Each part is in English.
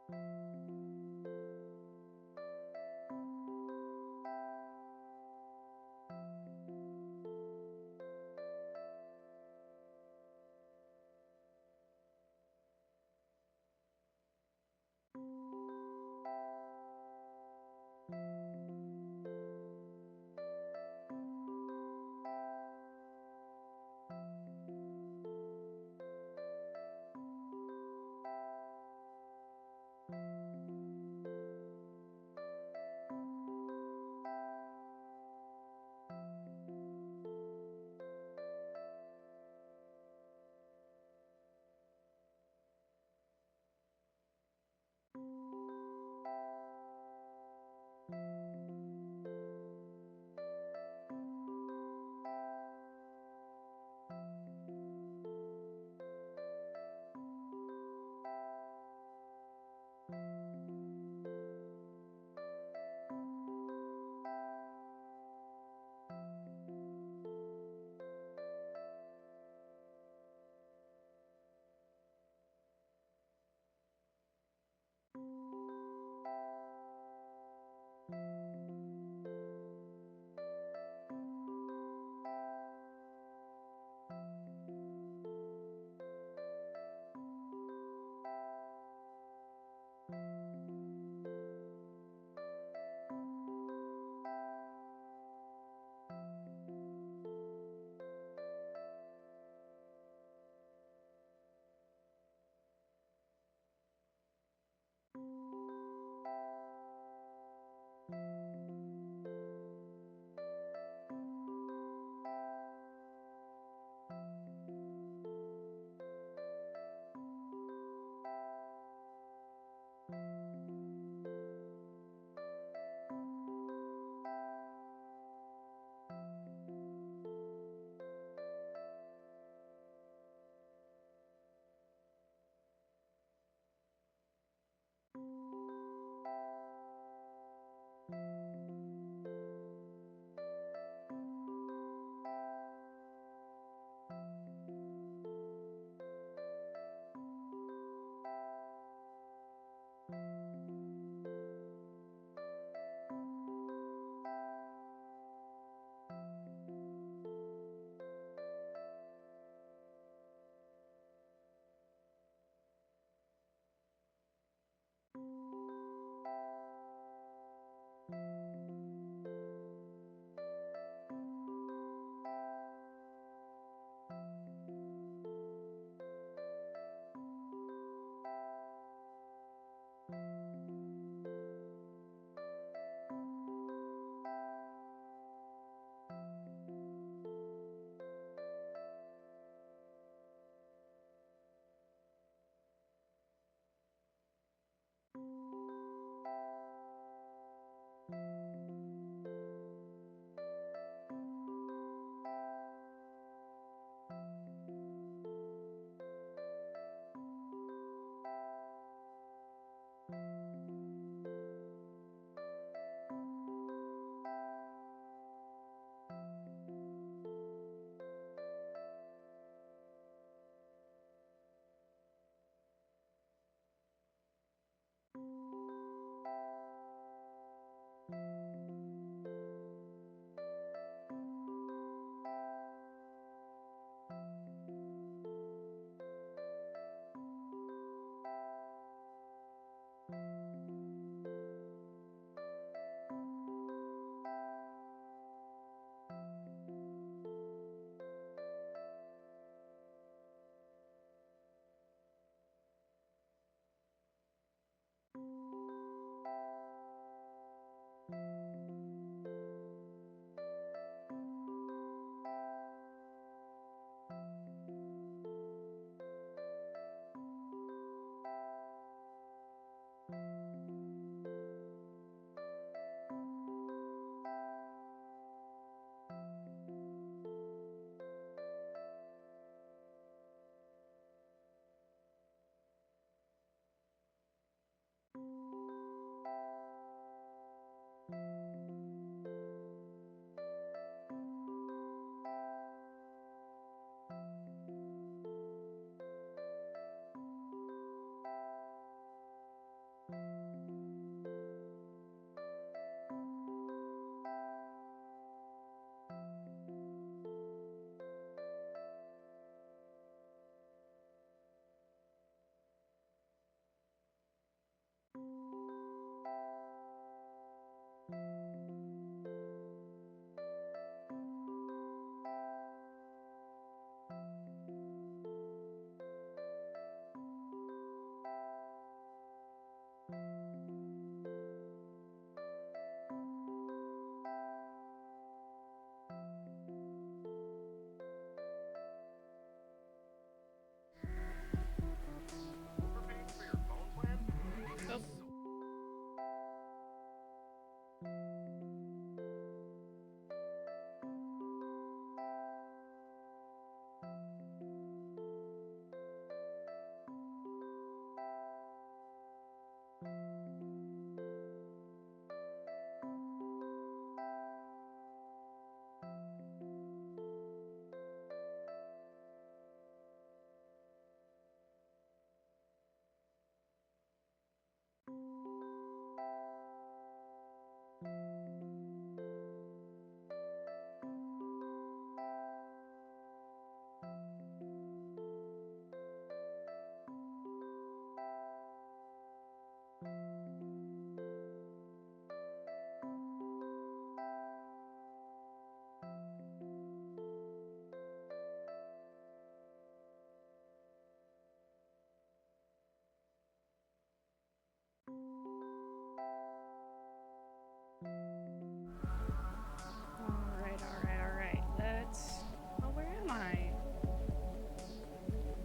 you.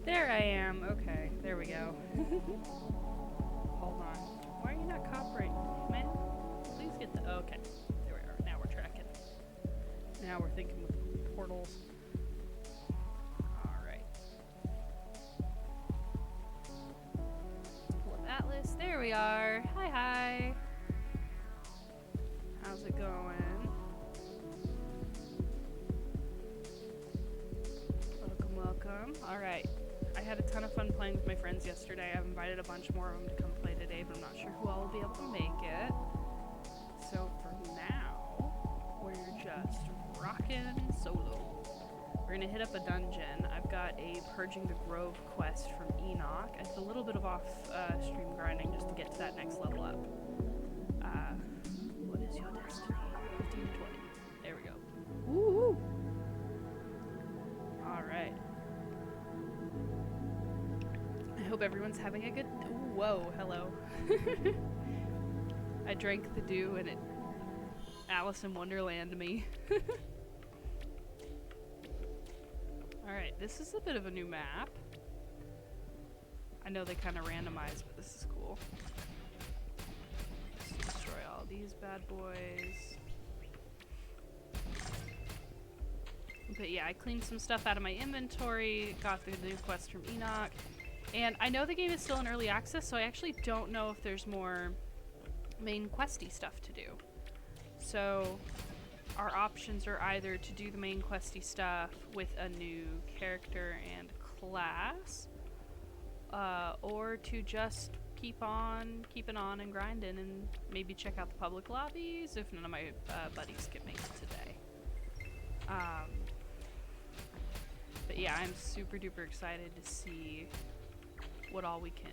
There I am. Okay, there we go. Hold on. Why are you not copyrighting, man? Please get the... Okay, there we are. Now we're tracking. Now we're thinking with portals. Alright. Pull up Atlas. There we are. Hi, hi. How's it going? Welcome, welcome. Alright. I had a ton of fun playing with my friends yesterday. I've invited a bunch more of them to come play today, but I'm not sure who all will be able to make it. So for now, we're just rocking solo. We're gonna hit up a dungeon. I've got a Purging the Grove quest from Enoch. It's a little bit of off-stream grinding just to get to that next level up. What is your destiny? 15 to 20. There we go. Woo-hoo! Alright. I hope everyone's having a good... Ooh, whoa, hello. I drank the dew and it... Alice in Wonderland me. Alright, this is a bit of a new map. I know they kind of randomize, but this is cool. Let's destroy all these bad boys. But yeah, I cleaned some stuff out of my inventory, got the new quest from Enoch. And I know the game is still in early access, so I actually don't know if there's more main questy stuff to do. So our options are either to do the main questy stuff with a new character and class, or to just keep on keeping on and grinding and maybe check out the public lobbies if none of my buddies can make it today. But yeah, I'm super duper excited to see what all we can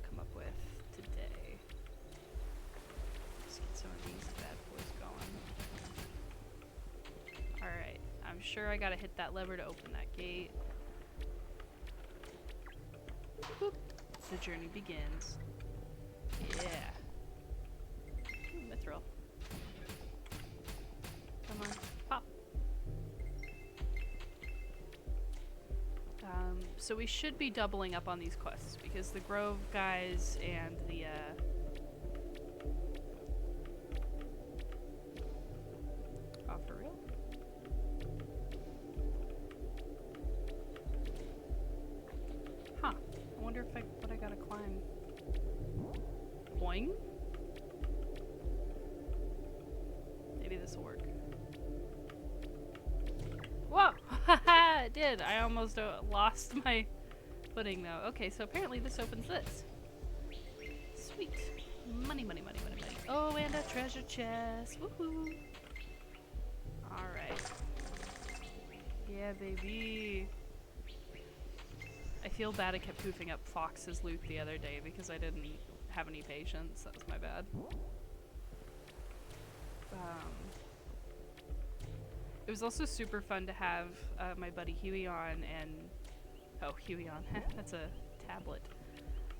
come up with today. Let's get some of these bad boys going. Alright, I'm sure I gotta hit that lever to open that gate. Boop. The journey begins. Yeah. Ooh, mithril. Come on, pop. So we should be doubling up on these quests because the Grove guys and the oh, for real? Huh. I wonder if what I gotta climb. Boing? Maybe this will work. Whoa! Haha! It did! I almost lost my footing though. Okay, so apparently this opens this. Sweet. Money, money, money, money, money. Oh, and a treasure chest. Woohoo! Alright. Yeah, baby. I feel bad I kept poofing up Fox's loot the other day because I didn't have any patience. That was my bad. It was also super fun to have my buddy Huey on and... Oh, Huey on. That's a tablet.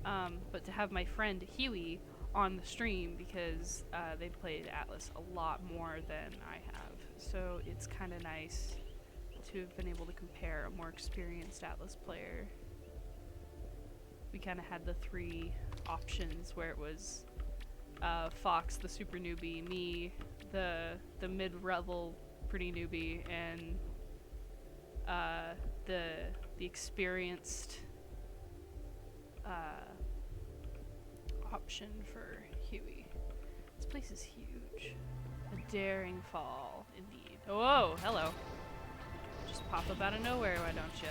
But to have my friend Huey on the stream because they've played Atlas a lot more than I have. So it's kind of nice to have been able to compare a more experienced Atlas player. We kind of had the three options where it was Fox, the super newbie, me, the mid-level pretty newbie, and the experienced option for Huey. This place is huge. A daring fall, indeed. Whoa, hello. Just pop up out of nowhere, why don't you?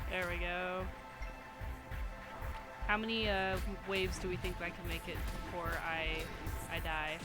There we go. How many waves do we think I can make it before I die?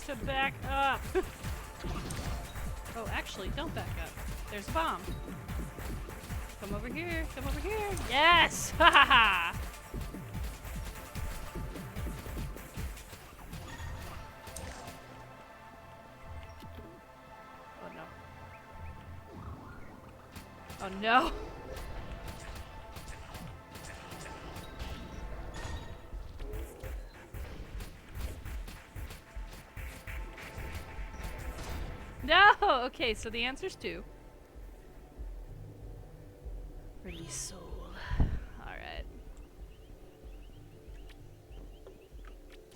to back up. Oh, actually, don't back up. There's a bomb. Come over here. Come over here. Yes! Ha ha ha! Oh no. Oh no! No! Okay, so the answer's 2. Release soul. Alright.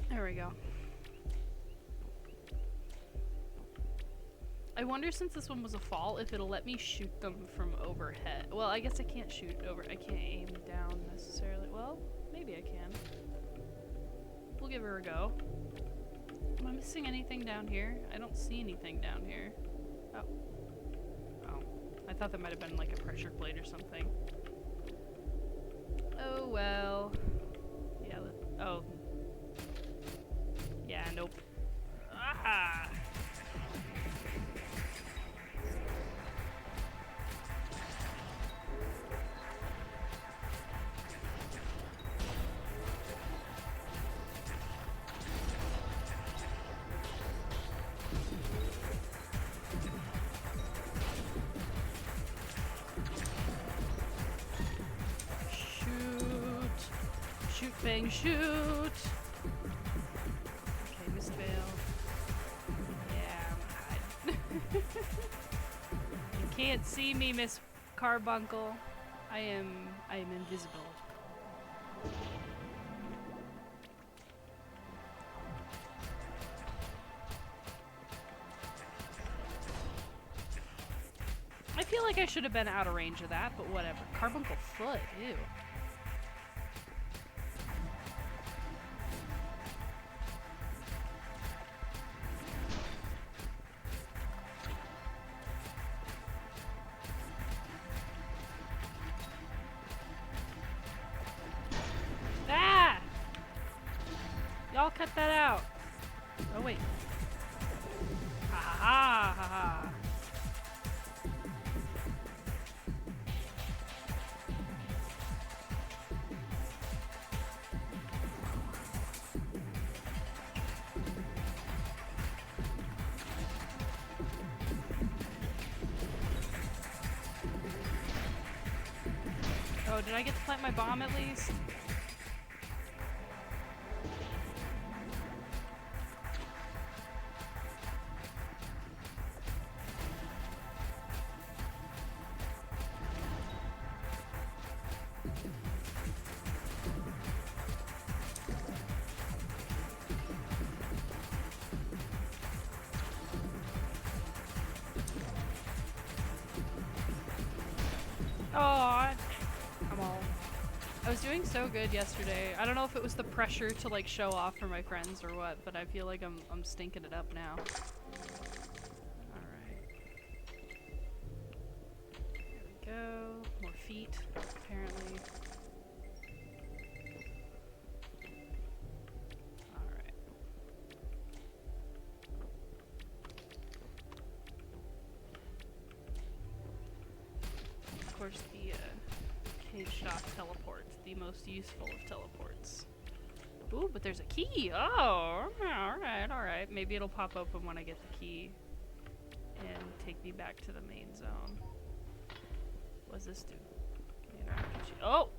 There we go. I wonder, since this one was a fall, if it'll let me shoot them from overhead. Well, I guess I can't shoot over. I can't aim down necessarily. Well, maybe I can. We'll give her a go. Am I missing anything down here? I don't see anything down here. Oh. Oh. I thought that might have been like a pressure plate or something. Oh well. Yeah, oh. Yeah, nope. Ah! Shoot, bang, shoot! Okay, missed fail. Yeah, I'm hiding. You can't see me, Miss Carbuncle. I am invisible. I feel like I should have been out of range of that, but whatever. Carbuncle foot, ew. Y'all cut that out. Oh wait. Ha ha ha ha. Oh, did I get to plant my bomb at least? Oh, come on. I was doing so good yesterday. I don't know if it was the pressure to like show off for my friends or what, but I feel like I'm stinking it up now. Alright. There we go. More feet, apparently. Alright. Of course, the cage shop teleport, the most useful of teleports. Ooh, but there's a key! Oh, alright. Maybe it'll pop open when I get the key and take me back to the main zone. What does this do? Oh!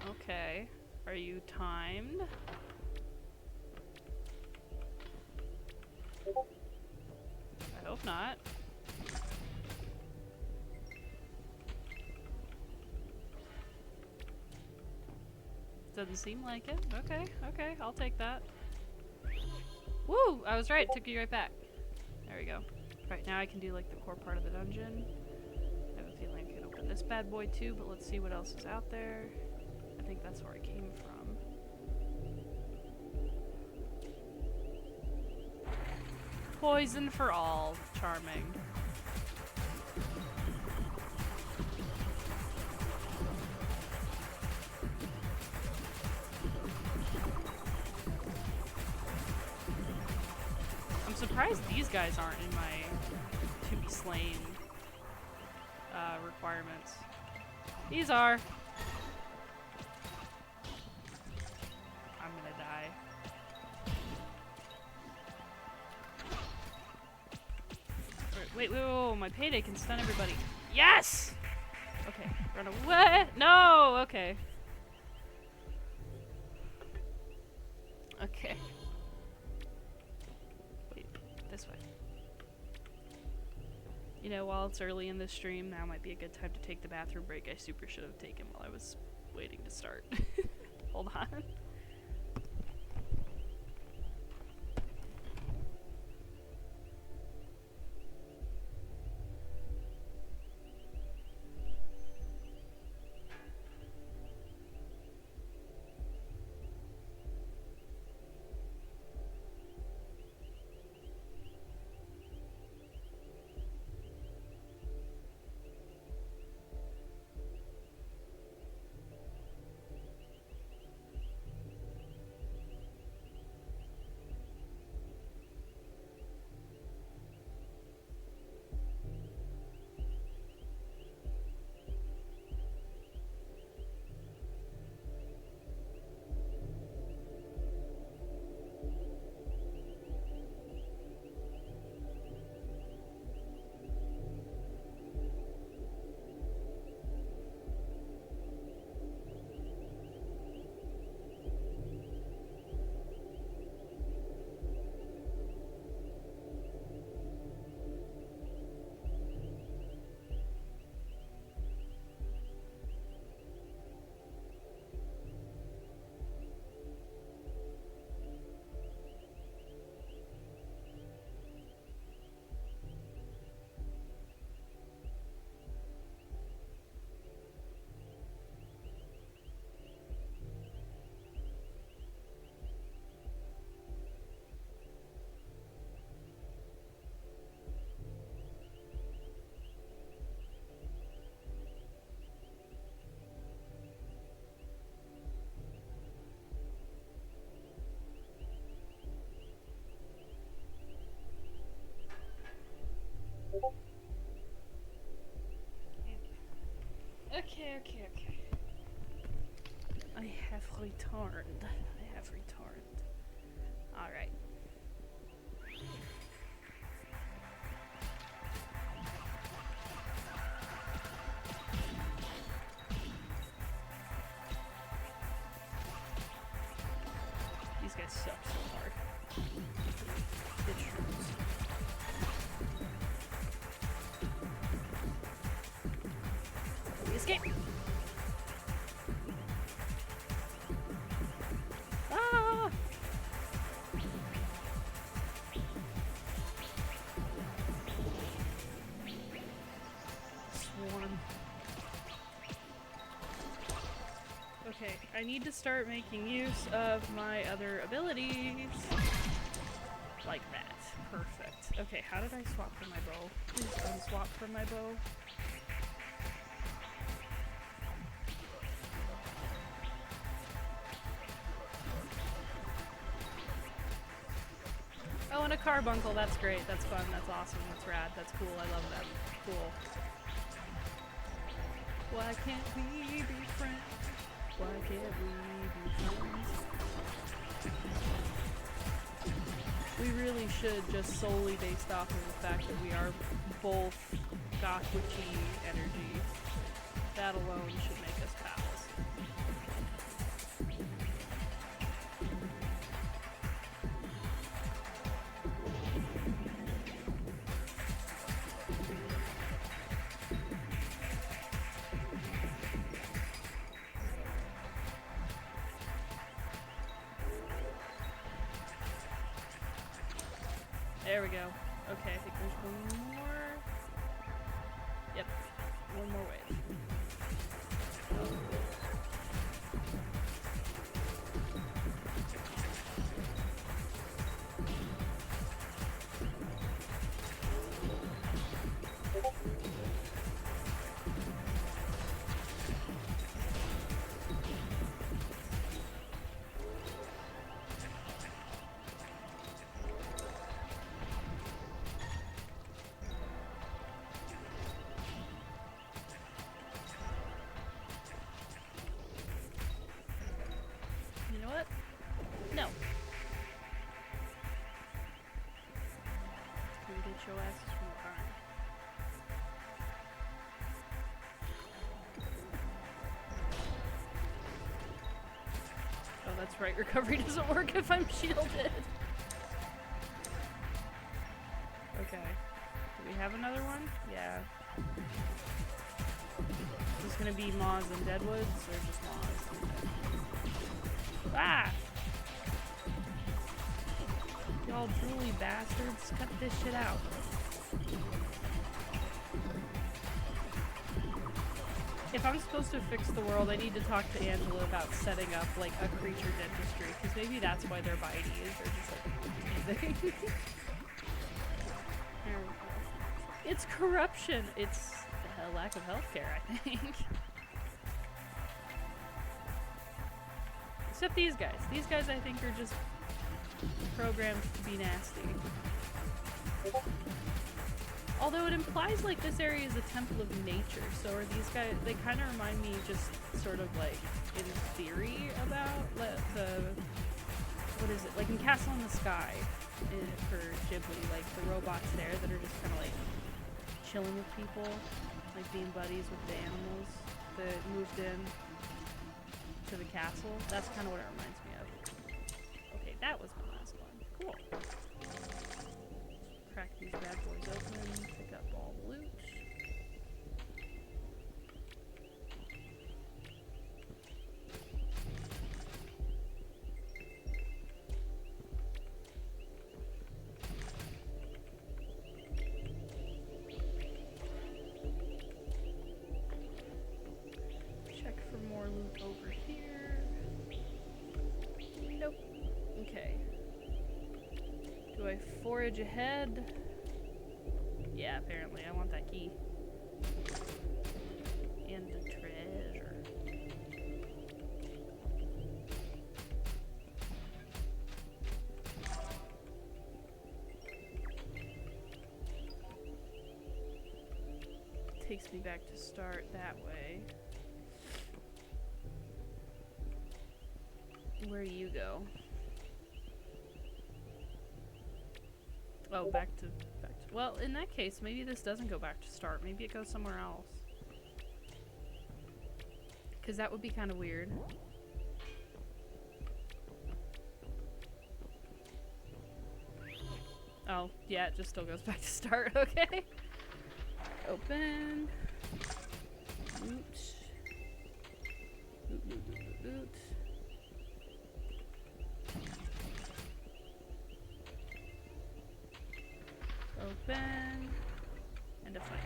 Okay. Are you timed? I hope not. Doesn't seem like it. Okay, I'll take that. Woo! I was right, took you right back. There we go. Right, now I can do like the core part of the dungeon. I have a feeling I can open this bad boy too, but let's see what else is out there. I think that's where I came from. Poison for all. Charming. surprised these guys aren't in my to be slain requirements. These are. I'm gonna die. Wait, my payday can stun everybody. Yes! Okay, run away. No, okay. Okay. Wait, this way. You know, while it's early in this stream, now might be a good time to take the bathroom break I super should have taken while I was waiting to start. Hold on. Okay. I have returned. Alright. These guys suck so hard. Bitch shrooms. We escape! Ah! Swarm. Okay, I need to start making use of my other abilities. Like that. Perfect. Okay, how did I swap for my bow? Please unswap for my bow. Oh, and a carbuncle. That's great. That's fun. That's awesome. That's rad. That's cool. I love that. Cool. Why can't we be friends? Why can't we be friends? We really should, just solely based off of the fact that we are both goth witchy energy. That alone should make us pals. There we go. Okay, I think there's one more. Yep, one more wave. that's right. Recovery doesn't work if I'm shielded. Okay. Do we have another one? Yeah. Is this gonna be Moz and Deadwoods, or just Moz? Ah! Y'all drooly bastards, cut this shit out. If I'm supposed to fix the world, I need to talk to Angela about setting up, like, a creature dentistry, because maybe that's why they're bitey, is they're just, like, teething. There we go. It's corruption! It's a lack of healthcare, I think. Except these guys. These guys, I think, are just programmed to be nasty. Although it implies, like, this area is a temple of nature, so are these guys, they kind of remind me just sort of, like, in theory about the what is it, like in Castle in the Sky for Ghibli, like, the robots there that are just kind of, like, chilling with people, like being buddies with the animals that moved in to the castle. That's kind of what it reminds me of. Okay, that was my last one. Cool. Crack these bad boys open, pick up all the loot. Check for more loot over here. Nope. Okay. Do I forage ahead? Yeah, apparently. I want that key. And the treasure. Takes me back to start that way. Where do you go? Oh, back to, well, in that case, maybe this doesn't go back to start. Maybe it goes somewhere else. Because that would be kind of weird. Oh, yeah, it just still goes back to start. Okay. Open. Loot. Loot, loot, loot, loot, loot. Open, and a fight.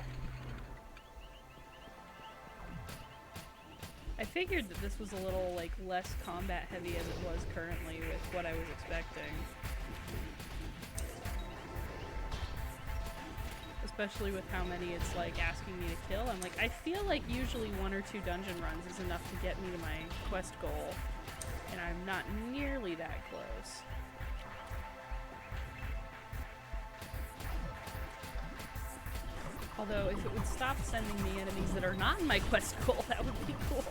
I figured that this was a little, like, less combat heavy as it was currently with what I was expecting. Especially with how many it's, like, asking me to kill. I'm like, I feel like usually 1 or 2 dungeon runs is enough to get me to my quest goal, and I'm not nearly that close. Although, if it would stop sending me enemies that are not in my quest goal, that would be cool.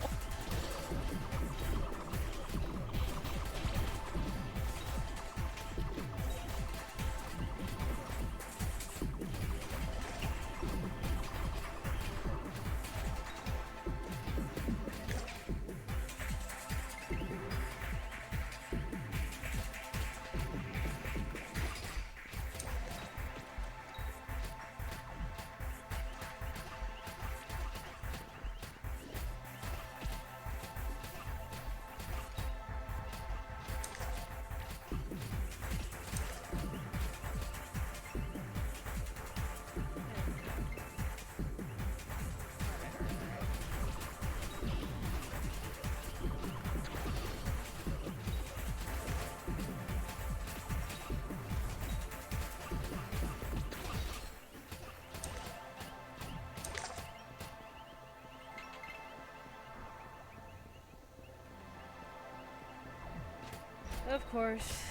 Of course.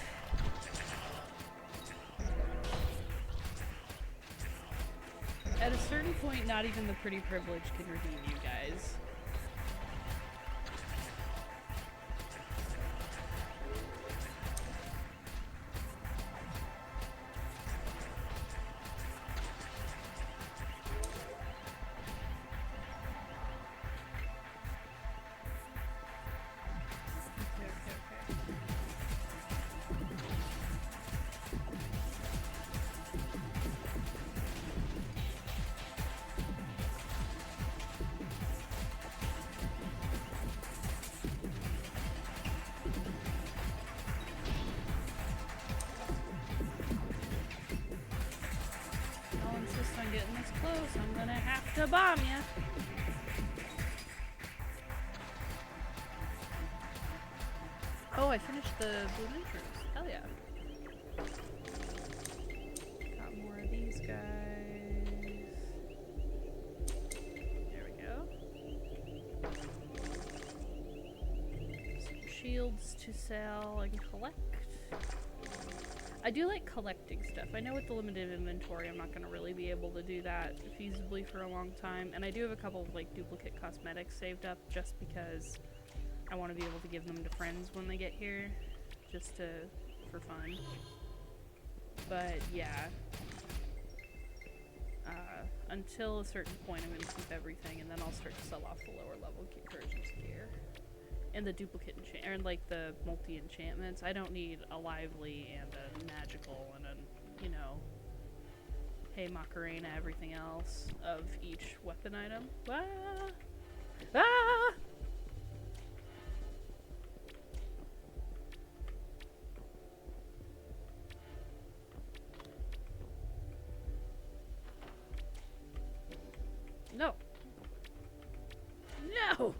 At a certain point, not even the pretty privilege can redeem you guys. Okay. getting this close, I'm gonna have to bomb ya. Oh, I finished the blue mushrooms. Hell yeah. Got more of these guys. There we go. Some shields to sell and collect. I do like collecting stuff. I know with the limited inventory I'm not going to really be able to do that feasibly for a long time. And I do have a couple of like duplicate cosmetics saved up just because I want to be able to give them to friends when they get here, just for fun. But yeah, until a certain point I'm going to keep everything, and then I'll start to sell off the lower level versions of gear. And the duplicate and like the multi-enchantments. I don't need a lively and a magical and a, you know, hey Macarena, everything else of each weapon item. Ah! Ah! No. No!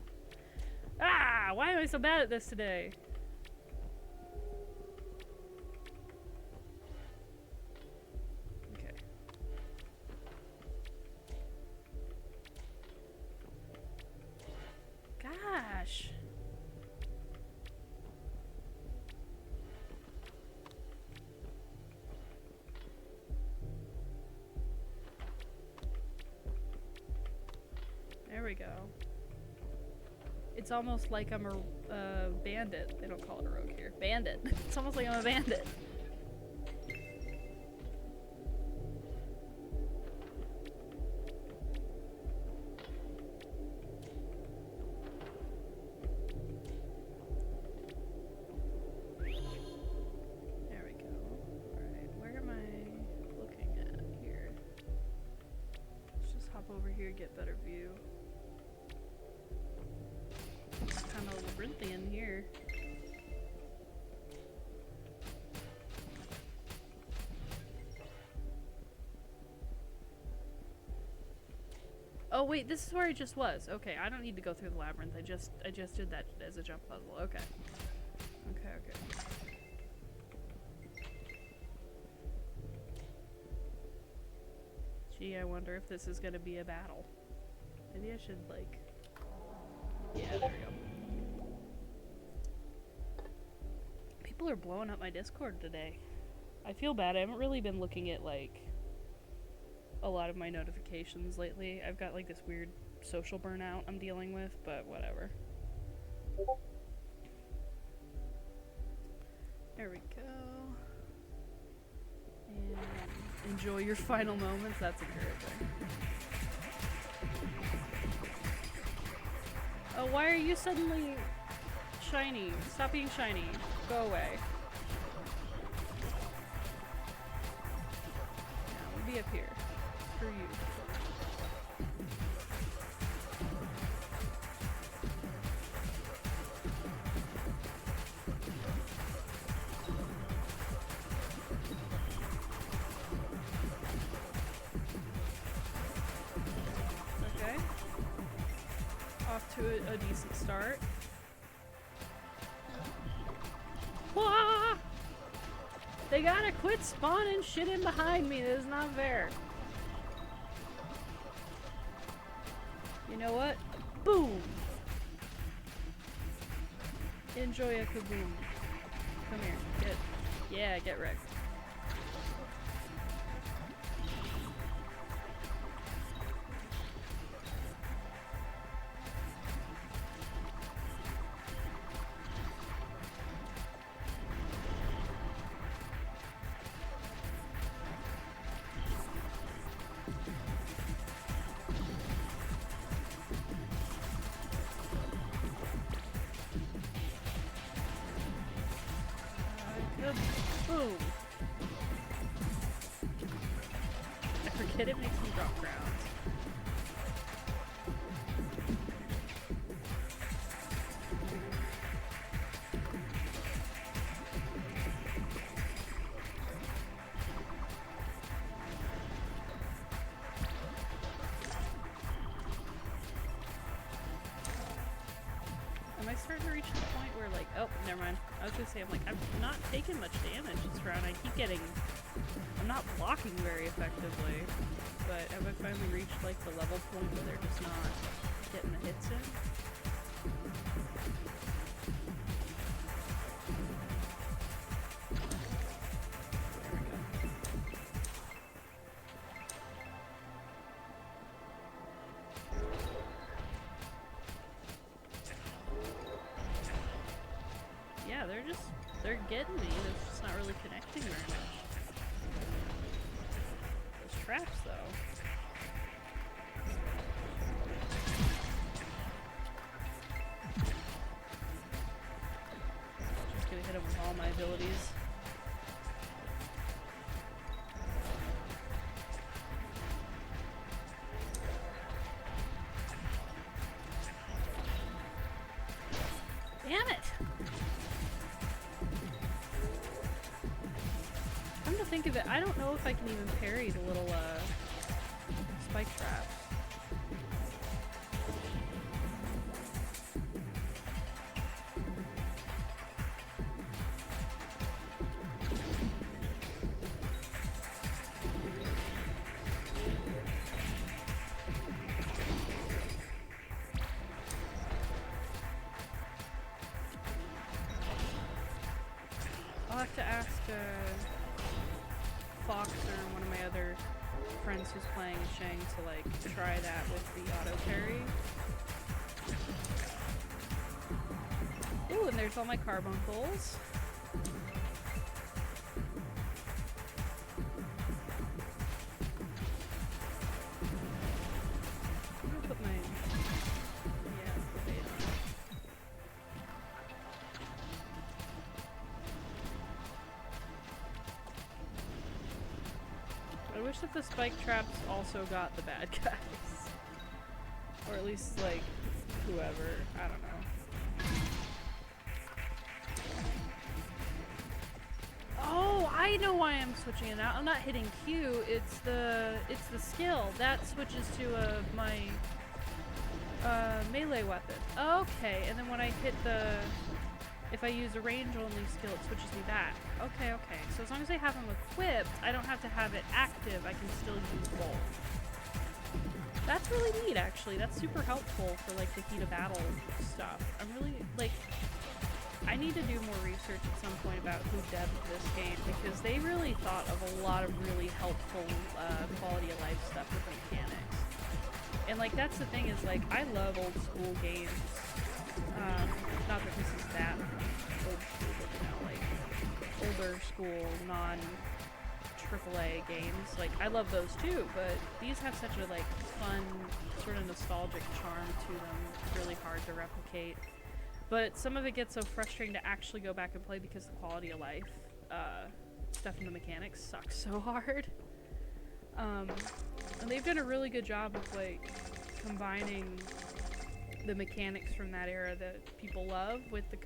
Ah! Why am I so bad at this today? Okay. Gosh. There we go. It's almost like I'm a bandit. They don't call it a rogue here. Bandit. It's almost like I'm a bandit. There we go. Alright, where am I looking at here? Let's just hop over here, get better view. It's kind of labyrinthian here. Oh wait, this is where I just was. Okay, I don't need to go through the labyrinth. I just did that as a jump puzzle. Okay. Okay. Gee, I wonder if this is gonna be a battle. Maybe I should like. Yeah, there we go. People are blowing up my Discord today. I feel bad. I haven't really been looking at like a lot of my notifications lately. I've got like this weird social burnout I'm dealing with, but whatever. There we go. And enjoy your final moments. That's encouraging. Oh, why are you suddenly shiny? Stop being shiny. Go away. Yeah, we'll be up here. Screw you. Okay. Off to a decent start. Wah! They gotta quit spawning shit in behind me. This is not fair. You know what? Boom! Enjoy a kaboom. Come here. Get wrecked. Boom! I forget it makes me drop grounds. I starting to reach the point where, like, oh, never mind. I was gonna say, I'm like, I'm not taking much damage this round. I keep getting, I'm not blocking very effectively. But have I finally reached, like, the level point where they're just not getting the hits in? Yeah, they're getting me. It's just not really connecting very much. Those traps, though. Just gonna hit him with all my abilities. Damn it! Come to think of it, I don't know if I can even parry the little, spike traps. I'll have to ask, Fox or one of my other friends who's playing Shang to, like, try that with the auto parry. Ooh, and there's all my carbuncles. I'm gonna put my... yeah, put the bait on. I wish that the spike traps also got the bad guys. Or at least, like, whoever. I don't know. Oh, I know why I'm switching it out. I'm not hitting Q, it's the skill. That switches to my melee weapon. Okay, and then when I hit the... if I use a range-only skill, it switches me back. Okay, okay. So as long as I have them equipped, I don't have to have it active. I can still use both. That's really neat, actually. That's super helpful for, like, the heat of battle stuff. I'm really, like... I need to do more research at some point about who dubbed this game, because they really thought of a lot of really helpful quality of life stuff with mechanics. And, like, that's the thing is, like, I love old school games. Not that this is that old school, but, you know, like, older school, non-AAA games. Like, I love those too, but these have such a, like, fun, sort of nostalgic charm to them. It's really hard to replicate. But some of it gets so frustrating to actually go back and play because the quality of life stuff in the mechanics sucks so hard. And they've done a really good job of, like, combining the mechanics from that era that people love with the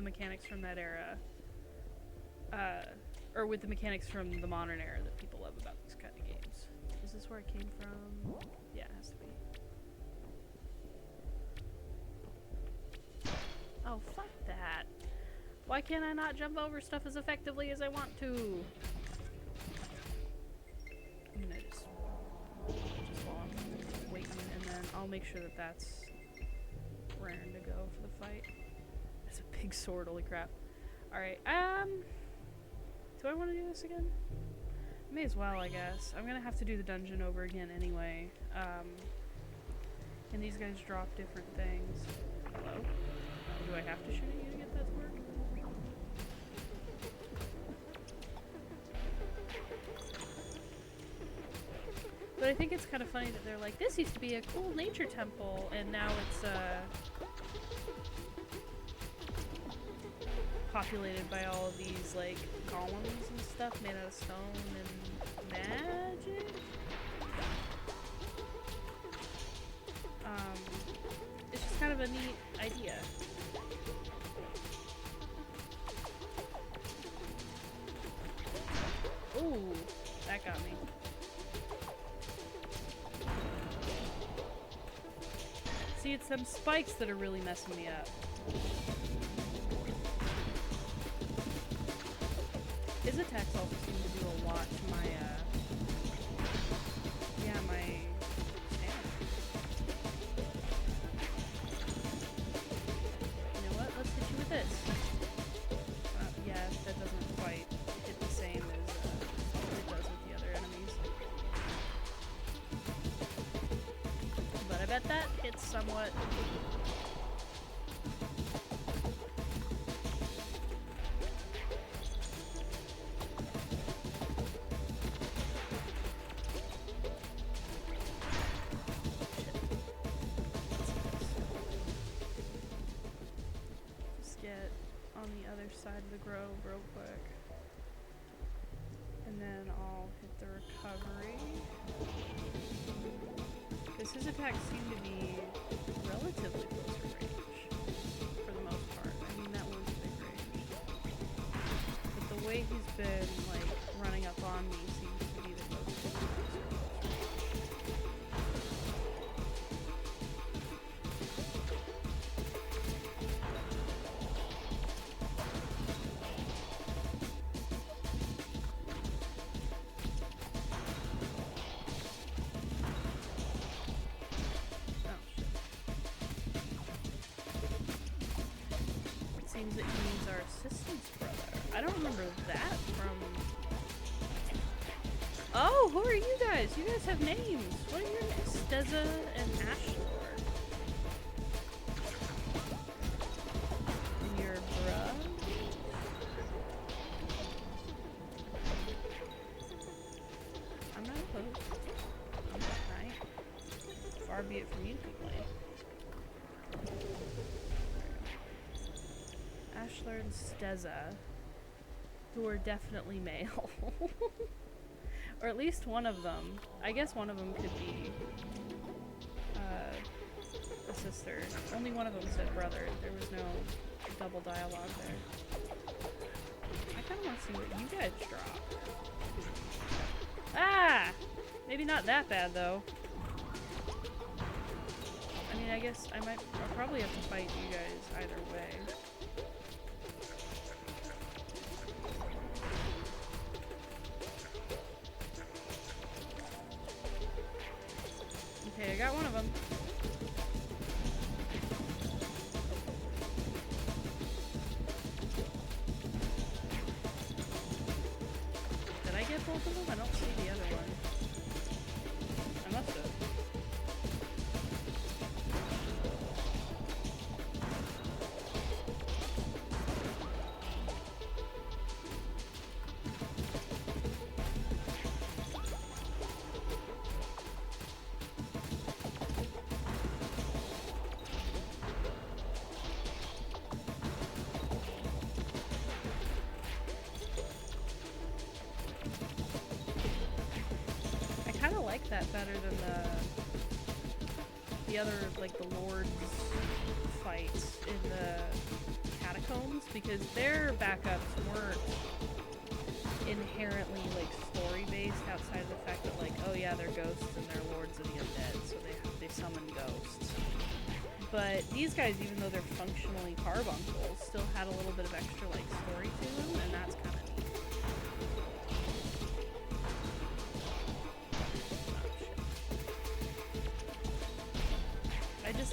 mechanics from that era, or with the mechanics from the modern era that people love about these kind of games. Is this where it came from? Yeah, it has to be. Oh, fuck that. Why can't I not jump over stuff as effectively as I want to? I'm gonna just while I'm waiting, and then I'll make sure that that's raring to go for the fight. That's a big sword, holy crap. Alright, do I want to do this again? May as well, I guess. I'm gonna have to do the dungeon over again anyway. And these guys drop different things. Hello? Do I have to shoot at you to get that to work? But I think it's kind of funny that they're like, this used to be a cool nature temple, and now it's, populated by all of these, like, golems and stuff made out of stone and magic? It's just kind of a neat idea. Ooh, that got me. See, it's them spikes that are really messing me up. His attacks also seem to do a lot to my, yeah, my stamina. You know what? Let's hit you with this. Yeah, that doesn't quite hit the same as it does with the other enemies. But I bet that hits somewhat. Side of the grove real quick, and then I'll hit the recovery, because his attacks seem to be relatively close to range for the most part. I mean, that was big range, but the way he's been like running up on me seems to be the closest to range. Seems that he needs our assistance, brother. I don't remember that from... Oh, who are you guys? You guys have names. What are your names? Steza and Ashlor. And your bruh? I'm not opposed. I'm not right. Far be it from you to complain. Ashler and Steza, who are definitely male. Or at least one of them. I guess one of them could be a sister. Only one of them said brother. There was no double dialogue there. I kind of want to see what you guys drop. Ah! Maybe not that bad, though. I mean, I guess I'll probably have to fight you guys either way. Okay, I got one of them. Did I get both of them? I don't see the other one. I must have. That better than the other, like, the Lord's fights in the catacombs, because their backups weren't inherently, like, story-based outside of the fact that, like, oh yeah, they're ghosts and they're lords of the undead, so they summon ghosts. But these guys, even though they're functionally carbuncles, still had a little bit of extra, like, story to them, and that's kind of neat.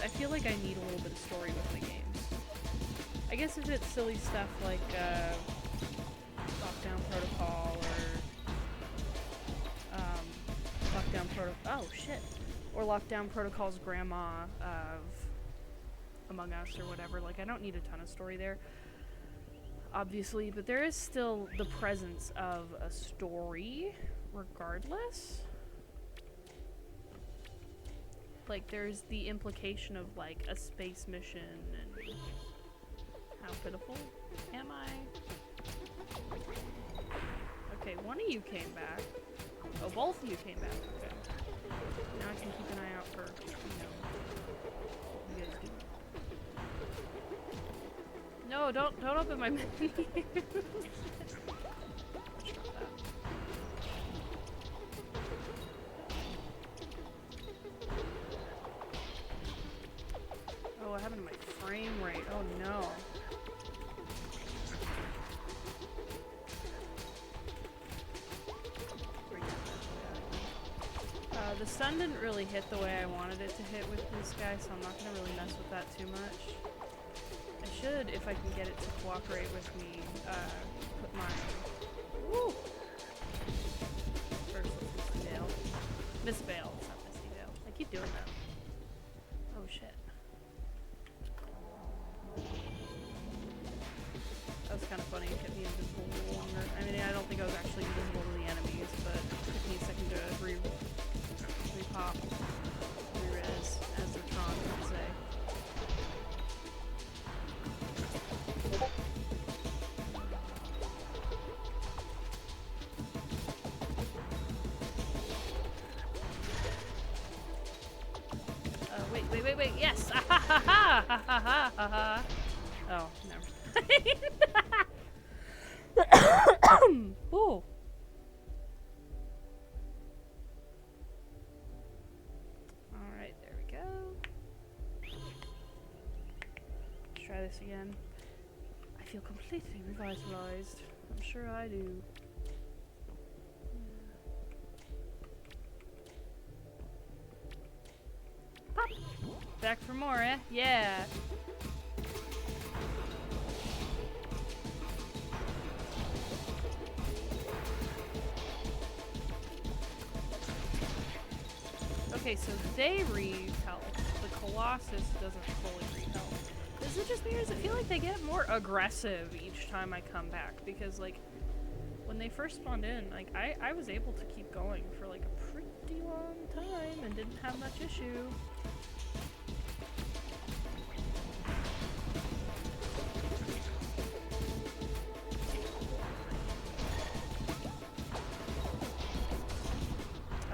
I feel like I need a little bit of story with my games. I guess if it's silly stuff like Lockdown Protocol or Lockdown Protocol's grandma of Among Us or whatever, like I don't need a ton of story there, obviously, but there is still the presence of a story regardless. Like, there's the implication of, like, a space mission, and how pitiful am I? Okay, one of you came back. Oh, both of you came back. Okay. Now I can keep an eye out for, you know, what you guys do. No, don't open my menu. frame rate. Oh no. The sun didn't really hit the way I wanted it to hit with this guy, so I'm not going to really mess with that too much. I should, if I can get it to cooperate with me, put my... Woo! First, let's Missy Vale. Miss Vale, it's not Missy Vale. I keep doing that. Oh shit. That was kind of funny. It kept me invisible longer. I mean, I don't think I was actually invisible to the enemies, but it took me a second to repop, re-res, as the Tron would say. Wait, yes! Ah, ha, ha, ha, ha, ha, ha, ha. Oh, never. Ooh. Alright, there we go. Let's try this again. I feel completely revitalized. I'm sure I do. Pop! Back for more, eh? Yeah! Okay, so they re-health. The Colossus doesn't fully re-health. Is it just me, or does it feel like they get more aggressive each time I come back? Because, like, when they first spawned in, like, I was able to keep going for, like, a pretty long time and didn't have much issue.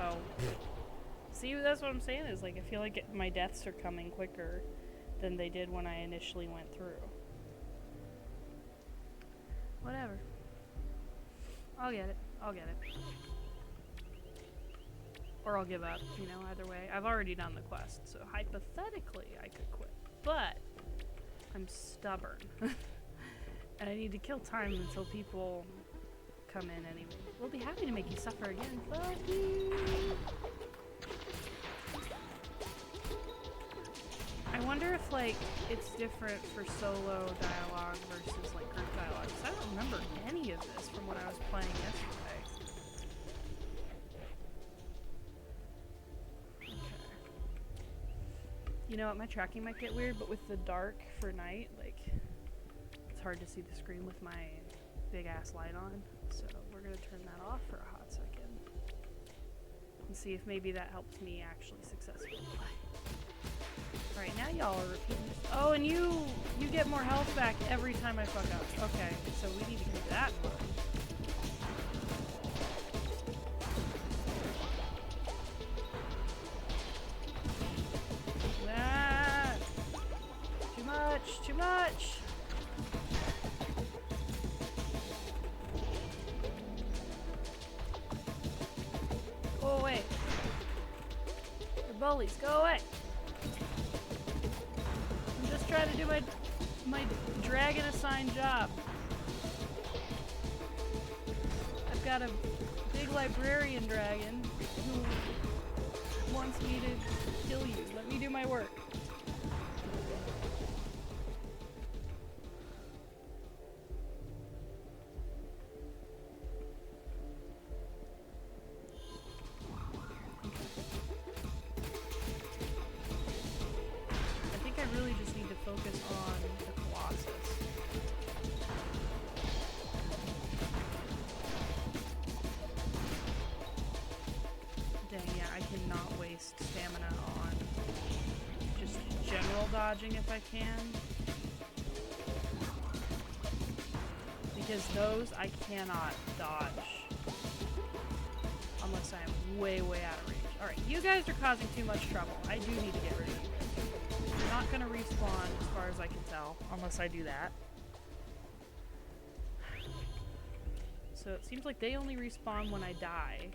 Oh. See, that's what I'm saying, is, like, I feel like my deaths are coming quicker than they did when I initially went through. Whatever. I'll get it. I'll get it. Or I'll give up, you know, either way. I've already done the quest, so hypothetically I could quit. But I'm stubborn. And I need to kill time until people come in anyway. We'll be happy to make you suffer again. Fuck you! I wonder if, like, it's different for solo dialogue versus, like, group dialogue. Because I don't remember any of this from when I was playing yesterday. Okay. You know what, my tracking might get weird, but with the dark for night, like, it's hard to see the screen with my big-ass light on. So we're going to turn that off for a hot second. And see if maybe that helps me actually successfully play. Alright, now y'all are repeating this. Oh, and you get more health back every time I fuck up. Okay, so we need to keep that in mind. Ah! Too much, too much! Go away. Your bullies, go away! Trying to do my dragon assigned job. I've got a big librarian dragon who wants me to kill you. Let me do my work. Focus on the Colossus. Dang, yeah, I cannot waste stamina on just general dodging if I can. Because those I cannot dodge unless I'm way, way out of range. Alright, you guys are causing too much trouble. I do need to get rid of you. They're not gonna respawn as far as I can tell, unless I do that. So it seems like they only respawn when I die.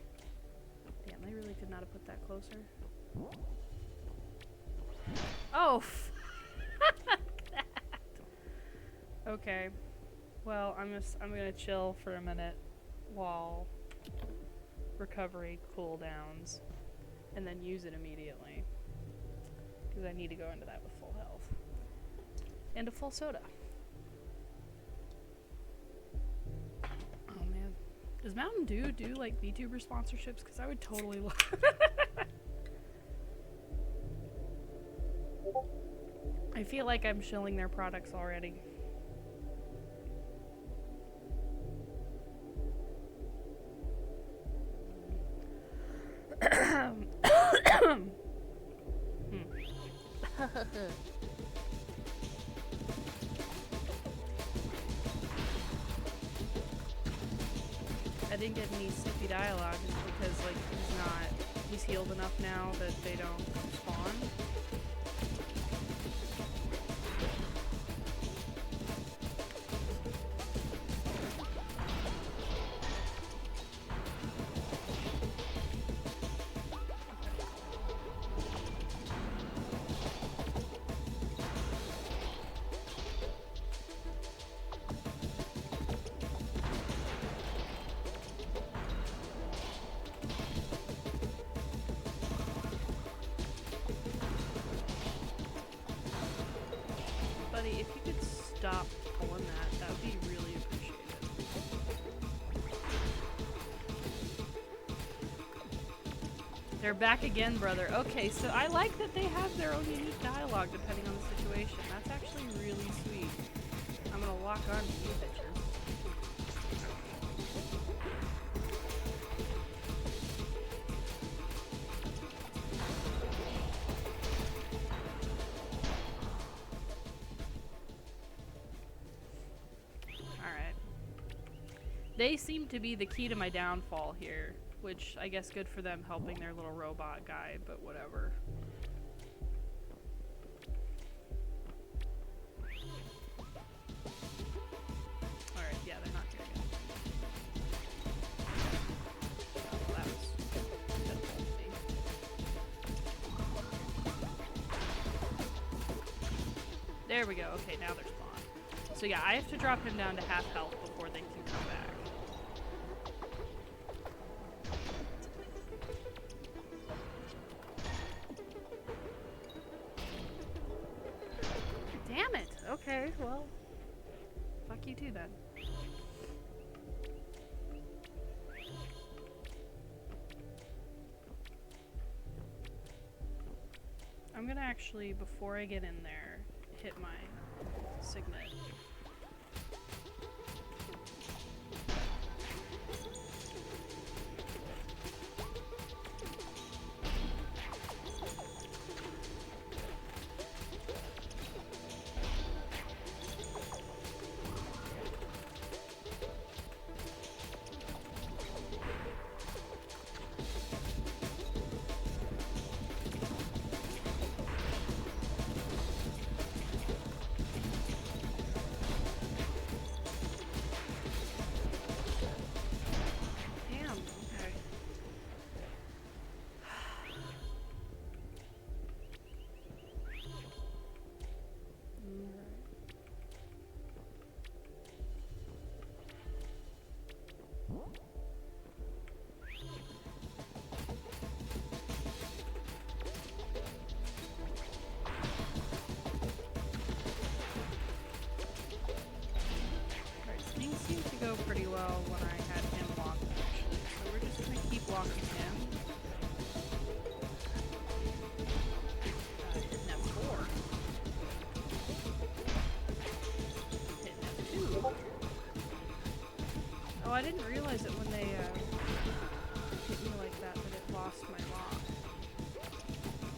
Damn, they really could not have put that closer. Oh, fuck that. Okay. Well, I'm gonna chill for a minute while recovery cooldowns, and then use it immediately. Because I need to go into that with full health. And a full soda. Oh man. Does Mountain Dew do like VTuber sponsorships? Because I would totally love I feel like I'm shilling their products already. I didn't get any snippy dialogue because like he's healed enough now that they don't spawn. If you could stop pulling that would be really appreciated. They're back again, brother. Okay, so I like that they have their own unique dialogue depending on the situation. That's actually really sweet. I'm gonna lock on to you, bitches. They seem to be the key to my downfall here, which I guess good for them helping their little robot guy, but whatever. Alright, yeah, they're not here yet. Oh, that was pitiful to me. There we go. Okay, now they're spawned. So yeah, I have to drop him down to half health before they can come back. Damn it! Okay, well, fuck you too then. I'm gonna actually, before I get in there, hit my signet. Go pretty well when I had him walk, actually. So we're just gonna keep walking him. Hitting F4. Hitting F2. Oh, I didn't realize it when they hit me like that it lost my lock.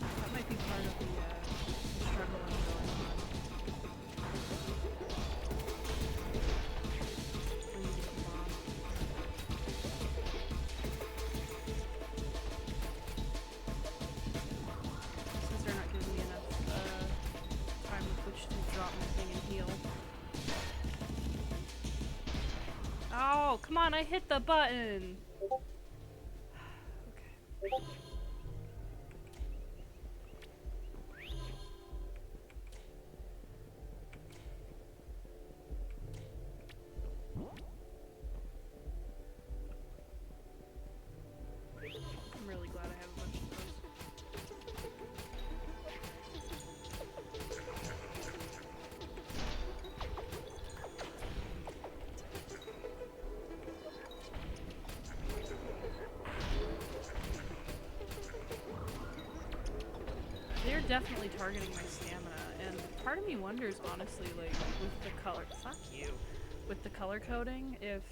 That might be part of the struggle I'm going on. Oh, come on, I hit the button! Okay. definitely targeting my stamina, and part of me wonders, honestly, like, with the color, fuck you, with the color coding, if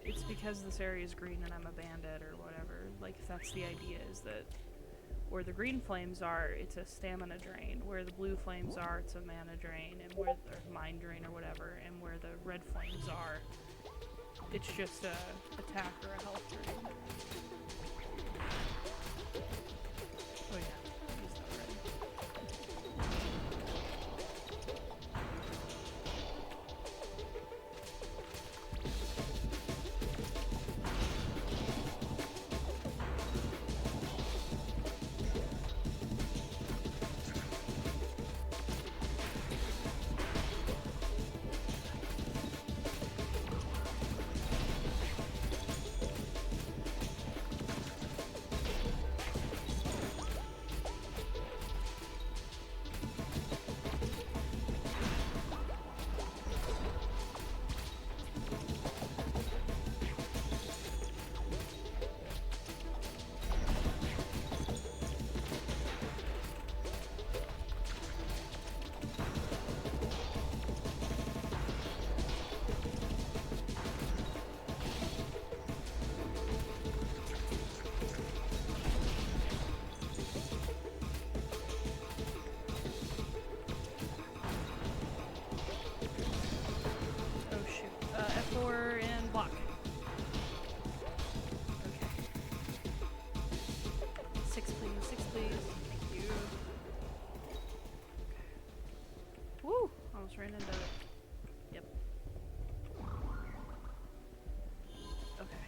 it's because this area is green and I'm a bandit or whatever, like, if that's the idea, is that where the green flames are, it's a stamina drain, where the blue flames are, it's a mana drain, and where the mind drain or whatever, and where the red flames are, it's just a attack or a health drain. Oh yeah, use that red. F4 and block. Okay. 6 please, 6 please. Thank you. Okay. Woo! Almost ran into it. Yep. Okay.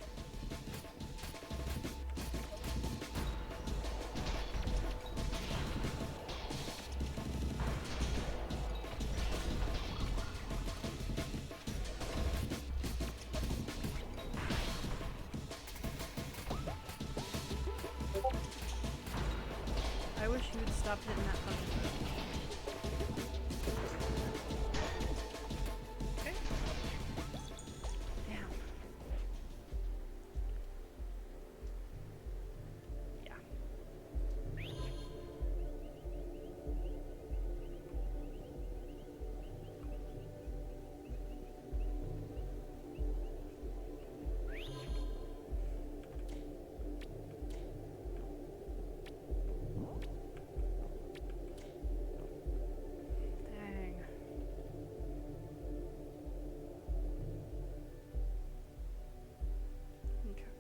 I wish you would stop hitting that fucking button. Okay. Damn. Yeah. Dang. Okay.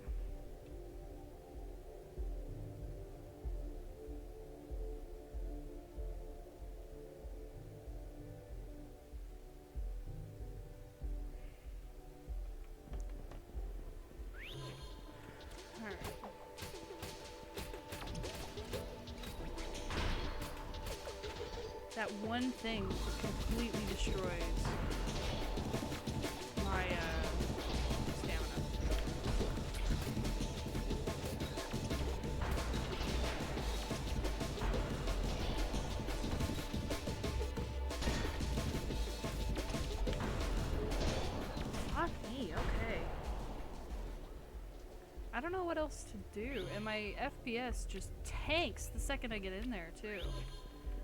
Alright. That one thing completely destroys my stamina. Fuck me, okay. I don't know what else to do, and my FPS just tanks the second I get in there too.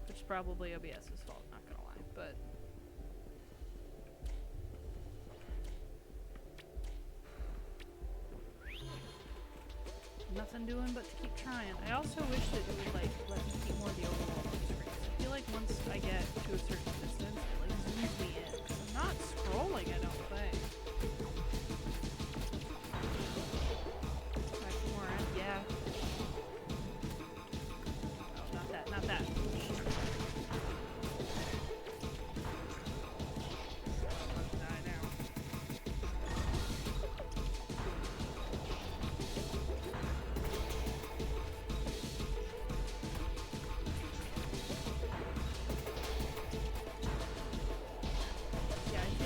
Which is probably OBS's fault, not gonna lie, but... Nothing doing but to keep trying. I also wish that it would, like, let me keep more of the overworld on screen. I feel like once I get to a certain distance, it, like, zooms me in. 'Cause I'm not scrolling, I don't think. Back more in, yeah. Oh, not that, not that.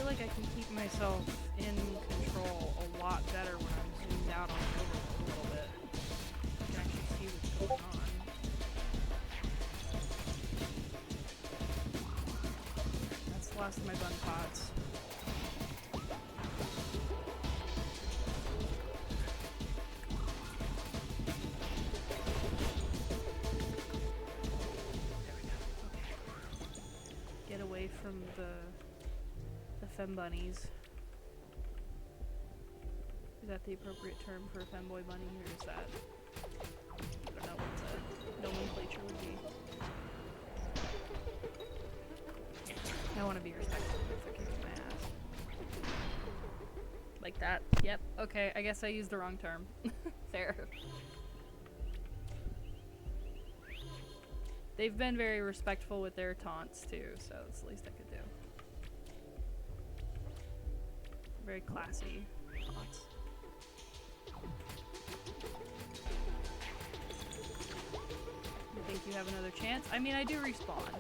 I can keep myself in control a lot better when I'm zoomed out on the overworld a little bit. I can actually see what's going on. That's the last of my bun pods. There we go. the fem bunnies. Is that the appropriate term for a femboy bunny, or is that, I don't know what the nomenclature would be. I want to be respectful if they're kicking my ass. Like that. Yep. Okay, I guess I used the wrong term. Fair. They've been very respectful with their taunts too, so it's the least I could do. Very classy taunts. You think you have another chance? I mean, I do respawn.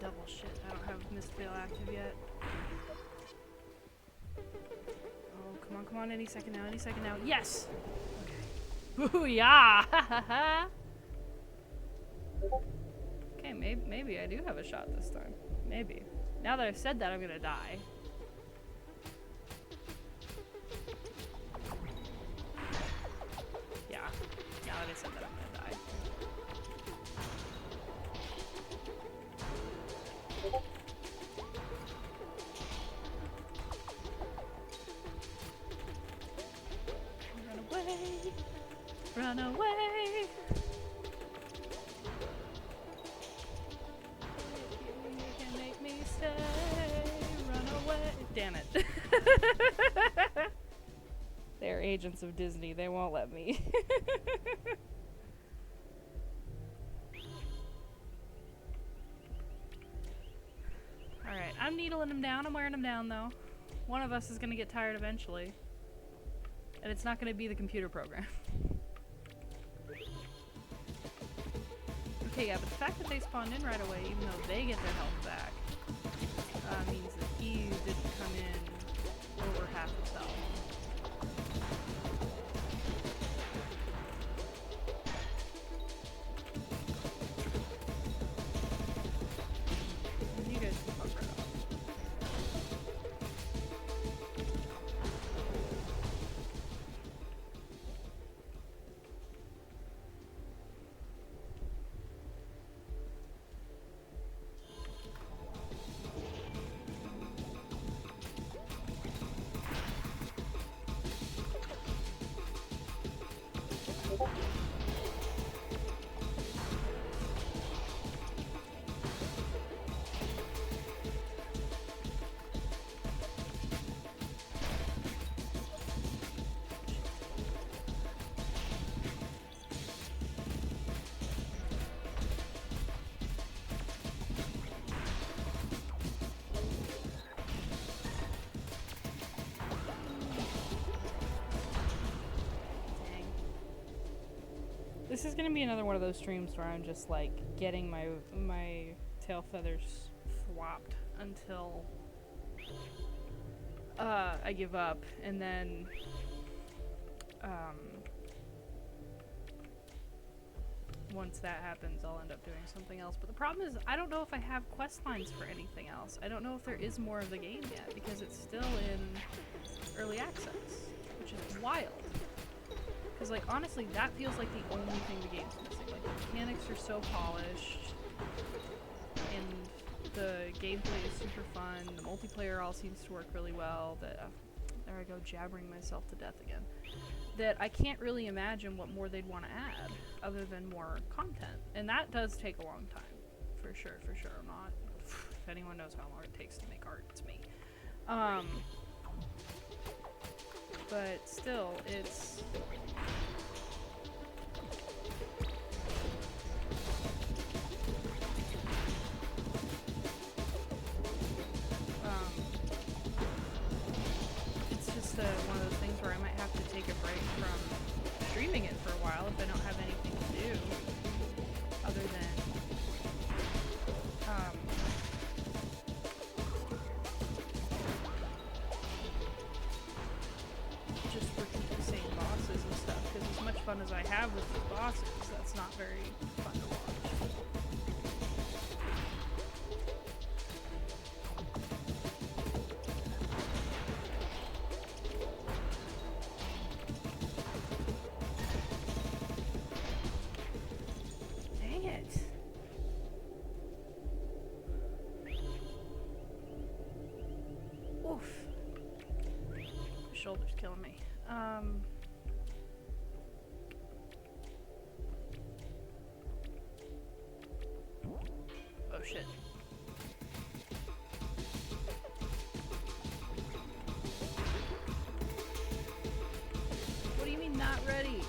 Double shit. I don't have missed fail active yet. Oh, come on, come on. Any second now, any second now. Yes! Okay. Booyah! Okay, maybe I do have a shot this time. Maybe. Now that I've said that, I'm gonna die. Yeah. Now that I said that, I'm gonna die. Run away! You can make me stay. Run away! Damn it! They're agents of Disney. They won't let me. All right, I'm needling him down. I'm wearing him down though. One of us is gonna get tired eventually, and it's not gonna be the computer program. Okay, yeah, but the fact that they spawned in right away, even though they get their health back, means that he didn't come in over half his health. You guys can fuck right off. This is gonna be another one of those streams where I'm just like getting my tail feathers flopped until I give up, and then once that happens, I'll end up doing something else. But the problem is, I don't know if I have quest lines for anything else. I don't know if there is more of the game yet, because it's still in early access, which is wild. Because, like, honestly, that feels like the only thing the game's missing. Like, the mechanics are so polished, and the gameplay is super fun, the multiplayer all seems to work really well, that, there I go, jabbering myself to death again. That I can't really imagine what more they'd want to add, other than more content. And that does take a long time, for sure, for sure. I'm not, if anyone knows how long it takes to make art, it's me. But still, it's... one of those things where I might have to take a break from streaming it for a while if I don't have anything to do other than just repeat the same bosses and stuff, because as much fun as I have with the bosses, that's not very fun to watch. Shoulder's killing me. Oh shit. What do you mean not ready?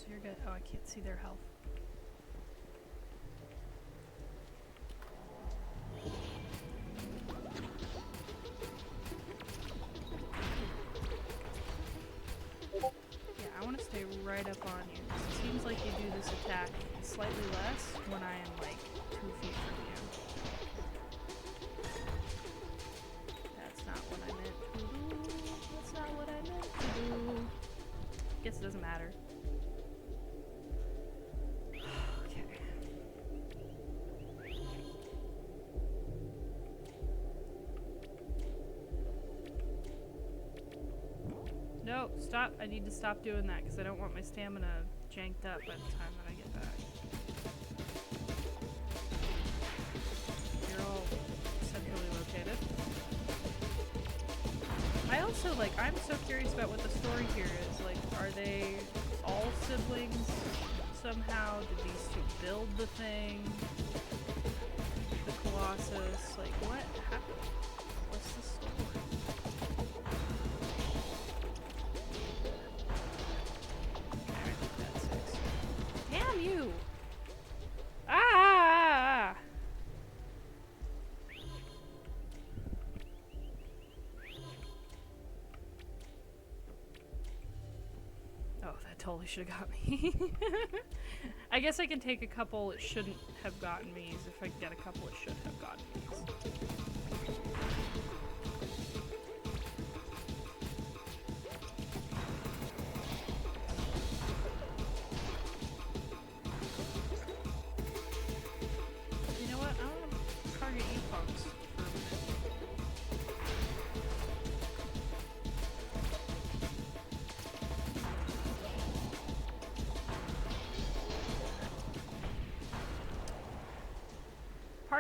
You're good. Oh, I can't see their health. Yeah, I want to stay right up on you. It seems like you do this attack slightly less when I am like 2 feet from you. That's not what I meant to do. That's not what I meant to do. Guess it doesn't matter. No, stop. I need to stop doing that because I don't want my stamina janked up by the time that I get back. You're all centrally located. I also, like, I'm so curious about what the story here is. Like, are they all siblings somehow? Did these two build the thing? The Colossus? Like, what happened? What's the story? Damn you! Ah! Oh, that totally should have got me. I guess I can take a couple it shouldn't have gotten me's if I get a couple it should have gotten me's.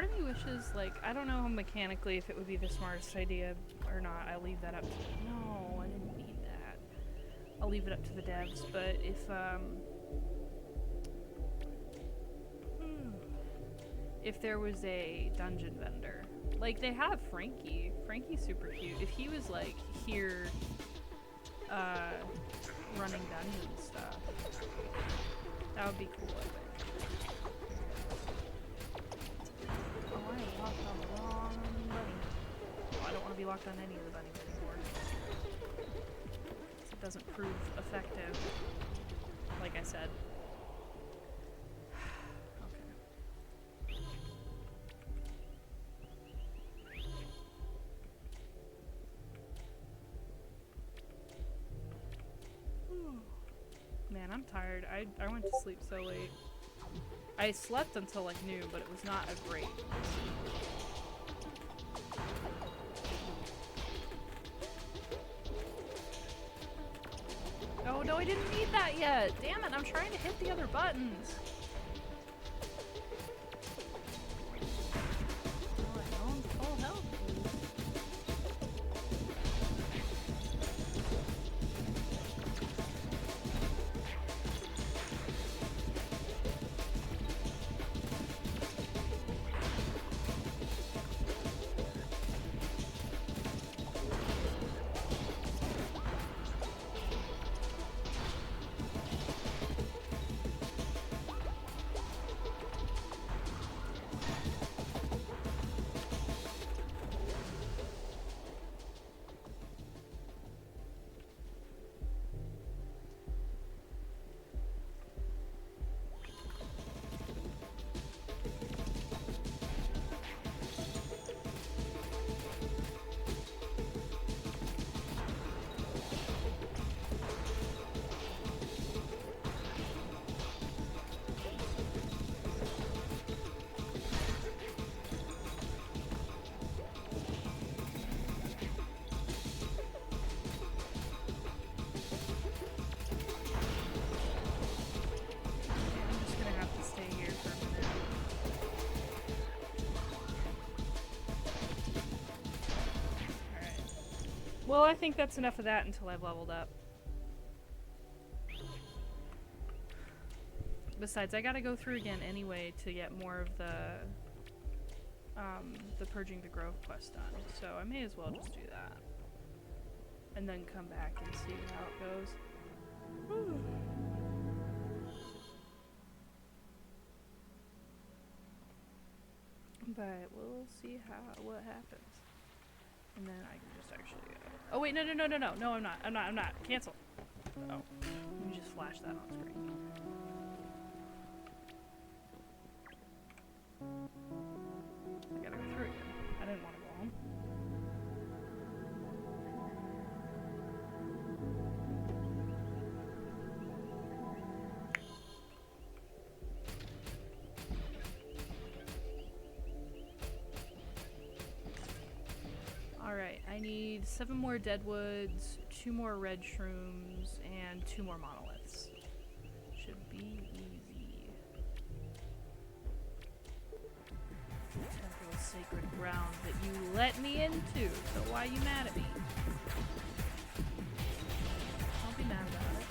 part of me wishes, like, I don't know mechanically if it would be the smartest idea or not. I'll leave that up to... No, I didn't need that. I'll leave it up to the devs, but if there was a dungeon vendor, like they have Frankie. Frankie's super cute. If he was like here, running dungeon stuff, that would be cool, I think. Oh, I locked on the wrong bunny. Oh, I don't want to be locked on any of the bunnies anymore. It doesn't prove effective, like I said. Man, I'm tired. I went to sleep so late. I slept until like noon, but it was not a great Oh no, I didn't need that yet! Damn it, I'm trying to hit the other buttons! Oh, I own full health. Well, I think that's enough of that until I've leveled up. Besides, I gotta go through again anyway to get more of the Purging the Grove quest done. So I may as well just do that. And then come back and see how it goes. Whew. But we'll see what happens. And then I can just actually oh wait, no, I'm not. Cancel. Oh. Let me just flash that on screen. I gotta go through again. I didn't want to go home. Alright, I need 7 more deadwoods, 2 more red shrooms, and 2 more monoliths. Should be easy. Temple of sacred ground that you let me into, so why are you mad at me? Don't be mad about it.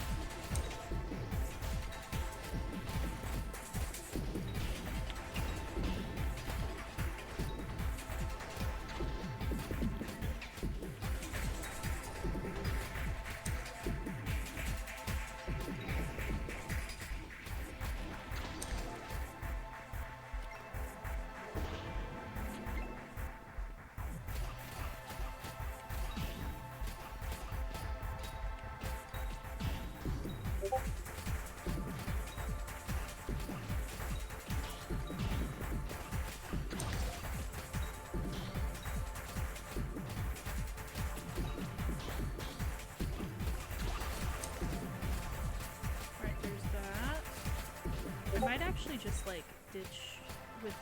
I might actually just like ditch with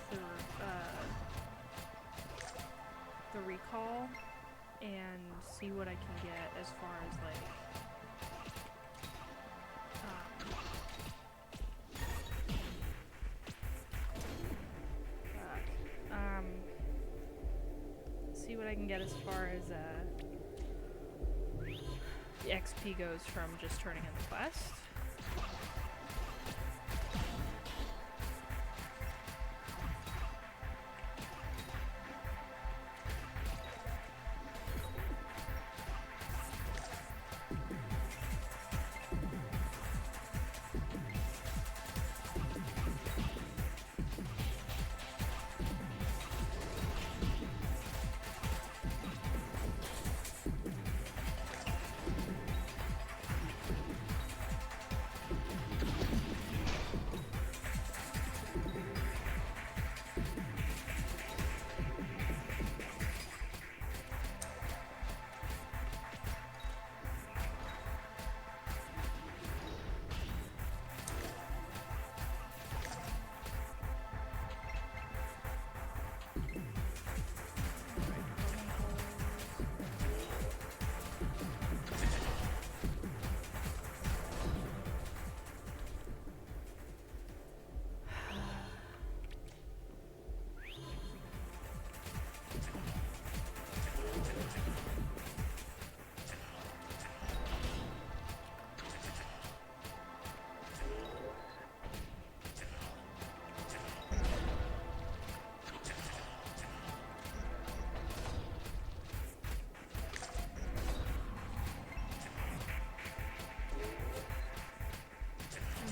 the recall and see what I can get as far as like I can get as far as the XP goes from just turning in the quest.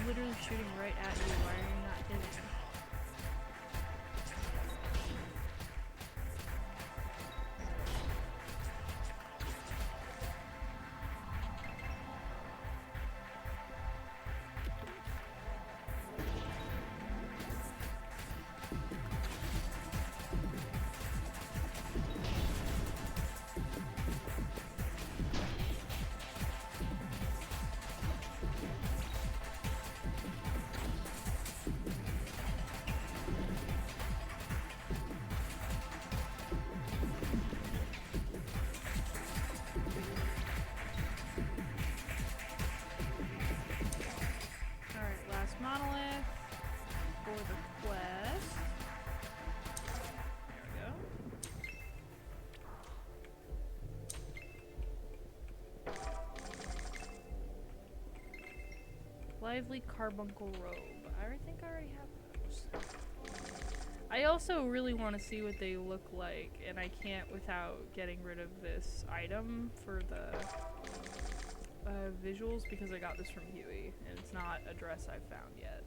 Literally shooting right at you. Why are you not hitting? Monolith for the quest. There we go. Lively Carbuncle Robe. I think I already have those. I also really want to see what they look like, and I can't without getting rid of this item for the visuals because I got this from Huey, and it's not a dress I've found yet.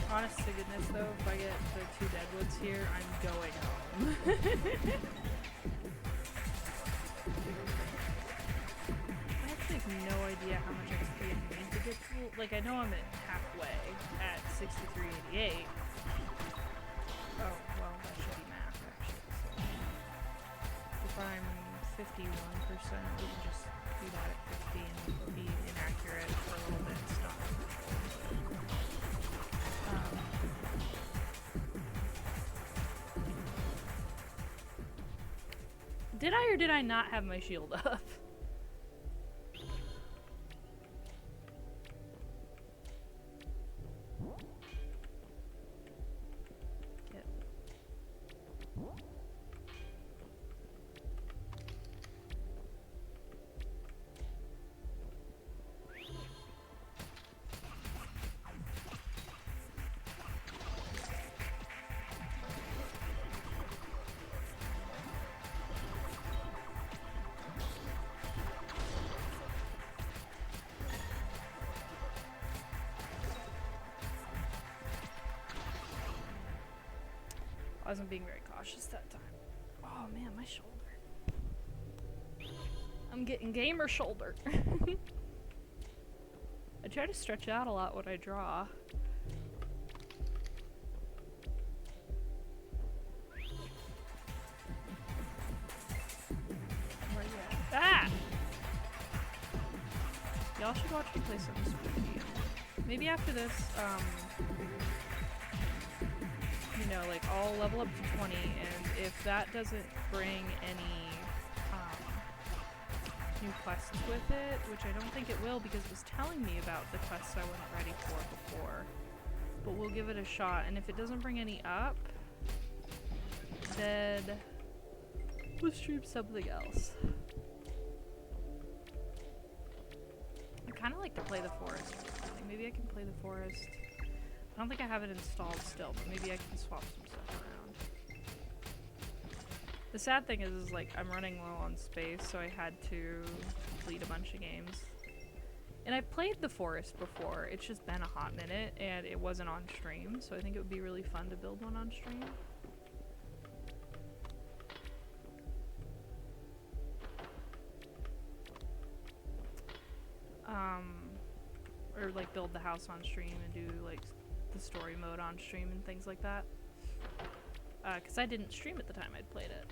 Honest to goodness though, if I get the 2 deadwoods here, I'm going home. I actually have no idea how much XP I need to get to, like I know I'm at halfway at 6388. Oh, well that should be math actually, so. If I'm 51%, we can just do that at 50 and be inaccurate for a little bit and stop. Did I or did I not have my shield up? Yep. I wasn't being very cautious that time. Oh man, my shoulder. I'm getting gamer shoulder. I try to stretch out a lot when I draw. Where you at? Ah! Y'all should watch me play something spooky. Maybe after this, you know, like, I'll level up to 20, and if that doesn't bring any new quests with it, which I don't think it will because it was telling me about the quests I wasn't ready for before, but we'll give it a shot, and if it doesn't bring any up, then we'll stream something else. I kind of like to play the forest. Like, maybe I can play the forest. I don't think I have it installed still, but maybe I can swap some stuff around. The sad thing is like, I'm running low on space, so I had to delete a bunch of games. And I played the forest before, it's just been a hot minute, and it wasn't on stream, so I think it would be really fun to build one on stream. Or like build the house on stream and do like the story mode on stream and things like that. Cause I didn't stream at the time I'd played it.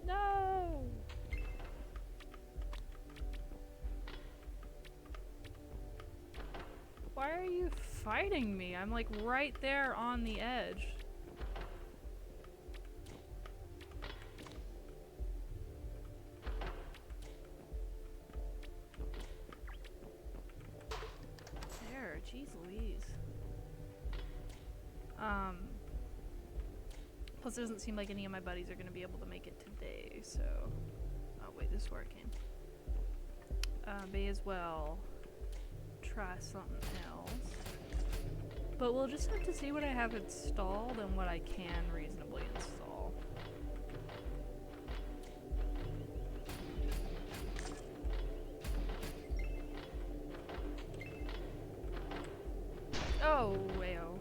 No! Why are you fighting me? I'm like right there on the edge. Jeez Louise. Plus it doesn't seem like any of my buddies are going to be able to make it today, so... Oh wait, this is where I came. May as well try something else. But we'll just have to see what I have installed and what I can reasonably install. Oh, wayo.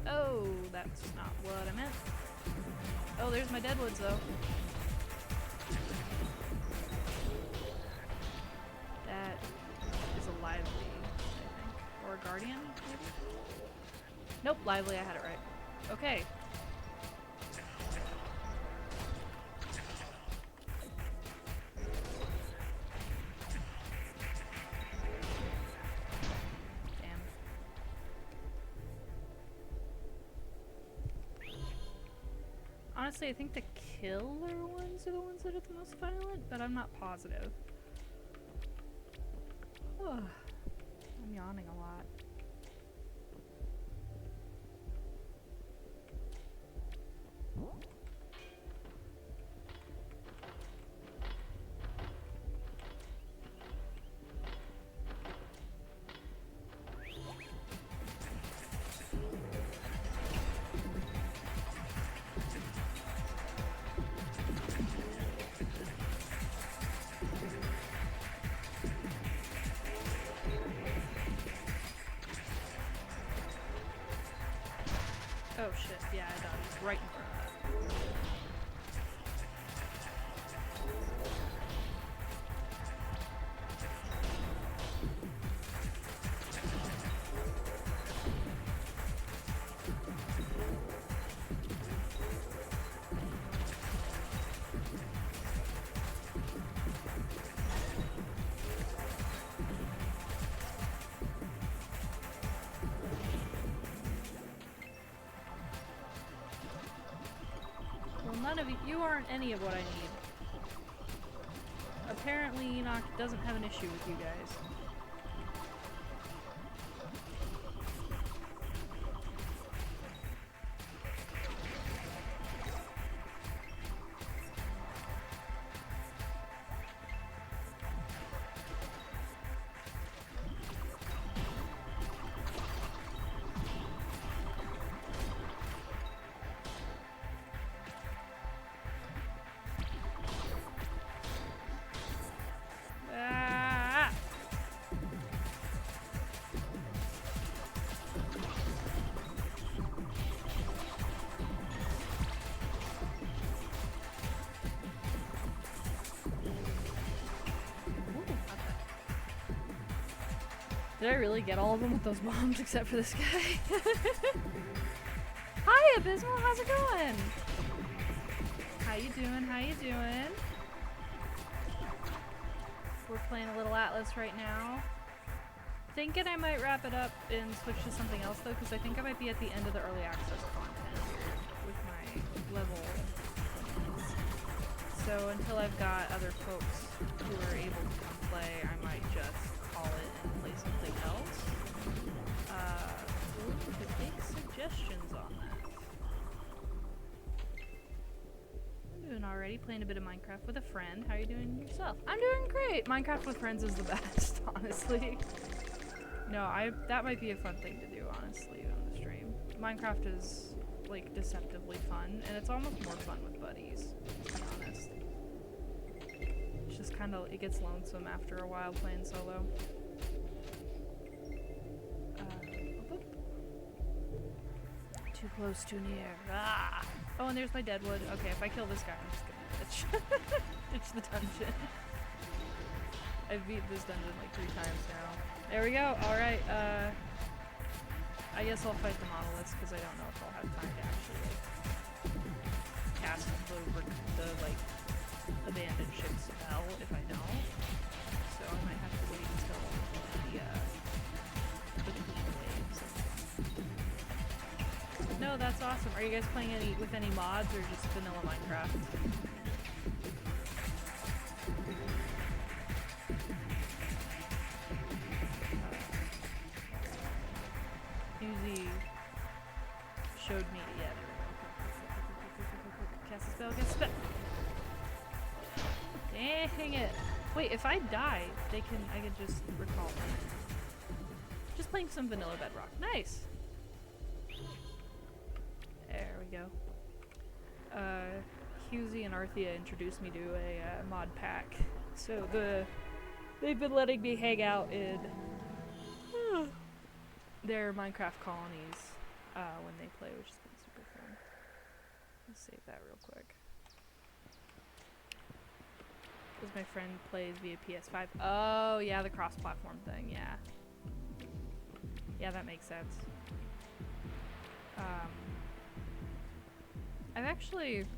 Oh, that's not what I meant. Oh, there's my deadwoods, though. That is a lively, I think. Or a guardian, maybe? Nope, lively, I had it right. Okay. Honestly, I think the killer ones are the ones that are the most violent, but I'm not positive. I'm yawning a lot. Oh shit, yeah, I dodged right in front of that. None of you aren't any of what I need. Apparently Enoch doesn't have an issue with you guys. Did I really get all of them with those bombs except for this guy? Hi, Abysmal, how's it going? How you doing? How you doing? We're playing a little Atlas right now. Thinking I might wrap it up and switch to something else though, because I think I might be at the end of the early access content here with my level. So until I've got other folks who are able to come play, I might just call it and play something else. Could take suggestions on that. I'm doing already, playing a bit of Minecraft with a friend. How are you doing yourself? I'm doing great! Minecraft with friends is the best, honestly. No, that might be a fun thing to do, honestly, on the stream. Minecraft is, like, deceptively fun, and it's almost more fun with buddies, to be honest. It's just kind of, it gets lonesome after a while playing solo. Too close, too near. Ah! Oh, and there's my deadwood. Okay, if I kill this guy, I'm just gonna ditch the dungeon. I've beat this dungeon like 3 times now. There we go. Alright, I guess I'll fight the monoliths because I don't know if I'll have time to actually, like, cast the like, abandoned ship spell if I know. So I might have to wait until between waves. No, that's awesome. Are you guys playing with any mods or just vanilla Minecraft? Uzi showed me, yeah, there we go. Cast a spell, cast a spell. Dang it. Wait, if I die, I can just recall them. Just playing some vanilla Bedrock. Nice. There we go. Husey and Arthea introduced me to a mod pack. So they've been letting me hang out in their Minecraft colonies when they play, which has been super fun. Let's save that real quick. Because my friend plays via PS5. Oh, yeah, the cross-platform thing, yeah. Yeah, that makes sense.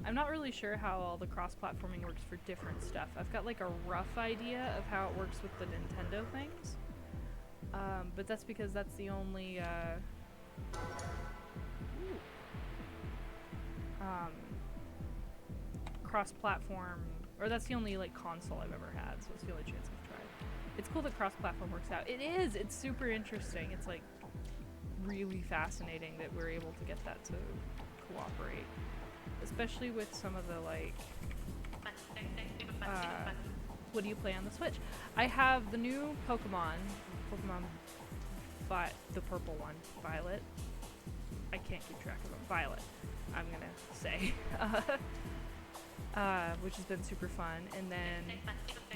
I'm not really sure how all the cross-platforming works for different stuff. I've got like a rough idea of how it works with the Nintendo things. But that's because that's the only, cross-platform, or that's the only, like, console I've ever had, so it's the only chance I've tried. It's cool that cross-platform works out. It is! It's super interesting. It's, like, really fascinating that we're able to get that to cooperate. Especially with some of the, like, what do you play on the Switch? I have the new Pokemon, the purple one, Violet. I can't keep track of them. Violet, I'm gonna say. Which has been super fun. And then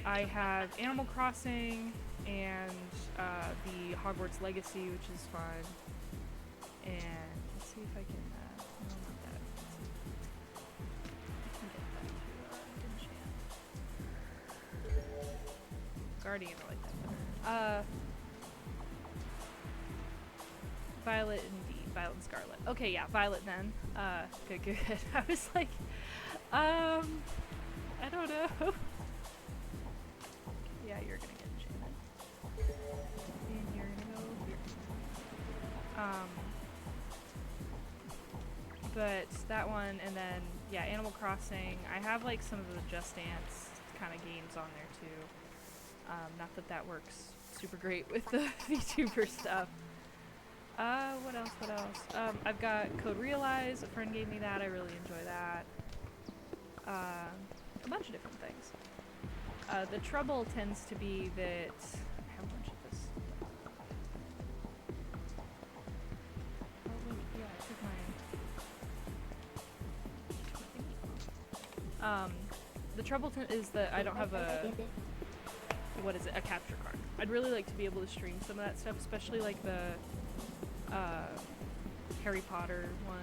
I have Animal Crossing and the Hogwarts Legacy, which is fun. And let's see if I can, no, not that. I can get that to enchant. Guardian, I like that better. Violet and Violet and Scarlet. Okay, yeah, Violet then. Good. I was like, I don't know. Yeah, you're gonna get enchanted. And you're gonna go here. But that one, and then, yeah, Animal Crossing. I have, like, some of the Just Dance kind of games on there, too. Not that that works super great with the VTuber stuff. What else? I've got Code Realize. A friend gave me that. I really enjoy that. A bunch of different things. The trouble tends to be that I have a bunch of this. Oh wait, yeah, I took my. The trouble is that I don't have a a capture card. I'd really like to be able to stream some of that stuff, especially like the Harry Potter one.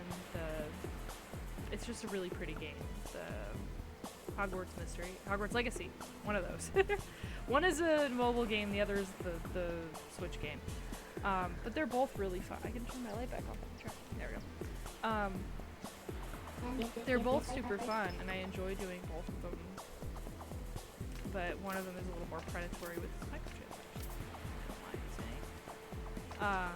It's just a really pretty game. The Hogwarts Legacy, one of those. One is a mobile game, the other is the Switch game. But they're both really fun. I can turn my light back on. There we go. They're both super fun, and I enjoy doing both of them. But one of them is a little more predatory with its microtransactions. Don't mind saying.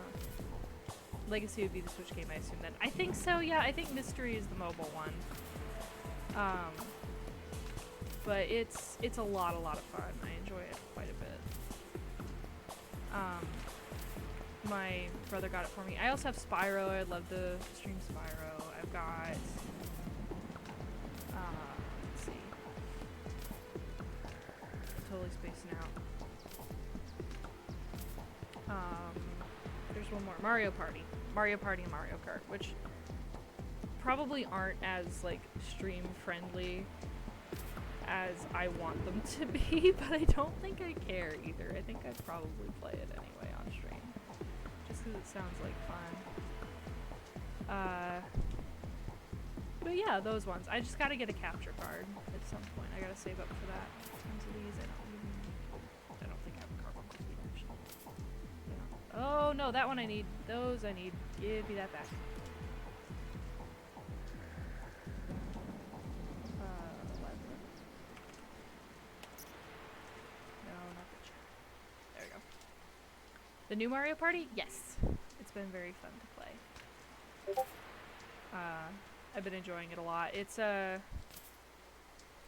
Legacy would be the Switch game, I assume then. I think so, yeah. I think Mystery is the mobile one. But it's a lot of fun. I enjoy it quite a bit. My brother got it for me. I also have Spyro. I'd love to stream Spyro. I've got, let's see. I'm totally spacing out. There's one more. Mario Party. Mario Party and Mario Kart, which probably aren't as, like, stream friendly as I want them to be, but I don't think I care either. I think I'd probably play it anyway on stream. Just because it sounds like fun. But yeah, those ones. I just gotta get a capture card at some point. I gotta save up for that. Tons of these. I don't think I have a carbon copy actually. Yeah. Oh no, that one I need. Those I need. Give me that back. The new Mario Party? Yes. It's been very fun to play. I've been enjoying it a lot. It's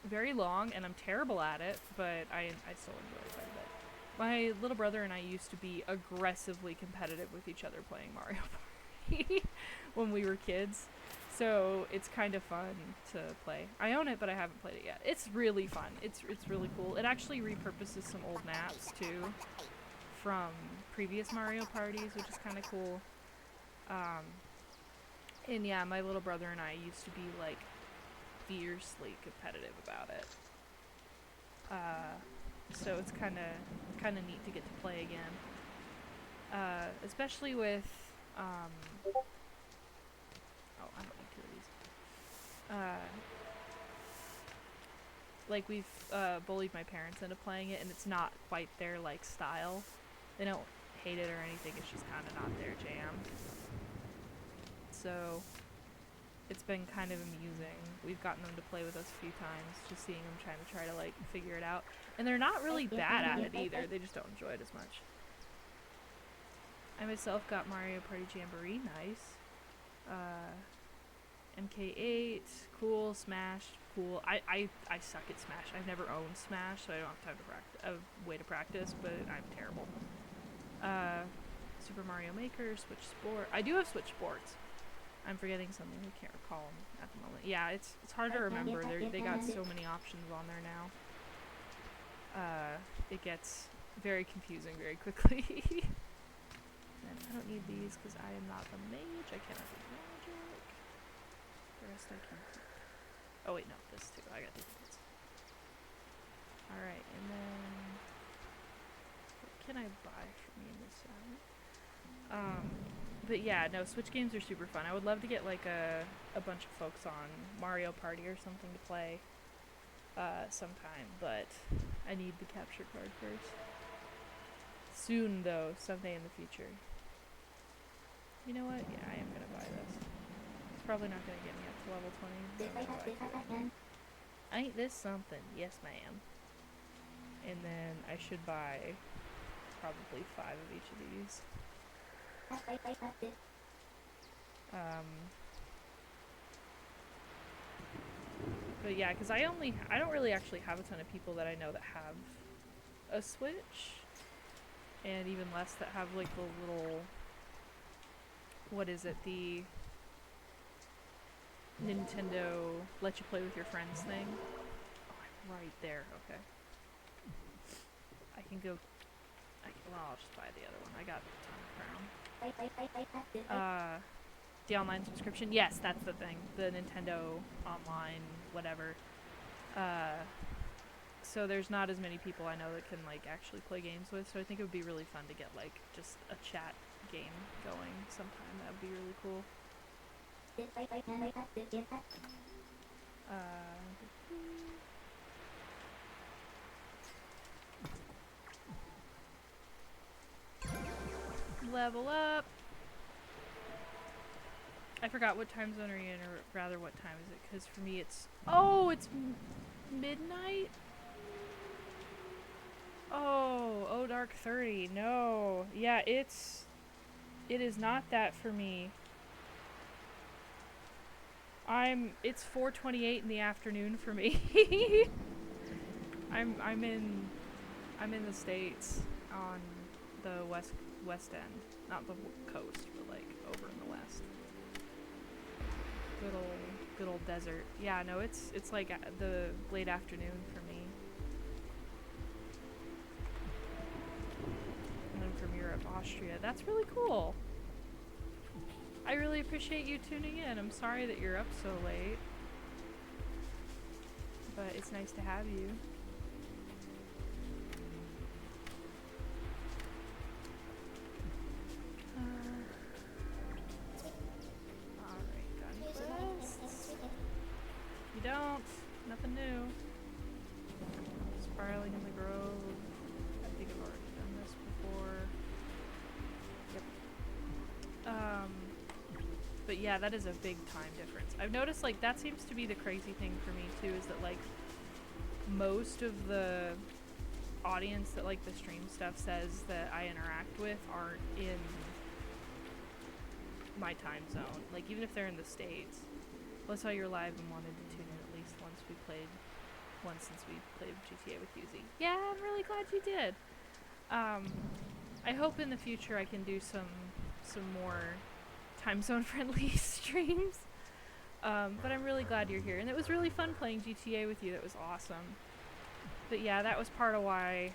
very long, and I'm terrible at it, but I still enjoy it quite a bit. My little brother and I used to be aggressively competitive with each other playing Mario Party when we were kids. So it's kind of fun to play. I own it, but I haven't played it yet. It's really fun. It's really cool. It actually repurposes some old maps, too, from previous Mario parties, which is kind of cool. And yeah, my little brother and I used to be like fiercely competitive about it. So it's kind of neat to get to play again. Especially with oh, I don't need two of these. Like we've bullied my parents into playing it, and it's not quite their like style. They don't hate it or anything, it's just kind of not their jam. So it's been kind of amusing. We've gotten them to play with us a few times, just seeing them try to like figure it out. And they're not really bad at it either, they just don't enjoy it as much. I myself got Mario Party Jamboree, nice. MK8, cool. Smash, cool. I suck at Smash. I've never owned Smash, so I don't have time to a way to practice, but I'm terrible. Super Mario Maker, Switch Sport. I do have Switch Sports. I'm forgetting something. I can't recall them at the moment. Yeah, it's hard to remember. They got so many options on there now. It gets very confusing very quickly. And I don't need these because I am not the mage. I cannot do magic. The rest I can keep. Oh wait, no, this too. I got these. Alright, and then what can I buy from you in this side? But yeah, no, Switch games are super fun. I would love to get like a bunch of folks on Mario Party or something to play sometime, but I need the capture card first. Soon though, someday in the future. You know what? Yeah, I am gonna buy this. It's probably not gonna get me up to level 20, but I'm gonna buy it. Ain't this something? Yes, ma'am. And then I should buy probably 5 of each of these. But yeah, because I don't really actually have a ton of people that I know that have a Switch, and even less that have like the little, what is it, the Nintendo let you play with your friends thing. Oh, I'm right there. Okay. I can go. Well, I'll just buy the other one. I got a ton of crown. The online subscription. Yes, that's the thing. The Nintendo online, whatever. So there's not as many people I know that can like actually play games with. So I think it would be really fun to get like just a chat game going sometime. That would be really cool. level up. I forgot what time zone are you in, or rather what time is it? Because for me it's... Oh, it's midnight? Oh, dark 30. No. Yeah, it is not that for me. It's 4:28 in the afternoon for me. I'm in the States on the west end, not the coast, but like over in the west. Good old desert. Yeah, no, it's like the late afternoon for me. And I'm from Europe, Austria. That's really cool. I really appreciate you tuning in. I'm sorry that you're up so late, but it's nice to have you. Alright, got any quests? You don't. Nothing new. Spiraling in the Grove. I think I've already done this before. Yep. But yeah, that is a big time difference. I've noticed, like, that seems to be the crazy thing for me too, is that, like, most of the audience that, like, the stream stuff says that I interact with aren't in my time zone. Like, even if they're in the States. Well, I saw you're live and wanted to tune in at least once since we played GTA with Yuzi. Yeah, I'm really glad you did. I hope in the future I can do some more time zone friendly streams. But I'm really glad you're here. And it was really fun playing GTA with you. That was awesome. But yeah, that was part of why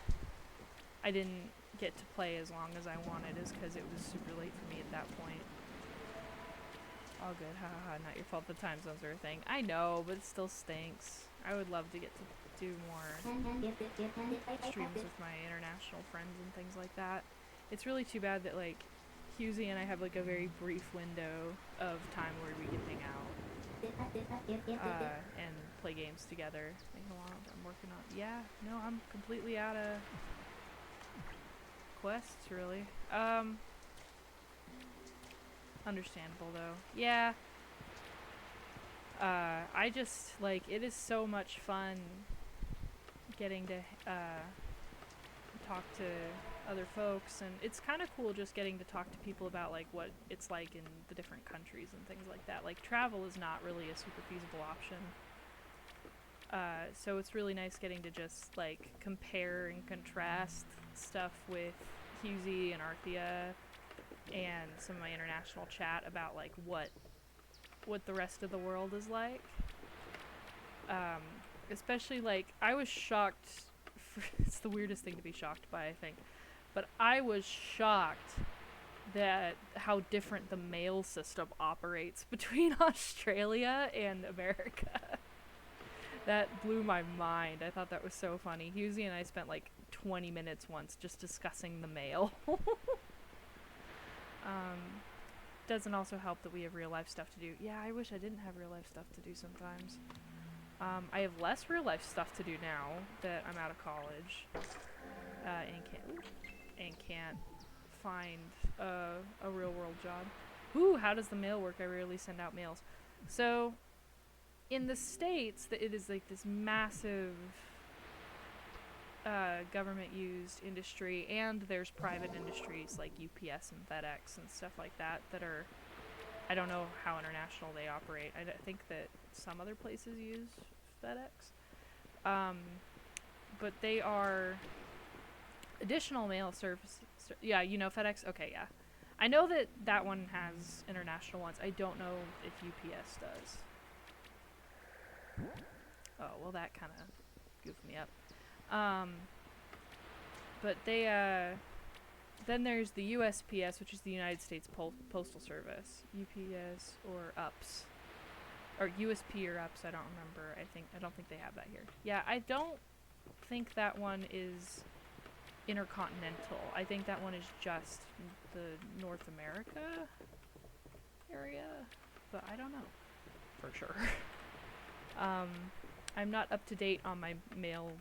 I didn't get to play as long as I wanted, is because it was super late for me at that point. All good, haha, not your fault the time zones are a thing. I know, but it still stinks. I would love to get to do more streams with my international friends and things like that. It's really too bad that, like, Husey and I have, like, a very brief window of time where we can hang out and play games together. I'm working on... Yeah, no, I'm completely out of quests, really. Understandable, though. Yeah. I just, like, it is so much fun getting to talk to other folks, and it's kind of cool just getting to talk to people about, like, what it's like in the different countries and things like that. Like, travel is not really a super feasible option. So it's really nice getting to just, like, compare and contrast stuff with Husey and Arthea and some of my international chat about, like, what the rest of the world is like. Especially, like, I was shocked. It's the weirdest thing to be shocked by, I think. But I was shocked that how different the mail system operates between Australia and America. That blew my mind. I thought that was so funny. Husey and I spent like 20 minutes once just discussing the mail. Doesn't also help that we have real life stuff to do. Yeah, I wish I didn't have real life stuff to do sometimes. I have less real life stuff to do now that I'm out of college. And can't find a real world job. Ooh, how does the mail work? I rarely send out mails. So, in the States, it is like this massive government used industry, and there's private industries like UPS and FedEx and stuff like that that are, I don't know how international they operate. I think that some other places use FedEx. But they are additional mail services. Yeah, you know FedEx? Okay, yeah. I know that one has international ones. I don't know if UPS does. Oh, well, that kind of goofed me up. But they, then there's the USPS, which is the United States Postal Service. UPS or UPS. Or USP or UPS, I don't remember. I don't think they have that here. Yeah, I don't think that one is intercontinental. I think that one is just the North America area, but I don't know for sure. I'm not up to date on my mail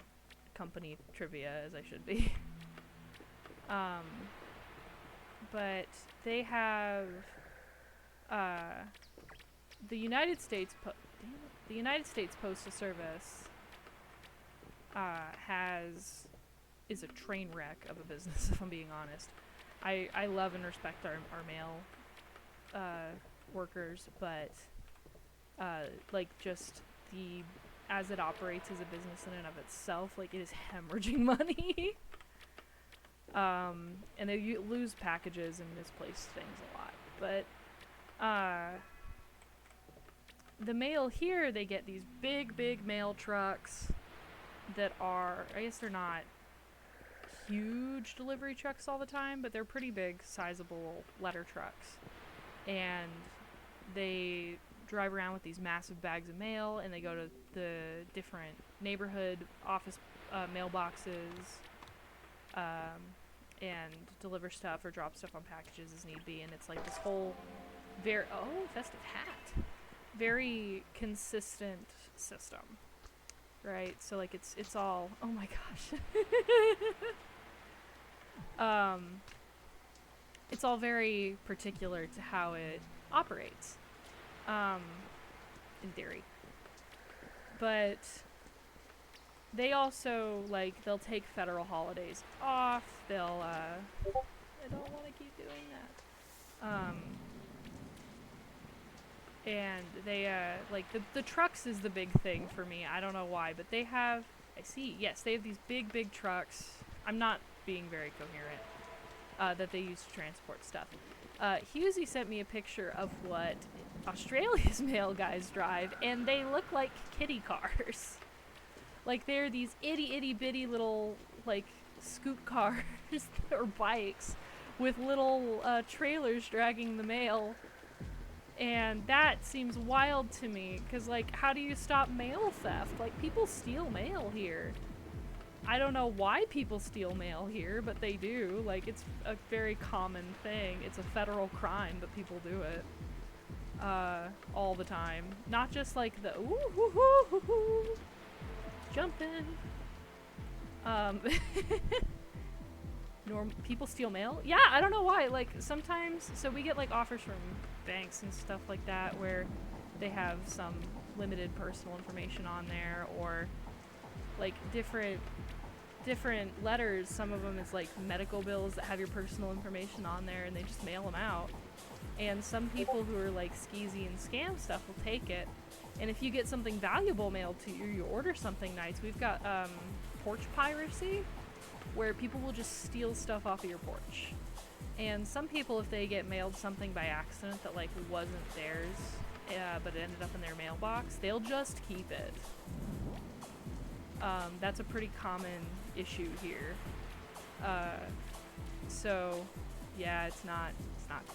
company trivia as I should be. but they have the United States the United States Postal Service is a train wreck of a business, if I'm being honest. I love and respect our mail workers, but like just as it operates as a business in and of itself, like it is hemorrhaging money. And they lose packages and misplace things a lot. But the mail here, they get these big mail trucks that are, I guess they're not huge delivery trucks all the time, but they're pretty big, sizable letter trucks. And they drive around with these massive bags of mail, and they go to the different neighborhood office mailboxes and deliver stuff or drop stuff on packages as need be. And it's like this whole festive hat, very consistent system, right? So like it's all, oh my gosh. It's all very particular to how it operates, in theory. But they also, like, they'll take federal holidays off. They'll, I don't want to keep doing that. And they, like, the trucks is the big thing for me. I don't know why, but they have, yes, they have these big trucks. I'm not being very coherent. That they use to transport stuff. Husey sent me a picture of what Australia's mail guys drive, and they look like kiddie cars. Like, they're these itty bitty little, like, scoot cars or bikes with little trailers dragging the mail. And that seems wild to me, because, like, how do you stop mail theft? Like, people steal mail here. I don't know why people steal mail here, but they do. Like, it's a very common thing. It's a federal crime, but people do it all the time. Not just like the jumping. People steal mail? Yeah, I don't know why. Like, sometimes, so we get like offers from banks and stuff like that where they have some limited personal information on there, or like different letters. Some of them is like medical bills that have your personal information on there, and they just mail them out. And some people who are like skeezy and scam stuff will take it. And if you get something valuable mailed to you, you order something nice. We've got porch piracy, where people will just steal stuff off of your porch. And some people, if they get mailed something by accident that like wasn't theirs, but it ended up in their mailbox, they'll just keep it. That's a pretty common issue here. So yeah, it's not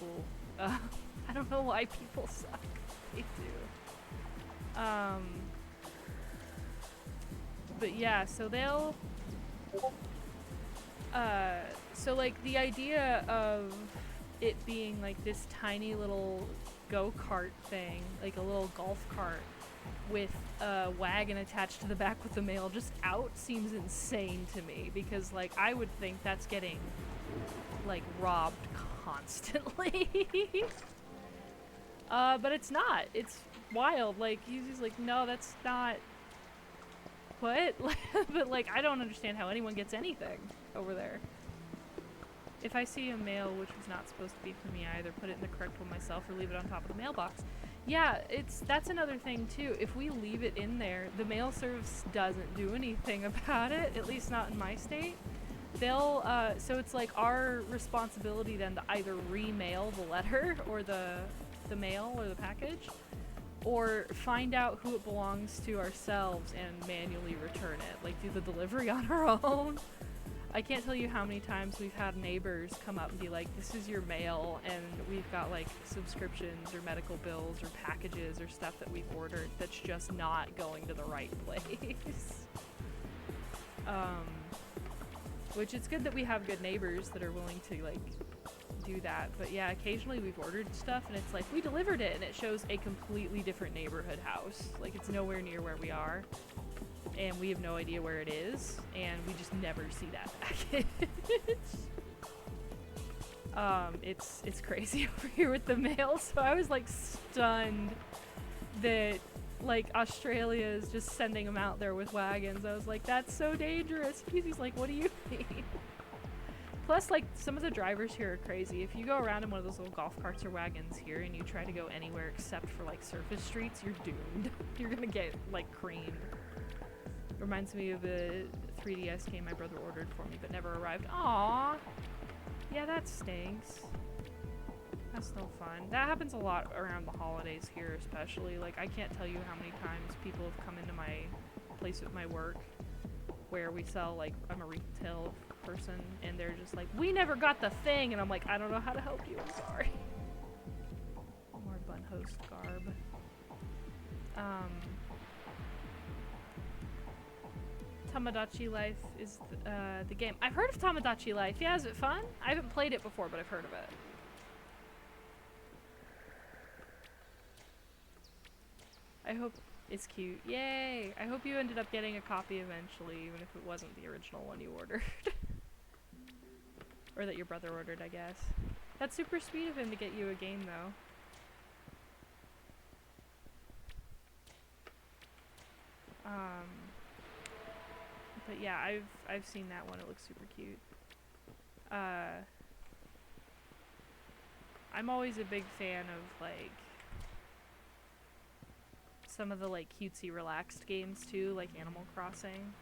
cool. I don't know why people suck. They do. But yeah, so they'll so like the idea of it being like this tiny little go-kart thing, like a little golf cart with a wagon attached to the back with the mail just out, seems insane to me, because like I would think that's getting like robbed constantly. But it's not. It's wild. Like he's like, no, that's not what. But like I don't understand how anyone gets anything over there. If I see a mail which was not supposed to be for me, I either put it in the correct one myself or leave it on top of the mailbox. Yeah, that's another thing too. If we leave it in there, the mail service doesn't do anything about it, at least not in my state. They'll, so it's like our responsibility then to either remail the letter or the mail or the package, or find out who it belongs to ourselves and manually return it, like do the delivery on our own. I can't tell you how many times we've had neighbors come up and be like, this is your mail, and we've got like subscriptions or medical bills or packages or stuff that we've ordered that's just not going to the right place. Which it's good that we have good neighbors that are willing to like do that. But yeah, occasionally we've ordered stuff and it's like, we delivered it, and it shows a completely different neighborhood house. Like it's nowhere near where we are, and we have no idea where it is, and we just never see that package. It's crazy over here with the mail, so I was like stunned that like Australia is just sending them out there with wagons. I was like, that's so dangerous. He's like, what do you mean? Plus, like, some of the drivers here are crazy. If you go around in one of those little golf carts or wagons here and you try to go anywhere except for like surface streets, you're doomed. You're gonna get like creamed. Reminds me of a 3DS game my brother ordered for me but never arrived. Aww. Yeah, that stinks. That's no fun. That happens a lot around the holidays here, especially. Like, I can't tell you how many times people have come into my place with my work where we sell, like, I'm a retail person, and they're just like, we never got the thing, and I'm like, I don't know how to help you, I'm sorry. More bun host garb. Tamagotchi Life is the game. I've heard of Tamagotchi Life. Yeah, is it fun? I haven't played it before, but I've heard of it. I hope it's cute. Yay! I hope you ended up getting a copy eventually, even if it wasn't the original one you ordered. Or that your brother ordered, I guess. That's super sweet of him to get you a game, though. But yeah, I've seen that one. It looks super cute. I'm always a big fan of like some of the like cutesy relaxed games too, like Animal Crossing.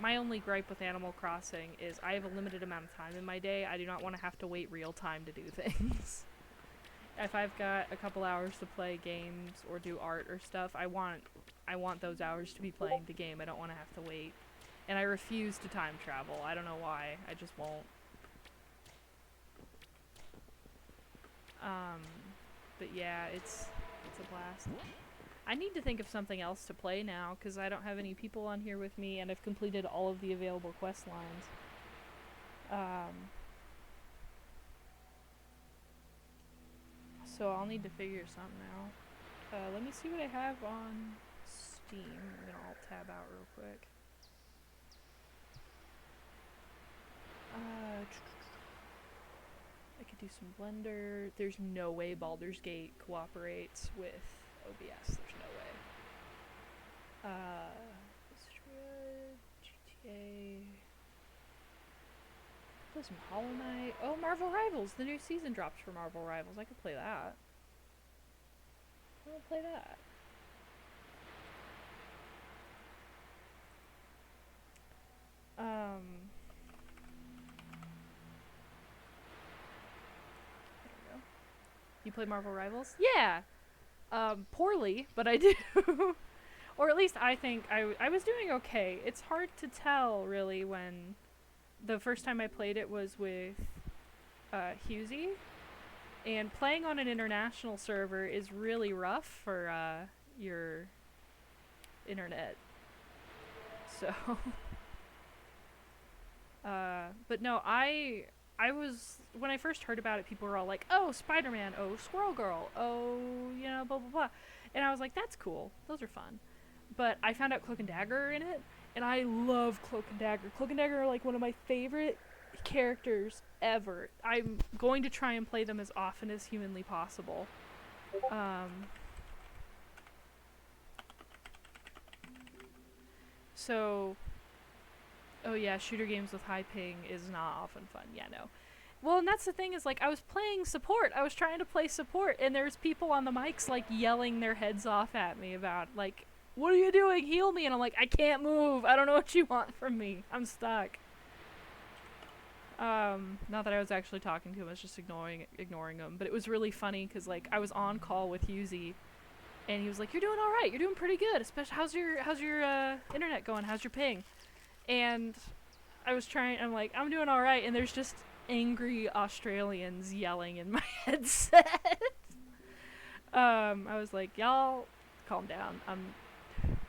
My only gripe with Animal Crossing is I have a limited amount of time in my day. I do not want to have to wait real time to do things. If I've got a couple hours to play games or do art or stuff, I want those hours to be playing the game. I don't want to have to wait. And I refuse to time travel. I don't know why. I just won't. But yeah, it's a blast. I need to think of something else to play now, because I don't have any people on here with me, and I've completed all of the available quest lines. So I'll need to figure something out. Let me see what I have on Steam. I'm gonna alt tab out real quick. I could do some Blender. There's no way Baldur's Gate cooperates with OBS. There's no way. GTA. Play some Hollow Knight. Oh, Marvel Rivals! The new season drops for Marvel Rivals. I could play that. I'll play that. There we go. You play Marvel Rivals? Yeah! Poorly, but I do. Or at least I think I was doing okay. It's hard to tell, really, when the first time I played it was with Husey. And playing on an international server is really rough for your internet. So, but no, I was, when I first heard about it, people were all like, oh, Spider-Man, oh, Squirrel Girl, oh, you know, blah, blah, blah. And I was like, that's cool. Those are fun. But I found out Cloak and Dagger are in it, and I love Cloak and Dagger. Cloak and Dagger are like one of my favorite characters ever. I'm going to try and play them as often as humanly possible. So, oh yeah, shooter games with high ping is not often fun. Yeah, no. Well, and that's the thing is, like, I was playing support. I was trying to play support, and there's people on the mics, like, yelling their heads off at me about, like, what are you doing? Heal me! And I'm like, I can't move. I don't know what you want from me. I'm stuck. Not that I was actually talking to him, I was just ignoring him. But it was really funny, because, like, I was on call with Husey, and he was like, you're doing alright. You're doing pretty good. Especially, how's your internet going? How's your ping? And I was trying, I'm like, I'm doing alright, and there's just angry Australians yelling in my headset. I was like, y'all, calm down. I'm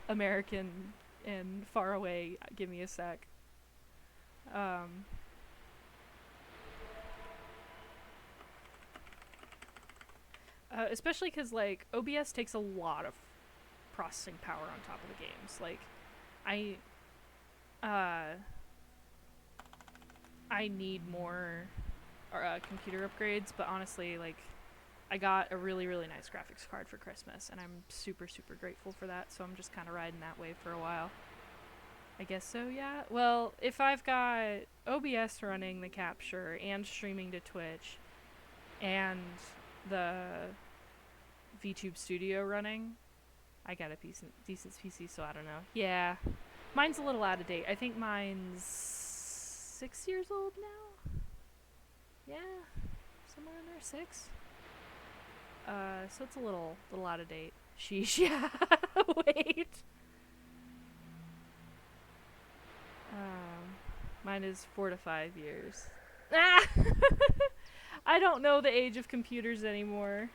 American and far away. Give me a sec. Especially because, like, OBS takes a lot of processing power on top of the games. Like, I need more computer upgrades, but honestly, like, I got a really, really nice graphics card for Christmas, and I'm super, super grateful for that, so I'm just kind of riding that wave for a while. I guess so, yeah. Well, if I've got OBS running the capture and streaming to Twitch and the VTube Studio running, I got a decent PC, so I don't know. Yeah. Mine's a little out of date. I think mine's 6 years old now? Yeah. Somewhere in there, 6? So it's a little out of date. Sheesh, yeah. Wait. Mine is 4 to 5 years. Ah! I don't know the age of computers anymore.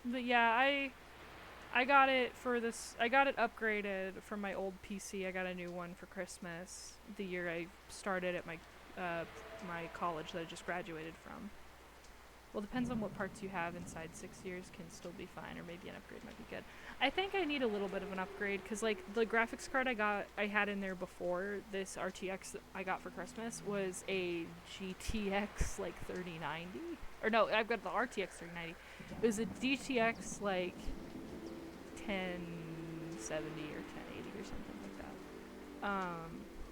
But yeah, I got it for this. I got it upgraded from my old PC. I got a new one for Christmas the year I started at my my college that I just graduated from. Well, depends on what parts you have inside 6 years can still be fine, or maybe an upgrade might be good. I think I need a little bit of an upgrade, because like the graphics card I had in there before this RTX I got for Christmas was a GTX like 3090. Or no, I've got the RTX 3090. It was a GTX like 1070 or 1080 or something like that.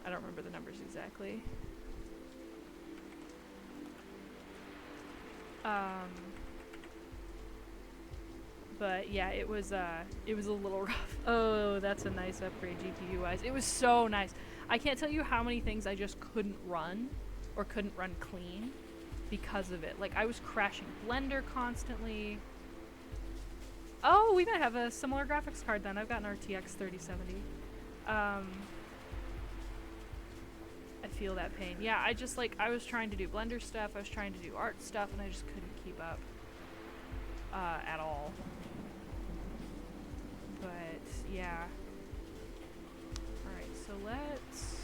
I don't remember the numbers exactly. But yeah, it was a little rough. Oh, that's a nice upgrade GPU wise. It was so nice. I can't tell you how many things I just couldn't run or couldn't run clean because of it. Like I was crashing Blender constantly. Oh, we might have a similar graphics card then. I've got an RTX 3070. I feel that pain. Yeah, I was trying to do Blender stuff, I was trying to do art stuff, and I just couldn't keep up at all. But, yeah. Alright, so let's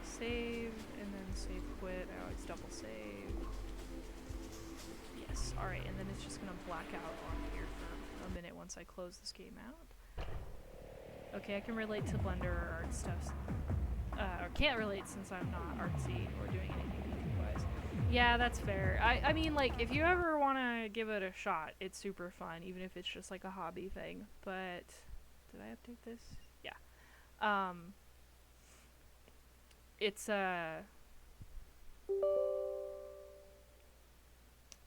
save, and then save quit. I always double save. Yes, alright, and then it's just gonna black out on here for a minute once I close this game out. Okay, I can relate to Blender or art stuff. Or can't relate since I'm not artsy or doing anything YouTube-wise. Yeah, that's fair. I mean, like, if you ever want to give it a shot, it's super fun, even if it's just, like, a hobby thing. But, did I update this? Yeah.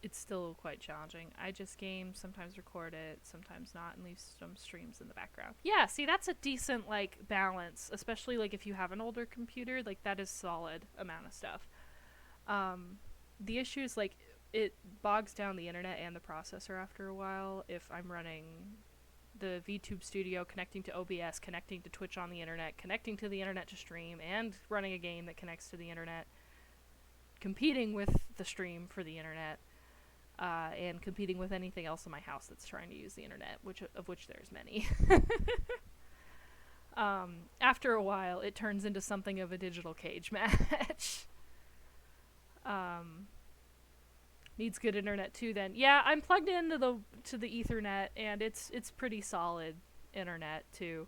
It's still quite challenging. I just game, sometimes record it, sometimes not, and leave some streams in the background. Yeah, see, that's a decent, like, balance, especially, like, if you have an older computer, like, that is solid amount of stuff. The issue is, like, it bogs down the internet and the processor after a while if I'm running the VTube Studio, connecting to OBS, connecting to Twitch on the internet, connecting to the internet to stream, and running a game that connects to the internet, competing with the stream for the internet. And competing with anything else in my house that's trying to use the internet, of which there's many. After a while, it turns into something of a digital cage match. Needs good internet too. Then, yeah, I'm plugged into the Ethernet, and it's pretty solid internet too.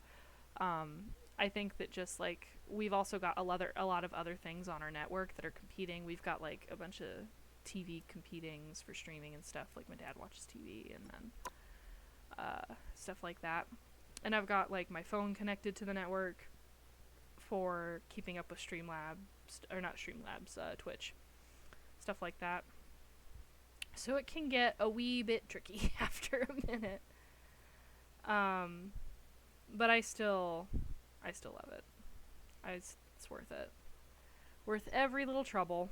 I think that just like we've also got a lot of other things on our network that are competing. We've got like a bunch of TV competings for streaming and stuff, like my dad watches TV and then stuff like that. And I've got like my phone connected to the network for keeping up with Twitch, stuff like that. So it can get a wee bit tricky after a minute. But I still love it. It's worth it. Worth every little trouble.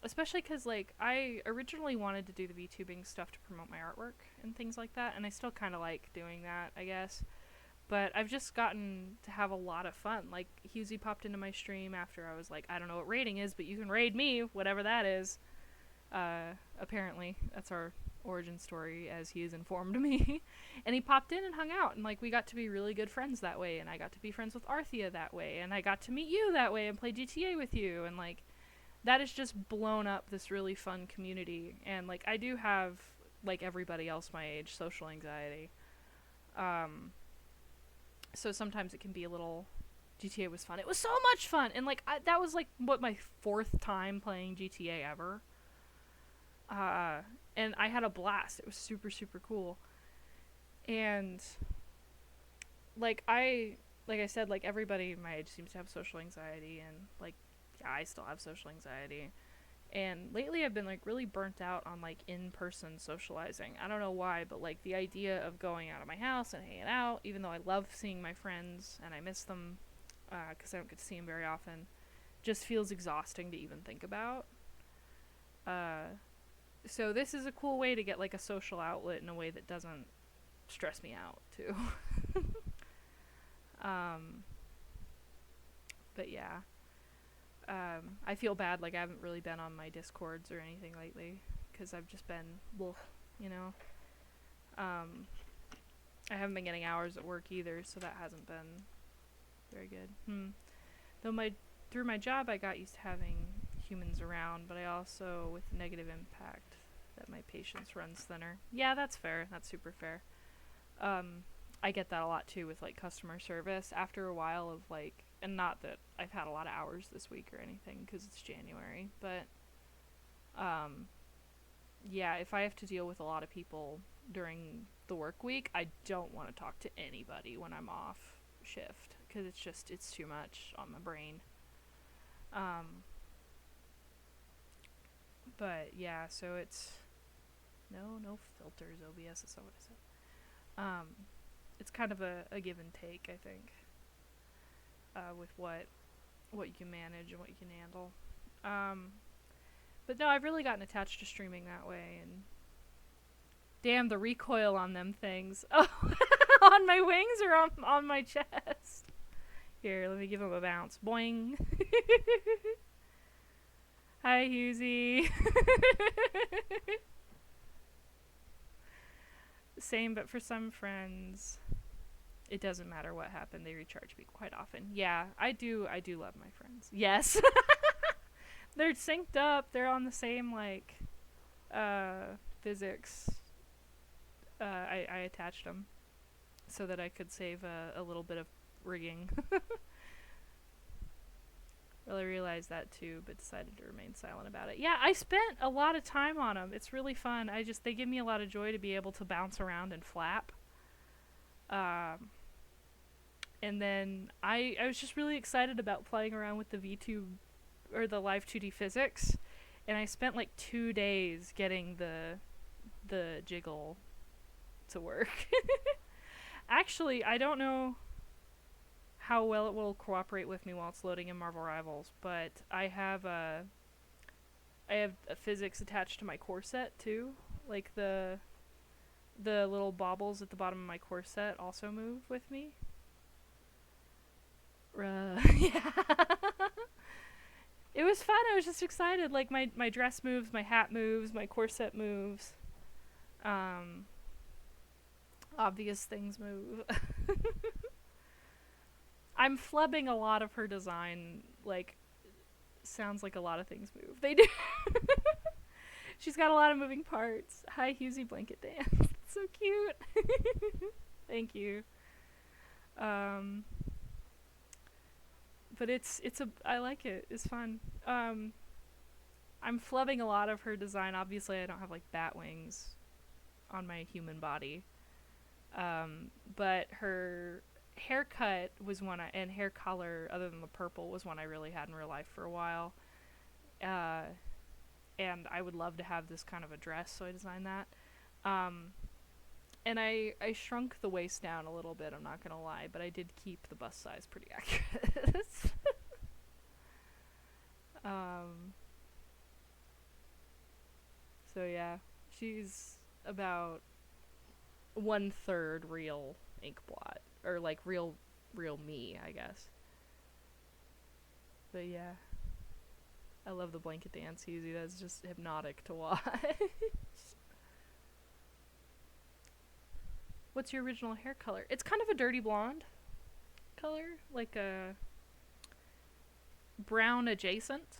Especially because, like, I originally wanted to do the VTubing stuff to promote my artwork and things like that, and I still kind of like doing that, I guess. But I've just gotten to have a lot of fun. Like, Husey popped into my stream after I was like, I don't know what raiding is, but you can raid me, whatever that is. Apparently, that's our origin story, as he has informed me. And he popped in and hung out, and, like, we got to be really good friends that way, and I got to be friends with Arthea that way, and I got to meet you that way and play GTA with you, and, like, that has just blown up this really fun community. And, like, I do have, like everybody else my age, social anxiety. So sometimes it can be a little. GTA was fun. It was so much fun, and like that was like what my 4th time playing GTA ever. And I had a blast. It was super super cool. And like I said, like everybody my age seems to have social anxiety, and like yeah, I still have social anxiety. And lately I've been like really burnt out on like in-person socializing. I don't know why, but like the idea of going out of my house and hanging out, even though I love seeing my friends and I miss them because I don't get to see them very often, just feels exhausting to even think about. So this is a cool way to get like a social outlet in a way that doesn't stress me out too. But yeah. I feel bad, like I haven't really been on my Discords or anything lately, because I've just been, you know. I haven't been getting hours at work either, so that hasn't been very good. Though through my job I got used to having humans around, but I also, with negative impact, that my patience runs thinner. Yeah, that's fair. That's super fair. I get that a lot too with like customer service. After a while of like, and not that I've had a lot of hours this week or anything because it's January, but yeah, if I have to deal with a lot of people during the work week, I don't want to talk to anybody when I'm off shift because it's too much on my brain. But yeah, so it's no filters. OBS is not what I said. It's kind of a give and take, I think, with what you can manage and what you can handle. But no, I've really gotten attached to streaming that way, and damn the recoil on them things. Oh, on my wings or on my chest? Here, let me give them a bounce. Boing. Hi, Husey. Same, but for some friends, it doesn't matter what happened. They recharge me quite often. Yeah, I do love my friends. Yes. They're synced up. They're on the same, like, physics. I attached them so that I could save a little bit of rigging. Really realized that too, but decided to remain silent about it. Yeah, I spent a lot of time on them. It's really fun. They give me a lot of joy to be able to bounce around and flap. And then I was just really excited about playing around with the V2 or the Live 2D physics, and I spent like 2 days getting the jiggle to work. Actually, I don't know how well it will cooperate with me while it's loading in Marvel Rivals, but I have a physics attached to my corset too. Like the little baubles at the bottom of my corset also move with me. Yeah. It was fun. I was just excited. Like my dress moves, my hat moves, my corset moves. Obvious things move. I'm flubbing a lot of her design. Like, sounds like a lot of things move. They do. She's got a lot of moving parts. Hi, Husey Blanket Dance. So cute. Thank you. But I like it. It's fun. I'm flubbing a lot of her design. Obviously, I don't have like bat wings on my human body. But her haircut was one and hair color, other than the purple, was one I really had in real life for a while. And I would love to have this kind of a dress, so I designed that. And I shrunk the waist down a little bit, I'm not gonna lie, but I did keep the bust size pretty accurate. So yeah, she's about 1/3 real Inkblot, or like real me, I guess. But yeah, I love the blanket dance, Husey. That's just hypnotic to watch. What's your original hair color? It's kind of a dirty blonde color, like a brown adjacent.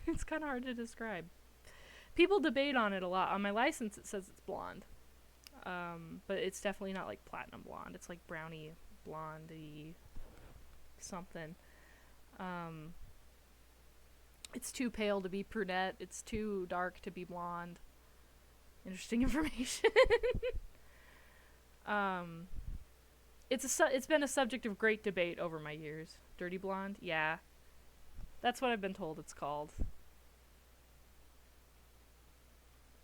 It's kind of hard to describe. People debate on it a lot. On my license, it says it's blonde. But it's definitely not like platinum blonde. It's like brownie blondie something. It's too pale to be brunette. It's too dark to be blonde. Interesting information. It's been a subject of great debate over my years. Dirty blonde? Yeah. That's what I've been told it's called.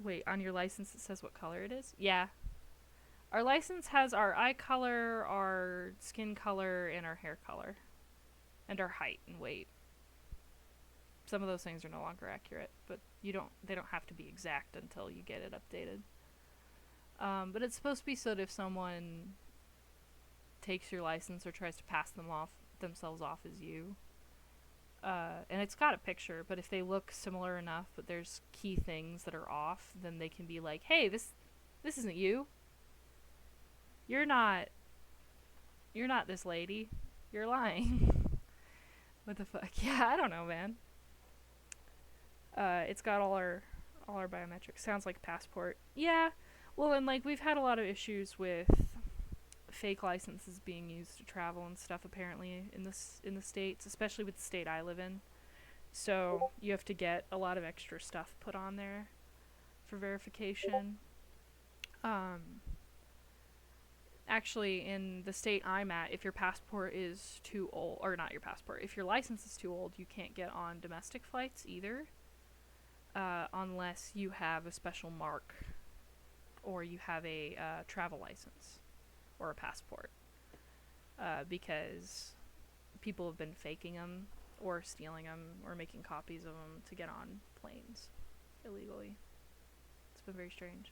Wait, on your license it says what color it is? Yeah. Our license has our eye color, our skin color, and our hair color. And our height and weight. Some of those things are no longer accurate, but they don't have to be exact until you get it updated. But it's supposed to be so that if someone takes your license or tries to pass themselves off as you, and it's got a picture, but if they look similar enough, but there's key things that are off, then they can be like, hey, this isn't you. You're not this lady. You're lying. What the fuck? Yeah, I don't know, man. It's got all our biometrics. Sounds like a passport. Yeah. Well, and like we've had a lot of issues with fake licenses being used to travel and stuff apparently in the States, especially with the state I live in. So you have to get a lot of extra stuff put on there for verification. Actually, in the state I'm at, if your passport is too old, or not your passport, if your license is too old, you can't get on domestic flights either, unless you have a special mark or you have a travel license or a passport, because people have been faking them or stealing them or making copies of them to get on planes illegally. It's been very strange.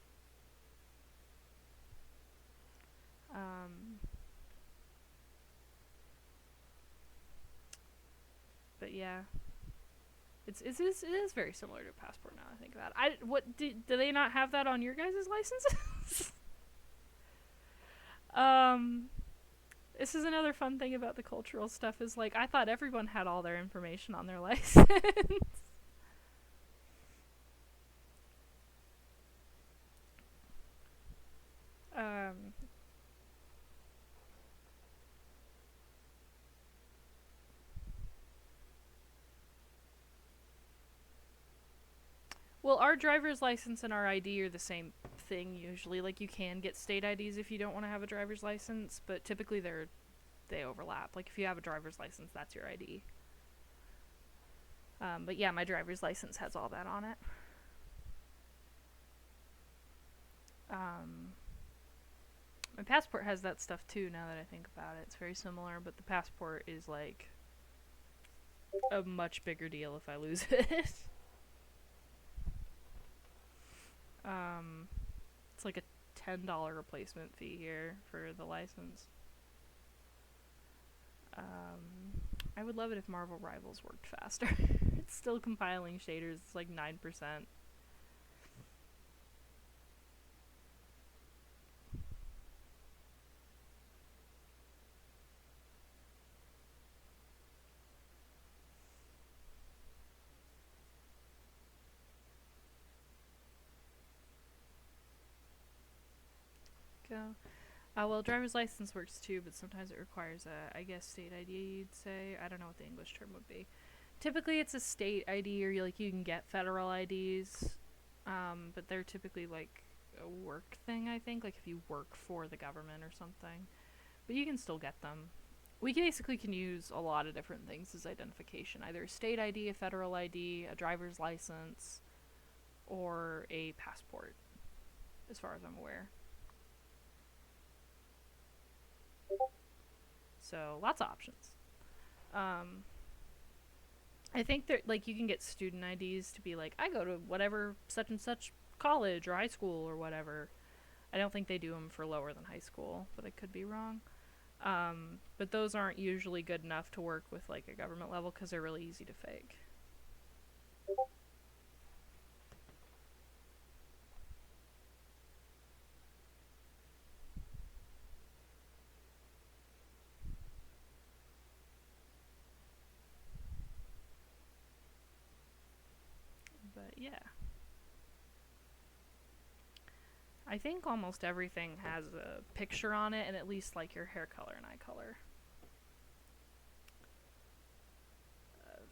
But yeah, it is very similar to a passport now I think about it. Do they not have that on your guys' licenses? This is another fun thing about the cultural stuff is like I thought everyone had all their information on their license. Well, our driver's license and our ID are the same thing usually. Like you can get state IDs if you don't want to have a driver's license, but typically they overlap. Like if you have a driver's license, that's your ID. But yeah, my driver's license has all that on it. My passport has that stuff too, now that I think about it. It's very similar, but the passport is like a much bigger deal if I lose it. It's like a $10 replacement fee here for the license. I would love it if Marvel Rivals worked faster. It's still compiling shaders. It's like 9%. Go. Well, driver's license works too, but sometimes it requires I guess, state ID, you'd say. I don't know what the English term would be. Typically, it's a state ID, or you can get federal IDs, but they're typically, like, a work thing, I think, like if you work for the government or something. But you can still get them. We basically can use a lot of different things as identification, either a state ID, a federal ID, a driver's license, or a passport, as far as I'm aware. So, lots of options. I think that, like, you can get student IDs to be like, I go to whatever such and such college or high school or whatever. I don't think they do them for lower than high school, but I could be wrong. But those aren't usually good enough to work with, like, a government level because they're really easy to fake. But yeah, I think almost everything has a picture on it and at least like your hair color and eye color.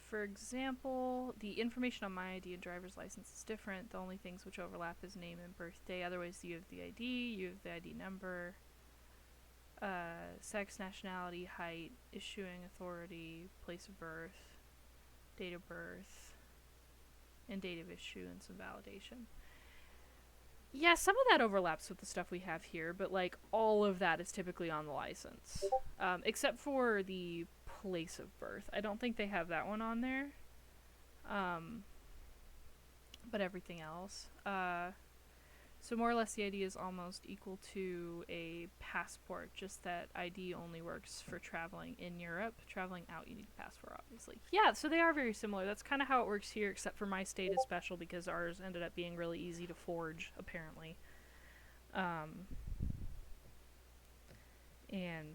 For example, the information on my ID and driver's license is different. The only things which overlap is name and birthday. Otherwise, you have the ID, you have the ID number, sex, nationality, height, issuing authority, place of birth, date of birth, and date of issuance and validation. Yeah, some of that overlaps with the stuff we have here, but like all of that is typically on the license, except for the place of birth. I don't think they have that one on there, but everything else. So more or less the ID is almost equal to a passport, just that ID only works for traveling in Europe. Traveling out, you need a passport, obviously. Yeah, so they are very similar. That's kind of how it works here, except for my state is special because ours ended up being really easy to forge, apparently. And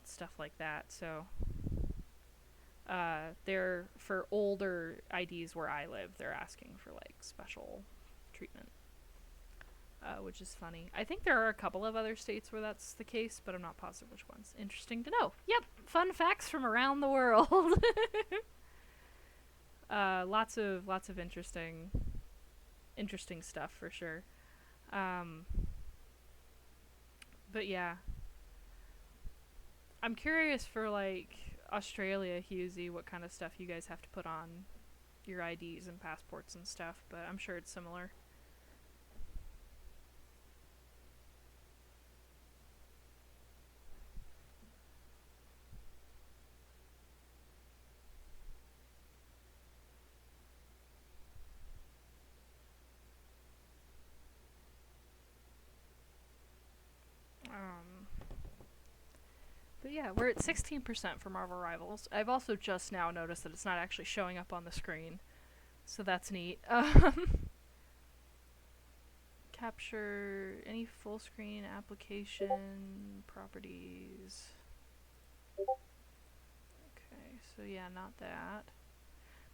stuff like that, so... they're, for older IDs where I live, they're asking for, like, special treatment. Which is funny. I think there are a couple of other states where that's the case, but I'm not positive which ones. Interesting to know. Yep, fun facts from around the world. Lots of interesting stuff for sure. But yeah, I'm curious for like Australia, Husey, what kind of stuff you guys have to put on your IDs and passports and stuff, but I'm sure it's similar. But yeah, we're at 16% for Marvel Rivals. I've also just now noticed that it's not actually showing up on the screen, so that's neat. Capture any full screen application properties. Okay, so yeah, not that.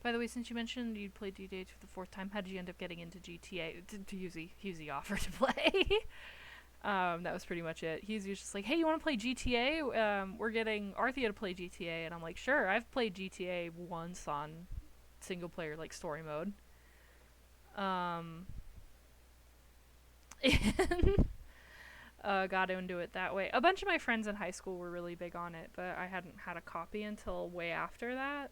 By the way, since you mentioned you'd played GTA for the 4th time, how did you end up getting into GTA? To Husey offered to play. That was pretty much it. He's just like, hey, you want to play GTA? We're getting Arthea to play GTA. And I'm like, sure, I've played GTA once on single player, like, story mode. And got into it that way. A bunch of my friends in high school were really big on it, but I hadn't had a copy until way after that.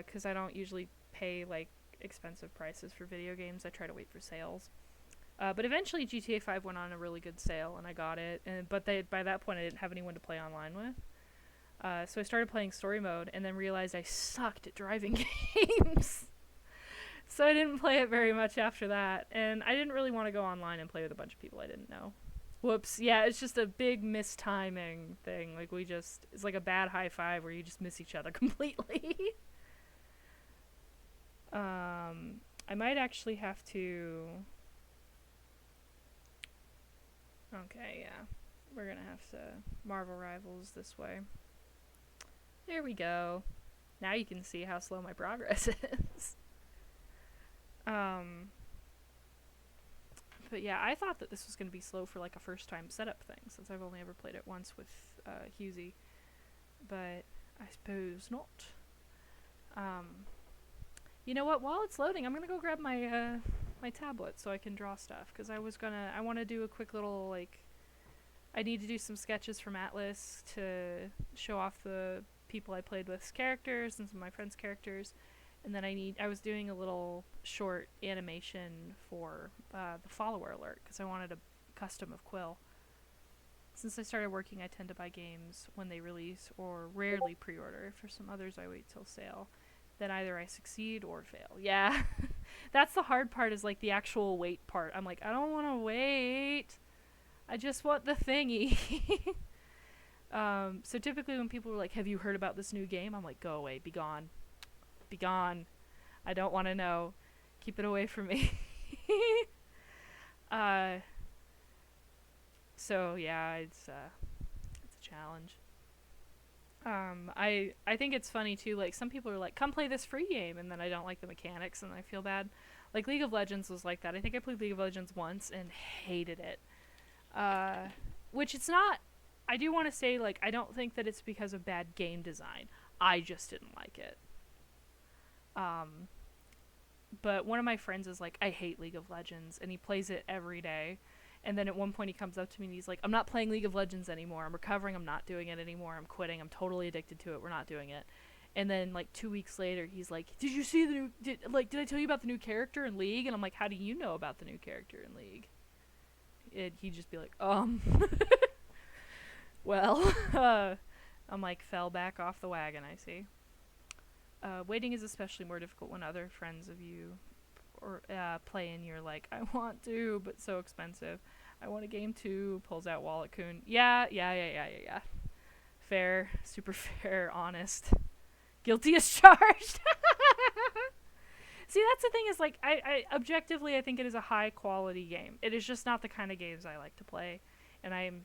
Because I don't usually pay, like, expensive prices for video games. I try to wait for sales. But eventually GTA 5 went on a really good sale, and I got it. But by that point, I didn't have anyone to play online with. So I started playing story mode, and then realized I sucked at driving games. So I didn't play it very much after that. And I didn't really want to go online and play with a bunch of people I didn't know. Whoops. Yeah, it's just a big mistiming thing. Like, it's like a bad high five where you just miss each other completely. I might actually have to... Okay, yeah. We're gonna have to Marvel Rivals this way. There we go. Now you can see how slow my progress is. But yeah, I thought that this was gonna be slow for like a first time setup thing, since I've only ever played it once with Husey. But I suppose not. You know what? While it's loading, I'm gonna go grab my my tablet so I can draw stuff, because I want to do a quick little, like, I need to do some sketches from ATLYSS to show off the people I played with's characters and some of my friends' characters, and then I was doing a little short animation for the follower alert, because I wanted a custom of Quill. Since I started working, I tend to buy games when they release, or rarely pre-order. For some others, I wait till sale. Then either I succeed or fail. Yeah. That's the hard part, is like the actual wait part. I'm like, I don't want to wait. I just want the thingy. So typically when people are like, have you heard about this new game? I'm like, go away. Be gone. Be gone. I don't want to know. Keep it away from me. So yeah, it's a challenge. I think it's funny too, like, some people are like, come play this free game, and then I don't like the mechanics and I feel bad. Like, League of Legends was like that. I think I played League of Legends once and hated it. Which it's not. I do want to say, like, I don't think that it's because of bad game design. I just didn't like it. But one of my friends is like, I hate League of Legends, and he plays it every day. And then at one point he comes up to me and he's like, I'm not playing League of Legends anymore. I'm recovering. I'm not doing it anymore. I'm quitting. I'm totally addicted to it. We're not doing it. And then like 2 weeks later, he's like, did you see the new, did I tell you about the new character in League? And I'm like, how do you know about the new character in League? And he'd just be like, well, I'm like, fell back off the wagon, I see. Waiting is especially more difficult when other friends of you or play and you're like, I want to, but so expensive. I want a game too. Pulls out Wallet Coon. Yeah. Fair, super fair, honest. Guilty as charged. See, that's the thing is, like, I objectively, I think it is a high quality game. It is just not the kind of games I like to play, and I'm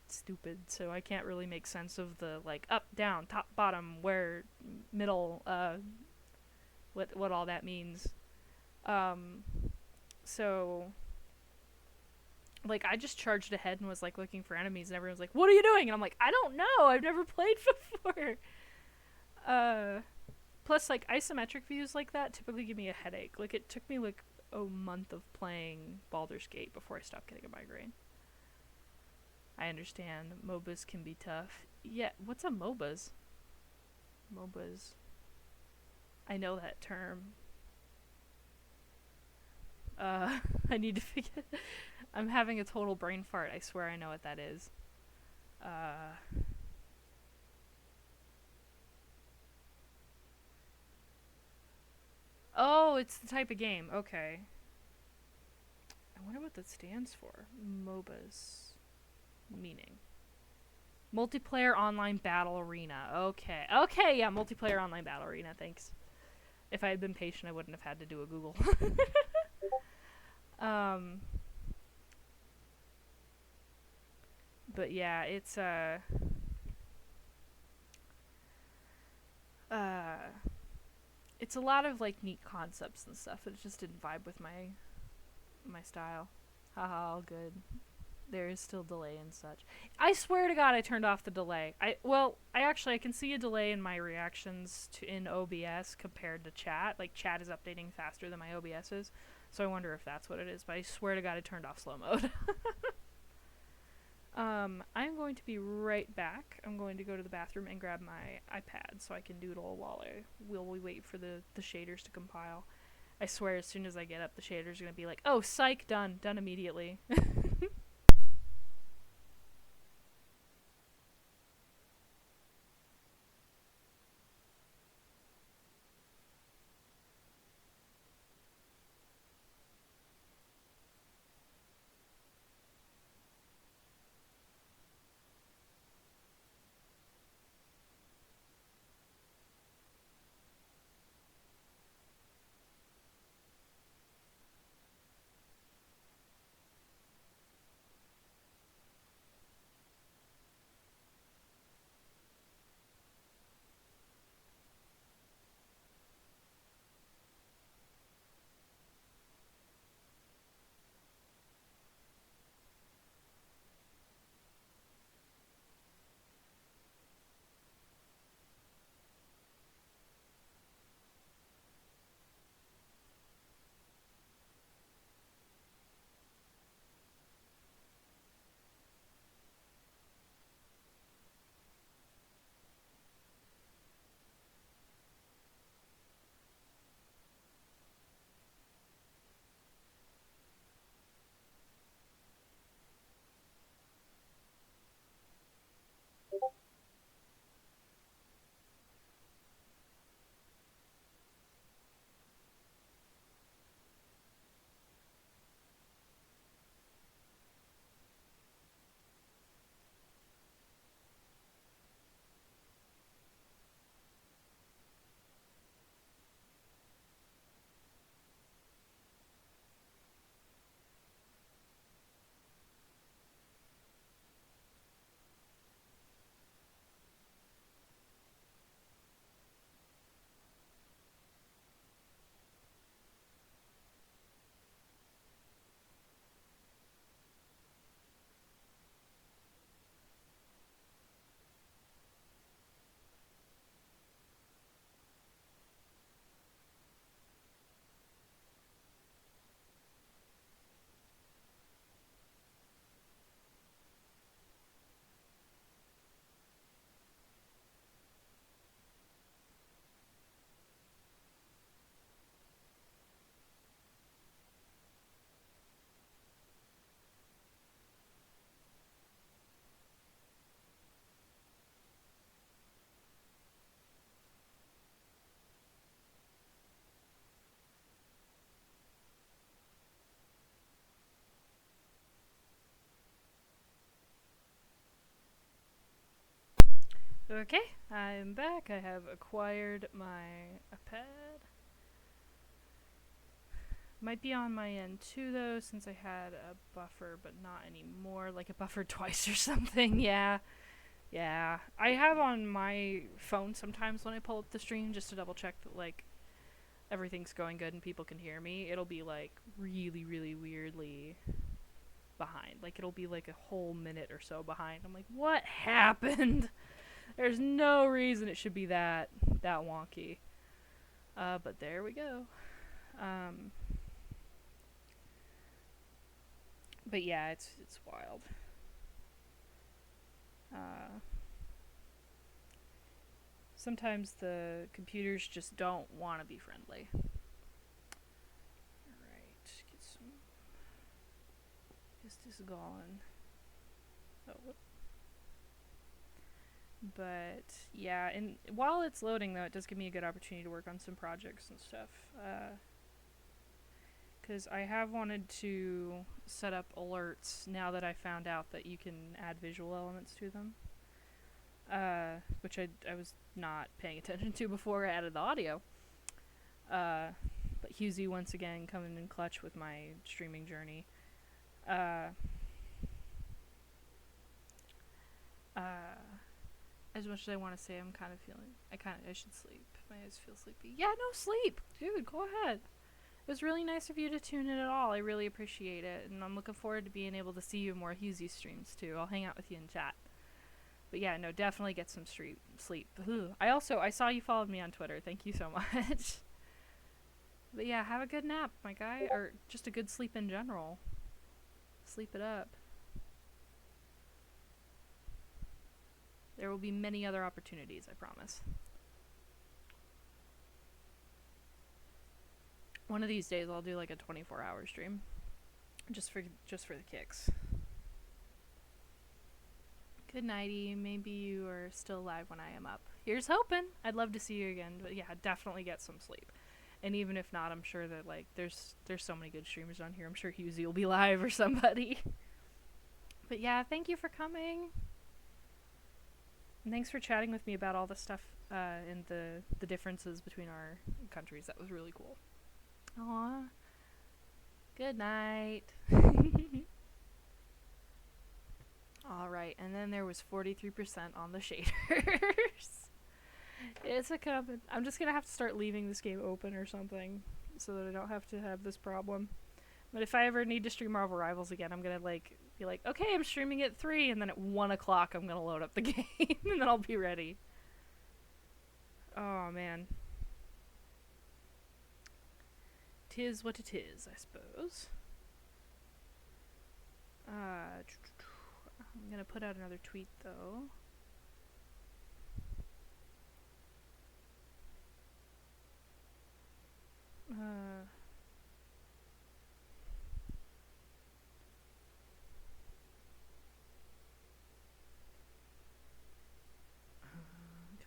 stupid, so I can't really make sense of the, like, up, down, top, bottom, where, middle, what all that means. So, like, I just charged ahead and was, like, looking for enemies, and everyone's like, what are you doing? And I'm like, I don't know, I've never played before. Plus, like, isometric views like that typically give me a headache. Like, it took me, like, a month of playing Baldur's Gate before I stopped getting a migraine. I understand. MOBAs can be tough. Yeah, what's a MOBAs? MOBAs. I know that term. I need to figure... I'm having a total brain fart. I swear I know what that is. Oh, it's the type of game. Okay. I wonder what that stands for. MOBAs. Meaning. Multiplayer Online Battle Arena. Okay. Okay, yeah, Multiplayer Online Battle Arena, thanks. If I had been patient, I wouldn't have had to do a Google. But yeah, it's, it's a lot of, like, neat concepts and stuff. It just didn't vibe with my style. Haha, all good. There is still delay and such. I swear to God I turned off the delay. I can see a delay in my reactions in OBS compared to chat. Like, chat is updating faster than my OBS is. So I wonder if that's what it is. But I swear to God I turned off slow mode. I'm going to be right back. I'm going to go to the bathroom and grab my iPad so I can doodle while we wait for the shaders to compile. I swear as soon as I get up, the shaders are going to be like, oh, psych, done immediately. Okay, I'm back. I have acquired my iPad. Might be on my end too, though, since I had a buffer, but not anymore. Like, it buffered twice or something. Yeah. I have on my phone sometimes when I pull up the stream just to double check that, like, everything's going good and people can hear me. It'll be, like, really, really weirdly behind. Like, it'll be, like, a whole minute or so behind. I'm like, what happened? There's no reason it should be that wonky. But there we go. But yeah, it's wild. Sometimes the computers just don't want to be friendly. Alright, get this going. Oh, whoop. But yeah, and while it's loading though, it does give me a good opportunity to work on some projects and stuff. Because I have wanted to set up alerts now that I found out that you can add visual elements to them. Which I was not paying attention to before I added the audio. But Husey once again coming in clutch with my streaming journey. As much as I want to say I'm kind of feeling, I should sleep. My eyes feel sleepy. Yeah, no, sleep! Dude, go ahead. It was really nice of you to tune in at all. I really appreciate it. And I'm looking forward to being able to see you in more Husey streams too. I'll hang out with you in chat. But yeah, no, definitely get some sleep. Ugh. I saw you followed me on Twitter. Thank you so much. But yeah, have a good nap, my guy. Or just a good sleep in general. Sleep it up. There will be many other opportunities, I promise. One of these days I'll do like a 24-hour stream. Just for the kicks. Good nighty. Maybe you are still alive when I am up. Here's hoping. I'd love to see you again. But yeah, definitely get some sleep. And even if not, I'm sure that like there's so many good streamers on here. I'm sure Husey will be live or somebody. But yeah, thank you for coming. And thanks for chatting with me about all the stuff and the differences between our countries. That was really cool. Aw. Good night. Alright, and then there was 43% on the shaders. It's a coming. I'm just gonna have to start leaving this game open or something so that I don't have to have this problem. But if I ever need to stream Marvel Rivals again, I'm gonna like be like, okay, I'm streaming at 3, and then at 1 o'clock I'm gonna load up the game, and then I'll be ready. Oh man. 'Tis what it is, I suppose. I'm gonna put out another tweet though.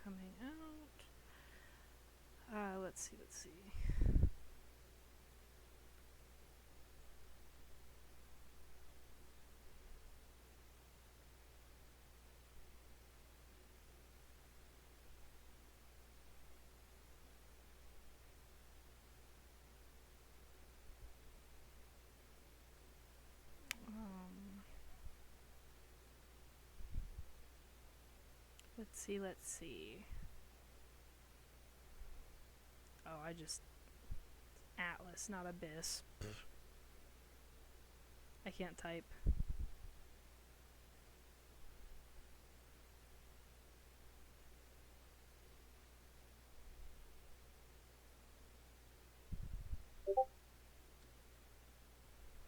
Coming out. Let's see. Let's see. Oh, ATLYSS, not ABYSS. I can't type.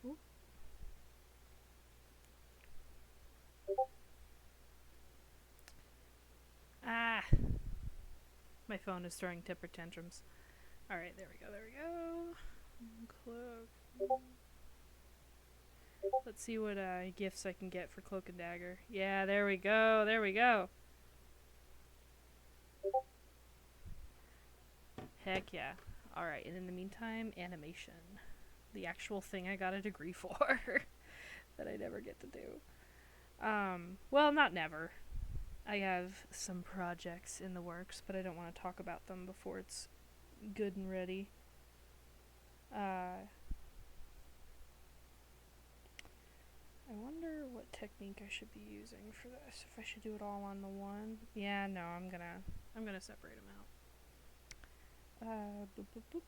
Ooh. Ah! My phone is throwing temper tantrums. Alright, there we go. Cloak. Let's see what gifts I can get for Cloak and Dagger. Yeah, there we go. Heck yeah. Alright, and in the meantime, animation. The actual thing I got a degree for that I never get to do. Well, not never. I have some projects in the works, but I don't want to talk about them before it's good and ready. I wonder what technique I should be using for this. If I should do it all on the one. Yeah, no, I'm gonna separate them out. Boop, boop, boop.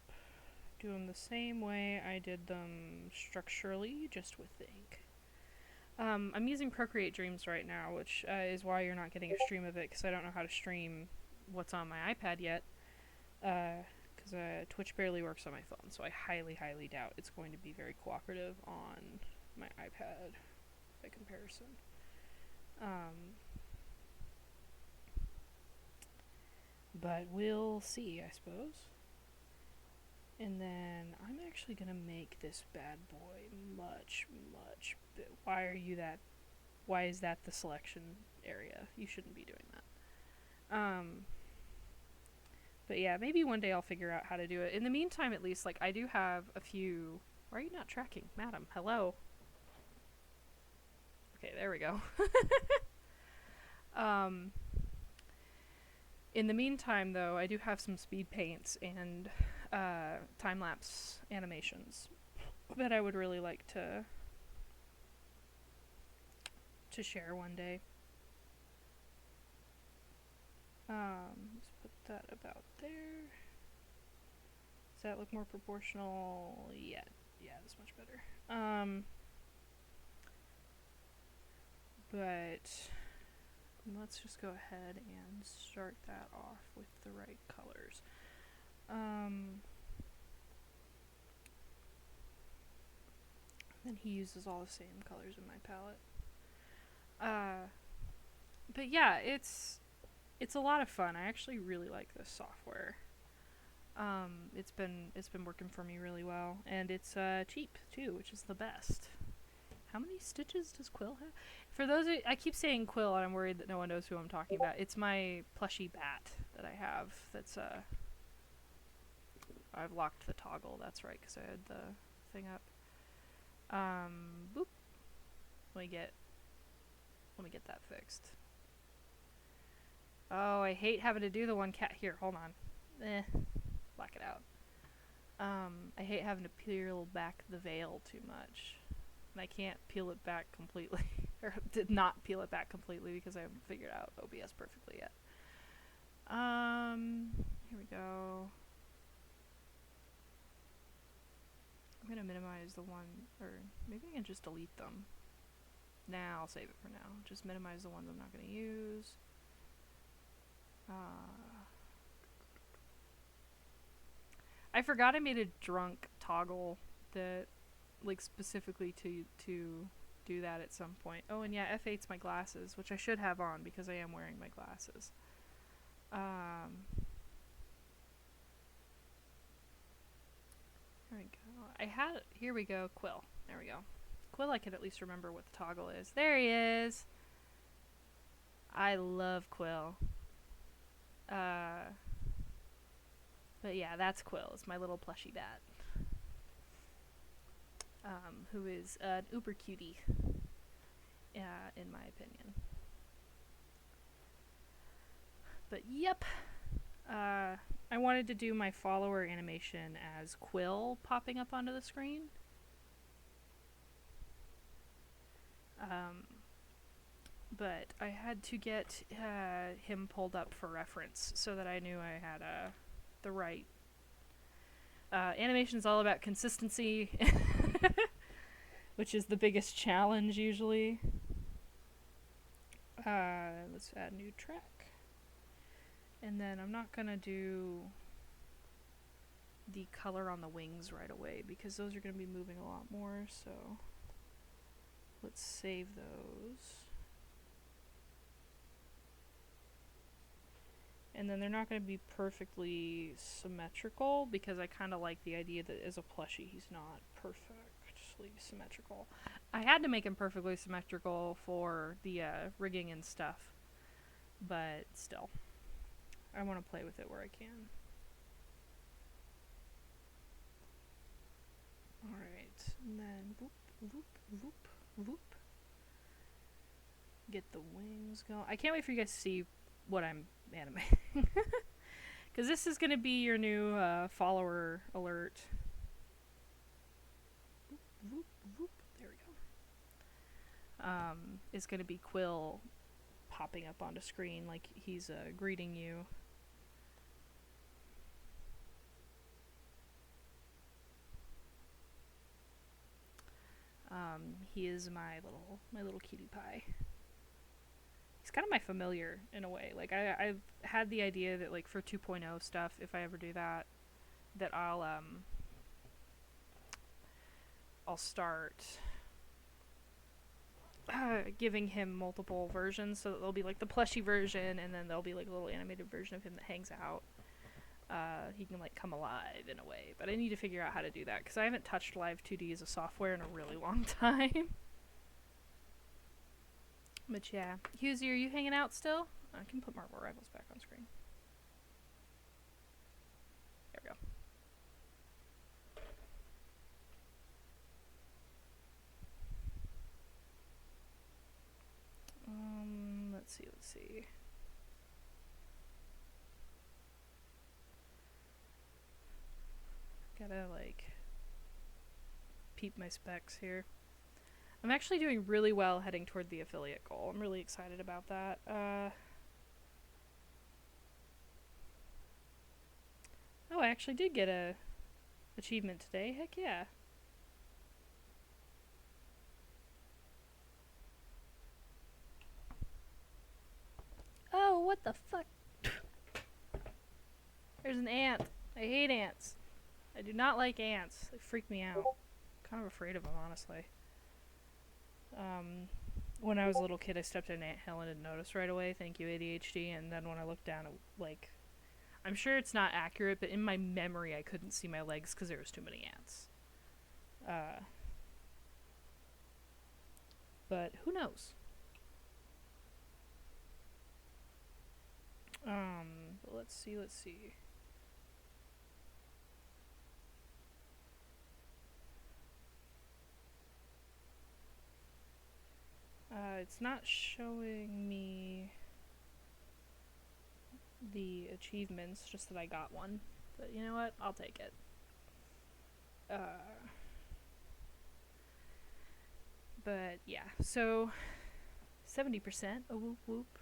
Do them the same way I did them structurally, just with the ink. I'm using Procreate Dreams right now, which is why you're not getting a stream of it, because I don't know how to stream what's on my iPad yet. Because Twitch barely works on my phone, so I highly, highly doubt it's going to be very cooperative on my iPad by comparison. But we'll see, I suppose. And then I'm actually gonna make this bad boy much, much why is that the selection area? You shouldn't be doing that. But yeah, maybe one day I'll figure out how to do it. In the meantime, at least, like, I do have a few... Why are you not tracking? Madam, hello? Okay, there we go. In the meantime, though, I do have some speed paints and time-lapse animations that I would really like to share one day. Let's put that about there. Does that look more proportional? Yeah, that's much better. But let's just go ahead and start that off with the right colors. Then he uses all the same colors in my palette. But yeah, it's a lot of fun. I actually really like this software. It's been working for me really well, and it's cheap too, which is the best. How many stitches does Quill have? For those I keep saying Quill, and I'm worried that no one knows who I'm talking about. It's my plushie bat that I have. That's I've locked the toggle. That's right, because I had the thing up. Boop. Let me get that fixed. Oh, I hate having to do the one cat. Here, hold on. Black it out. I hate having to peel back the veil too much. And I can't peel it back completely. Or did not peel it back completely because I haven't figured out OBS perfectly yet. Here we go. I'm gonna minimize the one, or maybe I can just delete them. Nah, I'll save it for now. Just minimize the ones I'm not gonna use. I forgot I made a drunk toggle that, like, specifically to do that at some point. Oh, and yeah, F8's my glasses, which I should have on because I am wearing my glasses. There we go. Here we go, Quill. There we go. Quill, I can at least remember what the toggle is. There he is! I love Quill. But yeah, that's Quill. It's my little plushy bat. Who is an uber cutie, in my opinion. But yep, I wanted to do my follower animation as Quill popping up onto the screen. But I had to get him pulled up for reference so that I knew I had the right. Animation's all about consistency, which is the biggest challenge usually. Let's add new track. And then I'm not gonna do the color on the wings right away because those are gonna be moving a lot more, so let's save those. And then they're not going to be perfectly symmetrical because I kind of like the idea that as a plushie he's not perfectly symmetrical. I had to make him perfectly symmetrical for the rigging and stuff, but still, I want to play with it where I can. Alright, and then whoop, whoop, whoop, whoop. get the wings going. I can't wait for you guys to see what I'm animating. Because this is going to be your new follower alert. Whoop, whoop. There we go. Is going to be Quill popping up onto screen like he's greeting you. He is my little cutie pie. He's kind of my familiar in a way. Like I've had the idea that like for 2.0 stuff, if I ever do that, that I'll start giving him multiple versions, so that there'll be like the plushy version, and then there'll be like a little animated version of him that hangs out. He can like come alive in a way, but I need to figure out how to do that because I haven't touched Live 2D as a software in a really long time. But yeah, Husey, are you hanging out still? I can put Marvel Rivals back on screen. There we go. Let's see. Gotta like peep my specs here. I'm actually doing really well heading toward the affiliate goal. I'm really excited about that. Oh, I actually did get a achievement today. Heck yeah. Oh, what the fuck? There's an ant. I hate ants. I do not like ants. They freak me out. I'm kind of afraid of them, honestly. When I was a little kid, I stepped in an anthill and didn't notice right away. Thank you, ADHD. And then when I looked down, I'm sure it's not accurate, but in my memory, I couldn't see my legs because there was too many ants. But who knows? Let's see. It's not showing me the achievements, just that I got one. But you know what? I'll take it. But yeah, so 70%. Oh, whoop whoop.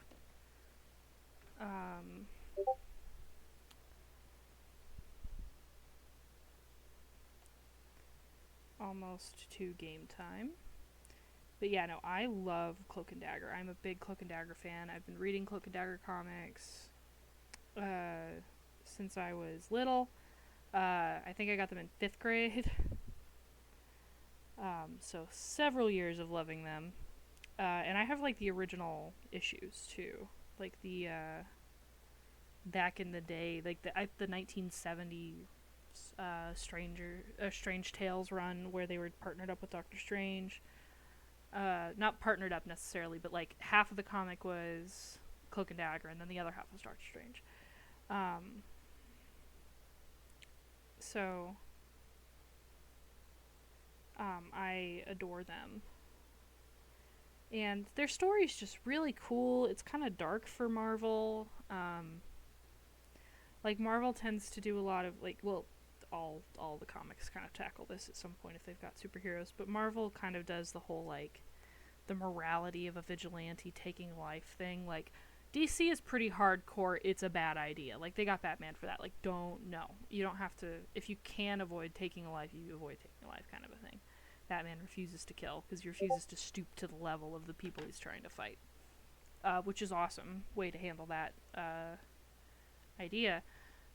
Almost to game time. But yeah, no, I love Cloak and Dagger. I'm a big Cloak and Dagger fan. I've been reading Cloak and Dagger comics since I was little. I think I got them in 5th grade. So several years of loving them. And I have like the original issues too. Like the back in the day, like the 1970 Strange Tales run where they were partnered up with Doctor Strange. Not partnered up necessarily, but like half of the comic was Cloak and Dagger and then the other half was Doctor Strange. So I adore them. And their story's just really cool. It's kind of dark for Marvel. Like Marvel tends to do a lot of like, well, all the comics kind of tackle this at some point if they've got superheroes, but Marvel kind of does the whole like the morality of a vigilante taking life thing. Like DC is pretty hardcore, it's a bad idea. Like they got Batman for that. Like you don't have to, if you can avoid taking a life, you avoid taking a life kind of a thing. Batman refuses to kill because he refuses to stoop to the level of the people he's trying to fight, which is awesome way to handle that idea.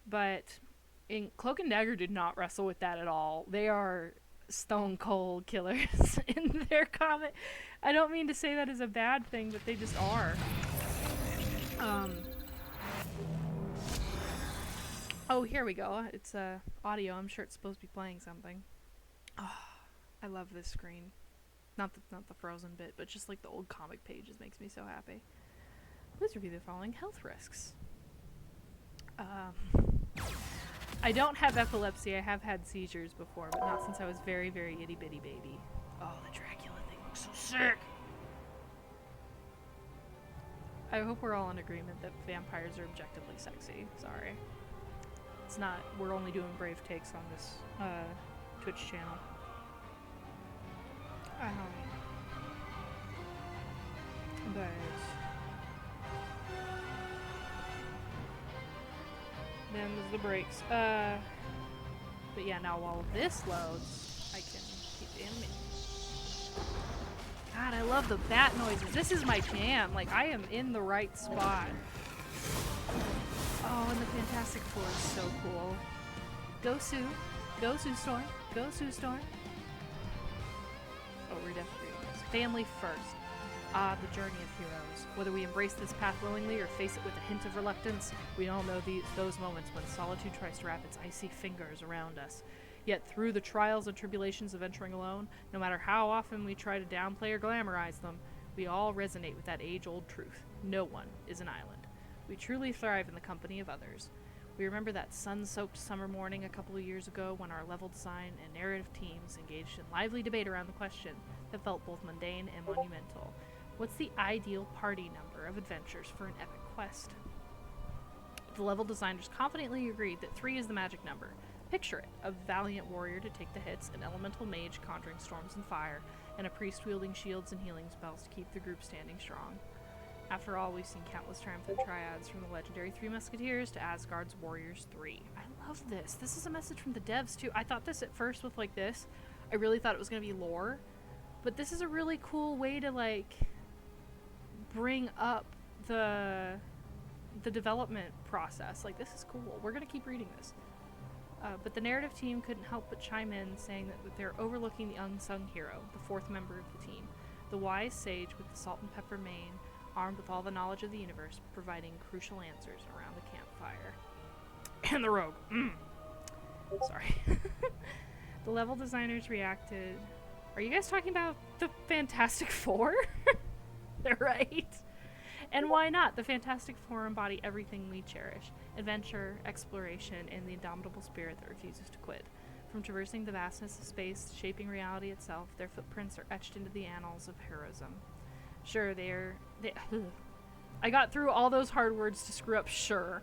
But in Cloak and Dagger did not wrestle with that at all. They are stone cold killers in their comic. I don't mean to say that as a bad thing, but they just are. Oh, here we go. It's audio. I'm sure it's supposed to be playing something. Oh, I love this screen. Not the frozen bit, but just like the old comic pages makes me so happy. Please review the following health risks. I don't have epilepsy. I have had seizures before, but not since I was very, very itty bitty baby. Oh, the Dracula thing looks so sick. I hope we're all in agreement that vampires are objectively sexy. Sorry. It's not, we're only doing brave takes on this Twitch channel. But them's the breaks. But yeah, now while this loads, I can keep the animation. God, I love the bat noises. This is my jam. Like, I am in the right spot. Oh, and the Fantastic Four is so cool. Go Sue. Go Sue Storm. Go Sue Storm. Oh, we're definitely reading this. Family first. Ah, the journey of heroes. Whether we embrace this path willingly or face it with a hint of reluctance, we all know those moments when solitude tries to wrap its icy fingers around us. Yet through the trials and tribulations of venturing alone, no matter how often we try to downplay or glamorize them, we all resonate with that age-old truth. No one is an island. We truly thrive in the company of others. We remember that sun-soaked summer morning a couple of years ago when our level design and narrative teams engaged in lively debate around the question that felt both mundane and monumental. What's the ideal party number of adventures for an epic quest? The level designers confidently agreed that 3 is the magic number. Picture it, a valiant warrior to take the hits, an elemental mage conjuring storms and fire, and a priest wielding shields and healing spells to keep the group standing strong. After all, we've seen countless triumphant triads from the legendary Three Musketeers to Asgard's Warriors 3. I love this. This is a message from the devs, too. I thought this at first with, like, this. I really thought it was going to be lore. But this is a really cool way to, like, bring up the development process. Like, this is cool. We're going to keep reading this. But the narrative team couldn't help but chime in, saying that they're overlooking the unsung hero, the 4th member of the team, the wise sage with the salt and pepper mane, armed with all the knowledge of the universe, providing crucial answers around the campfire. And the rogue. Sorry. The level designers reacted. Are you guys talking about the Fantastic Four? They're right. And why not? The Fantastic Four embody everything we cherish. Adventure, exploration, and the indomitable spirit that refuses to quit. From traversing the vastness of space to shaping reality itself, their footprints are etched into the annals of heroism. Sure, I got through all those hard words to screw up sure.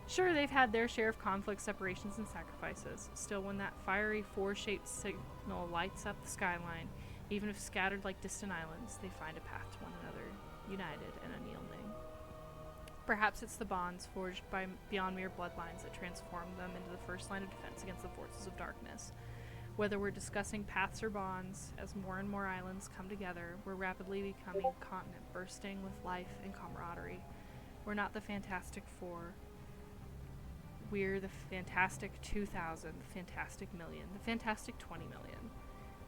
Sure, they've had their share of conflicts, separations, and sacrifices. Still, when that fiery four-shaped signal lights up the skyline, even if scattered like distant islands, they find a path to one another, united and unyielding. Perhaps it's the bonds forged beyond mere bloodlines that transform them into the first line of defense against the forces of darkness. Whether we're discussing paths or bonds, as more and more islands come together, we're rapidly becoming a continent bursting with life and camaraderie. We're not the Fantastic Four. We're the Fantastic 2000, the Fantastic Million, the Fantastic 20 million.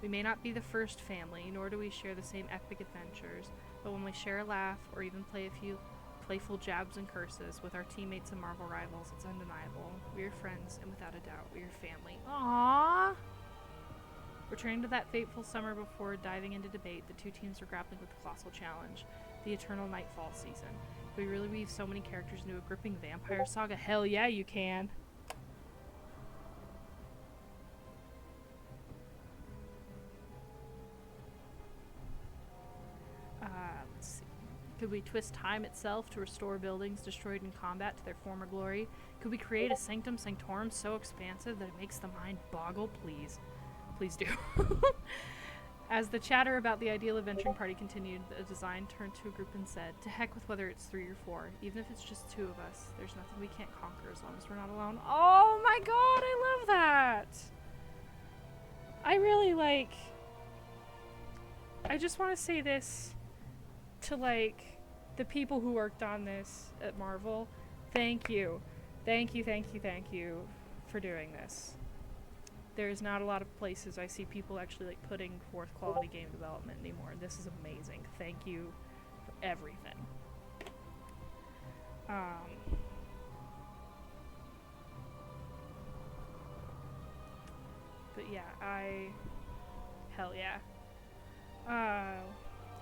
We may not be the first family, nor do we share the same epic adventures, but when we share a laugh or even play a few playful jabs and curses with our teammates and Marvel Rivals, it's undeniable. We're friends, and without a doubt, we're family. Aww! Returning to that fateful summer before diving into debate, the two teams were grappling with the colossal challenge, the eternal Nightfall season. Can we really weave so many characters into a gripping vampire saga? Hell yeah, you can! Let's see. Could we twist time itself to restore buildings destroyed in combat to their former glory? Could we create a sanctum sanctorum so expansive that it makes the mind boggle? Please. Please do. As the chatter about the ideal adventuring party continued, the design turned to a group and said, to heck with whether it's 3 or 4, even if it's just 2 of us, there's nothing we can't conquer as long as we're not alone. Oh my god, I love that! I really, like... I just want to say this to, like, the people who worked on this at Marvel. Thank you. Thank you, thank you, thank you for doing this. There's not a lot of places I see people actually, like, putting forth quality game development anymore. This is amazing. Thank you for everything. But yeah, hell yeah.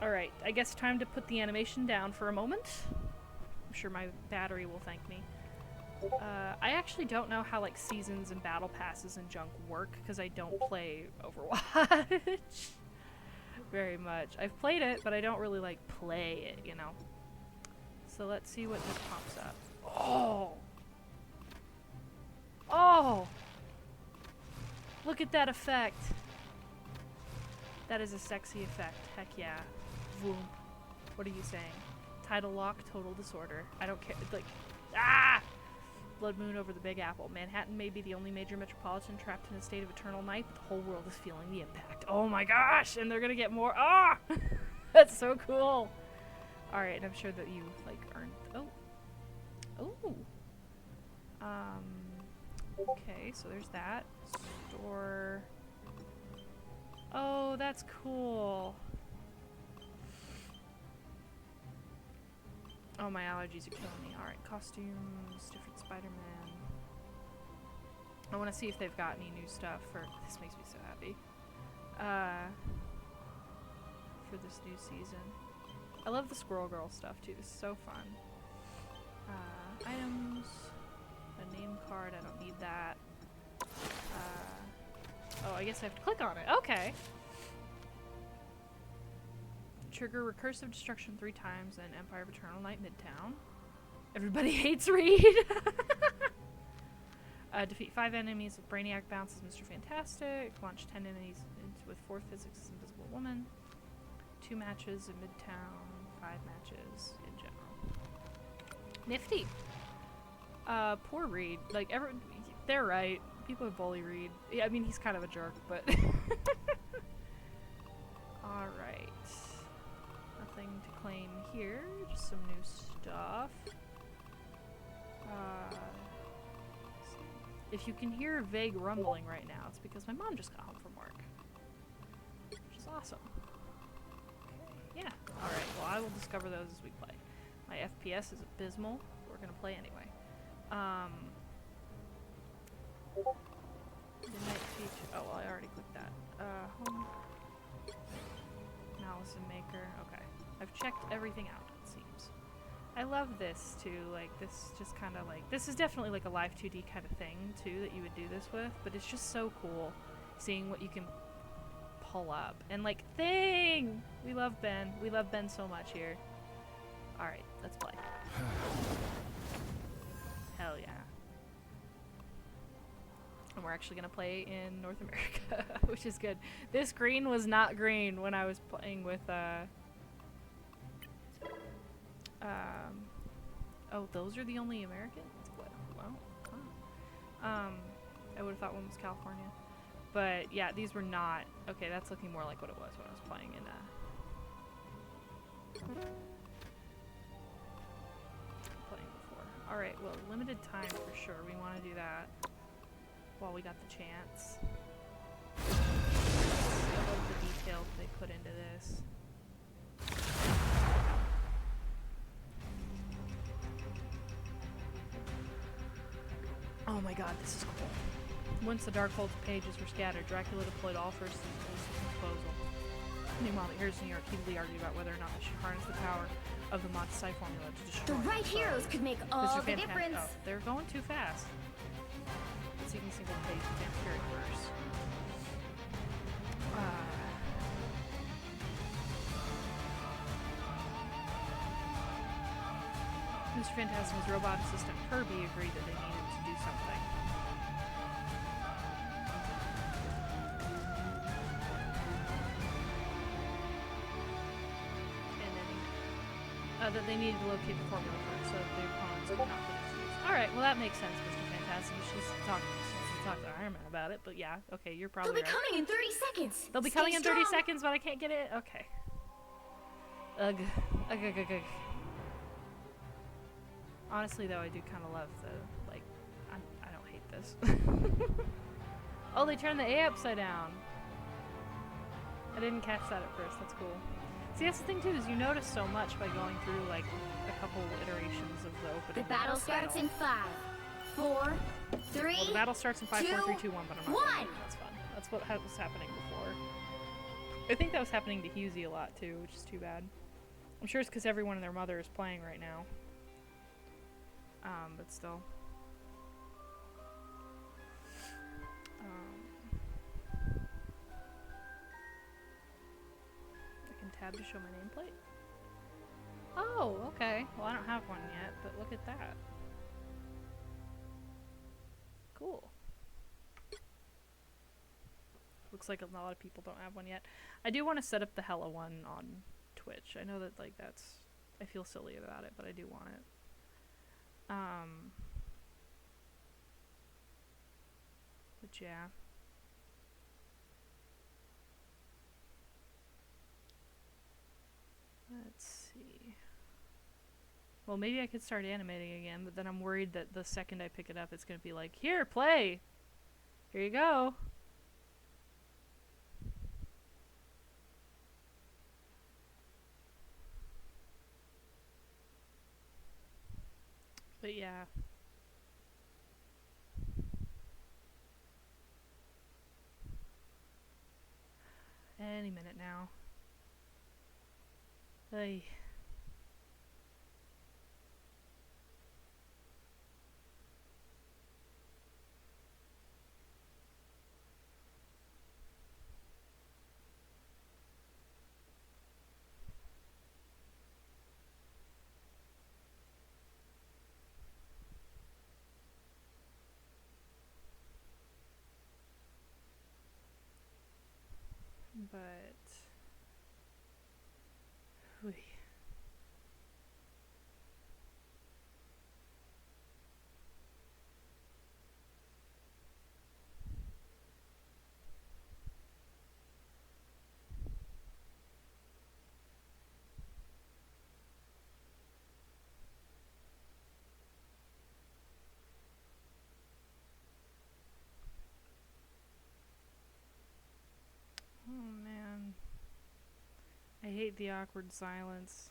Alright, I guess time to put the animation down for a moment. I'm sure my battery will thank me. I actually don't know how, like, seasons and battle passes and junk work, because I don't play Overwatch very much. I've played it, but I don't really, like, play it, you know? So let's see what just pops up. Oh! Oh! Look at that effect! That is a sexy effect. Heck yeah. Voom. What are you saying? Title lock, total disorder. I don't care. Like, ah! Blood moon over the Big Apple. Manhattan may be the only major metropolitan trapped in a state of eternal night, but the whole world is feeling the impact. Oh my gosh! And they're gonna get more. Ah! That's so cool! Alright, and I'm sure that you, like, earned. Oh. Oh! Okay, so there's that. Store. Oh, that's cool. Oh, my allergies are killing me. Alright, costumes, different Spider-Man. I want to see if they've got any new stuff for... This makes me so happy. For this new season. I love the Squirrel Girl stuff, too. This is so fun. Items. A name card. I don't need that. Oh, I guess I have to click on it. Okay. Trigger recursive destruction 3 times in Empire of Eternal Night Midtown. Everybody hates Reed. Defeat 5 enemies with Brainiac bounces Mr. Fantastic. Launch 10 enemies with 4 physics as Invisible Woman. 2 matches in Midtown. 5 matches in general. Nifty. Poor Reed. Like, they're right. People bully Reed. Yeah, I mean, he's kind of a jerk, but... Alright. Nothing to claim here. Just some new stuff. If you can hear vague rumbling right now, it's because my mom just got home from work. Which is awesome. Okay. Yeah. Alright, well, I will discover those as we play. My FPS is abysmal. We're gonna play anyway. Midnight feature. Oh, well, I already clicked that. Home. Malice and Maker. Okay. I've checked everything out, it seems. I love this, too. Like, this just kind of like... This is definitely like a live 2D kind of thing, too, that you would do this with. But it's just so cool seeing what you can pull up. And, like, Thing! We love Ben. We love Ben so much here. Alright, let's play. Hell yeah. And we're actually going to play in North America, which is good. This green was not green when I was playing with, oh, those are the only Americans? What? Well, I would have thought one was California. But, yeah, these were not. Okay, that's looking more like what it was when I was playing in, playing before. Alright, well, limited time for sure. We want to do that. While we got the chance. I love the detail they put into this. Oh my god, this is cool. Once the Darkhold's pages were scattered, Dracula deployed all first disposal. Meanwhile, the heirs of New York heatedly argued about whether or not they should harness the power of the Monty formula to destroy the right heroes could make all the difference. Oh, they're going too fast. Seeking single page with Spirit verse. Mr. Fantastic's robot assistant Kirby agreed that they needed to do something. And then that they needed to locate the formula first so that their opponents could not put it to use. Alright, well that makes sense, Mr. Fantastic. You should talk to Iron Man about it, but yeah, okay, you're probably right. They'll be coming in 30 seconds. They'll be coming in 30 seconds, but I can't get it? Okay. Ugh. Ugh, ugh, ugh, ugh. Honestly, though, I do kind of love the, like, I don't hate this. Oh, they turned the A upside down. I didn't catch that at first. That's cool. See, that's the thing, too, is you notice so much by going through, like, a couple iterations of the opening. The battle starts in 5, 4, 3, well, the battle starts in 5, 4, 3, 2, 1, but I'm not one. That's fun. That's what was happening before. I think that was happening to Husey a lot, too, which is too bad. I'm sure it's because everyone and their mother is playing right now. But still. I can tab to show my nameplate. Oh, okay. Well, I don't have one yet, but look at that. Cool. Looks like a lot of people don't have one yet. I do want to set up the Hella one on Twitch. I know that, like, that's... I feel silly about it, but I do want it. But yeah. Let's see. Well, maybe I could start animating again, but then I'm worried that the second I pick it up, it's going to be like, here, play! Here you go! But yeah. Any minute now. Ay. But... Oy. Oh man. I hate the awkward silence.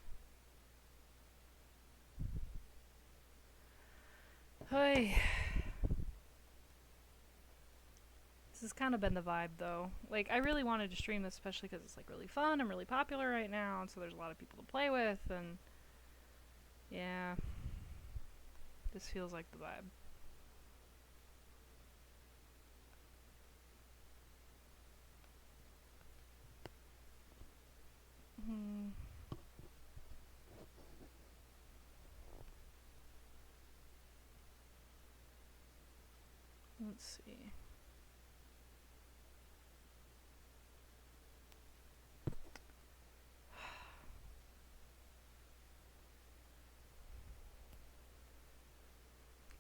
Hey. This has kind of been the vibe though. Like, I really wanted to stream this, especially because it's like really fun and really popular right now, and so there's a lot of people to play with, and yeah. This feels like the vibe. Let's see.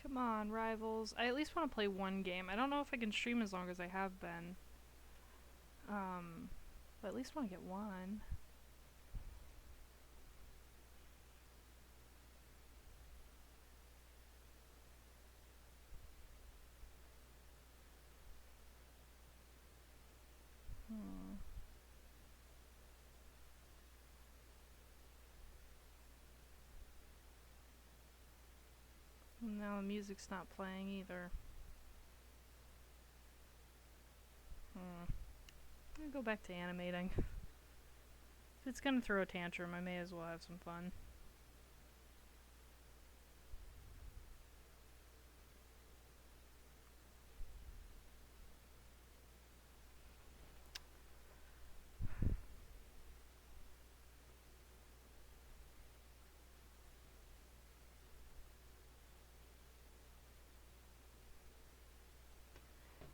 Come on, Rivals. I at least want to play one game. I don't know if I can stream as long as I have been. But at least want to get one. Now the music's not playing either. I'm gonna go back to animating. If it's gonna throw a tantrum, I may as well have some fun.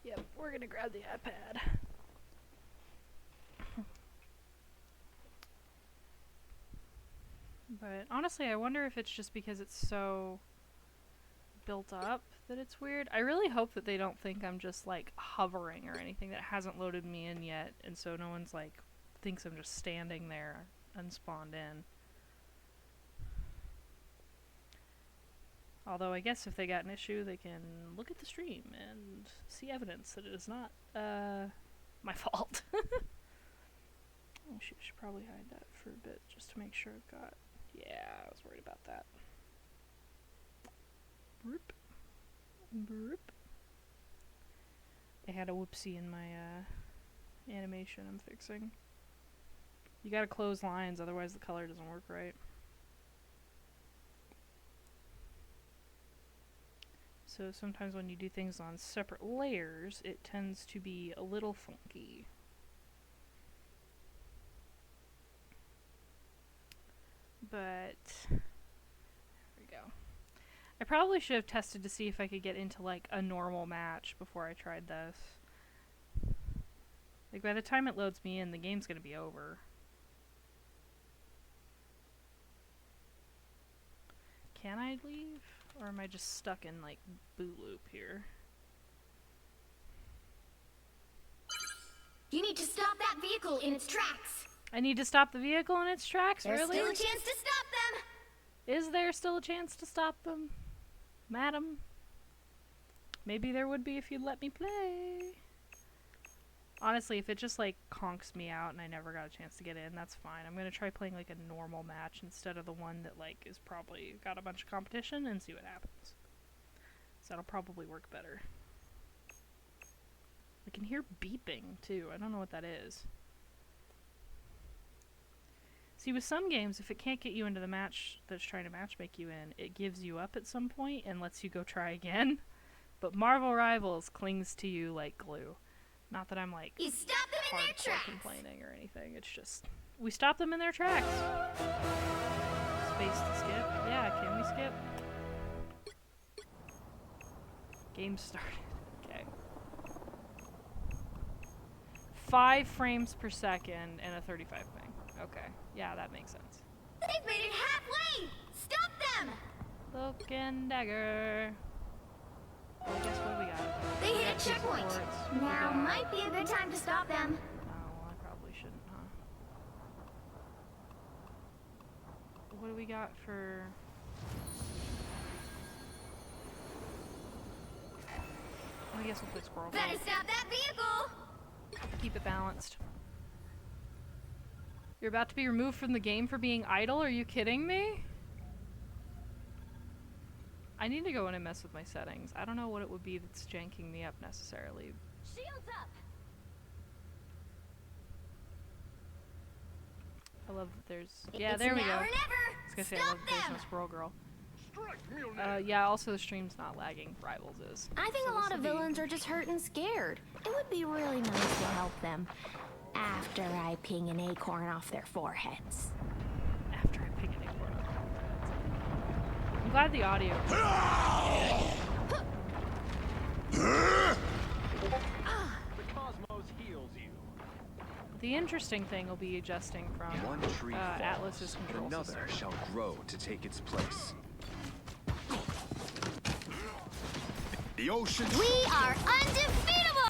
Yep, we're gonna grab the iPad. But honestly, I wonder if it's just because it's so built up that it's weird. I really hope that they don't think I'm just like hovering or anything, that hasn't loaded me in yet, and so no one's like thinks I'm just standing there unspawned in. Although I guess if they got an issue, they can look at the stream and see evidence that it is not my fault. Oh shoot, I should probably hide that for a bit just to make sure I've got... Yeah, I was worried about that. Broop. Broop. I had a whoopsie in my animation I'm fixing. You gotta close lines, otherwise the color doesn't work right. So sometimes when you do things on separate layers, it tends to be a little funky. but there we go. I probably should have tested to see if I could get into like a normal match before I tried this. Like by the time it loads me in, the game's gonna be over. Can I leave? Or am I just stuck in like boot loop here? You need to stop that vehicle in its tracks. I need to stop the vehicle in its tracks? There's Really? still a chance to stop them. Is there still a chance to stop them? Madam? Maybe there would be if you'd let me play. Honestly, if it just like conks me out and I never got a chance to get in, that's fine. I'm gonna try playing like a normal match instead of the one that like is probably got a bunch of competition and see what happens. So that'll probably work better. I can hear beeping too. I don't know what that is. See, with some games, if it can't get you into the match that's trying to matchmake you in, it gives you up at some point and lets you go try again. But Marvel Rivals clings to you like glue. Not that I'm like You stop them in their hardcore tracks. complaining or anything. It's just we stop them in their tracks. Space to skip. Yeah, can we skip? Game started. Okay. 5 frames per second and a 35 ping. Okay. Yeah, that makes sense. They've made it halfway. Stop them. Cloak and dagger. Well, I guess what do we got? They We hit got a two checkpoint. supports. We Now got- might be a good time to stop them. Oh, well, I probably shouldn't, huh? What do we got for... I guess we'll play Squirrel Ball. Better stop that vehicle. Keep it balanced. You're about to be removed from the game for being idle? Are you kidding me? I need to go in and mess with my settings. I don't know what it would be that's janking me up necessarily. Shields up. I love that there's... Yeah, It's there we go. now or I never. was gonna say, I Stop love that there's no them. Squirrel Girl. Yeah, also the stream's not lagging. Rivals is. I think So a lot this'll of be- villains are just hurt and scared. It would be really nice to help them after I ping an acorn off their foreheads. After I pick an acorn up. I'm glad the audio... The cosmos heals you. The interesting thing will be adjusting from One tree falls, ATLYSS's but control another system. shall grow to take its place. The ocean. We are undefeatable.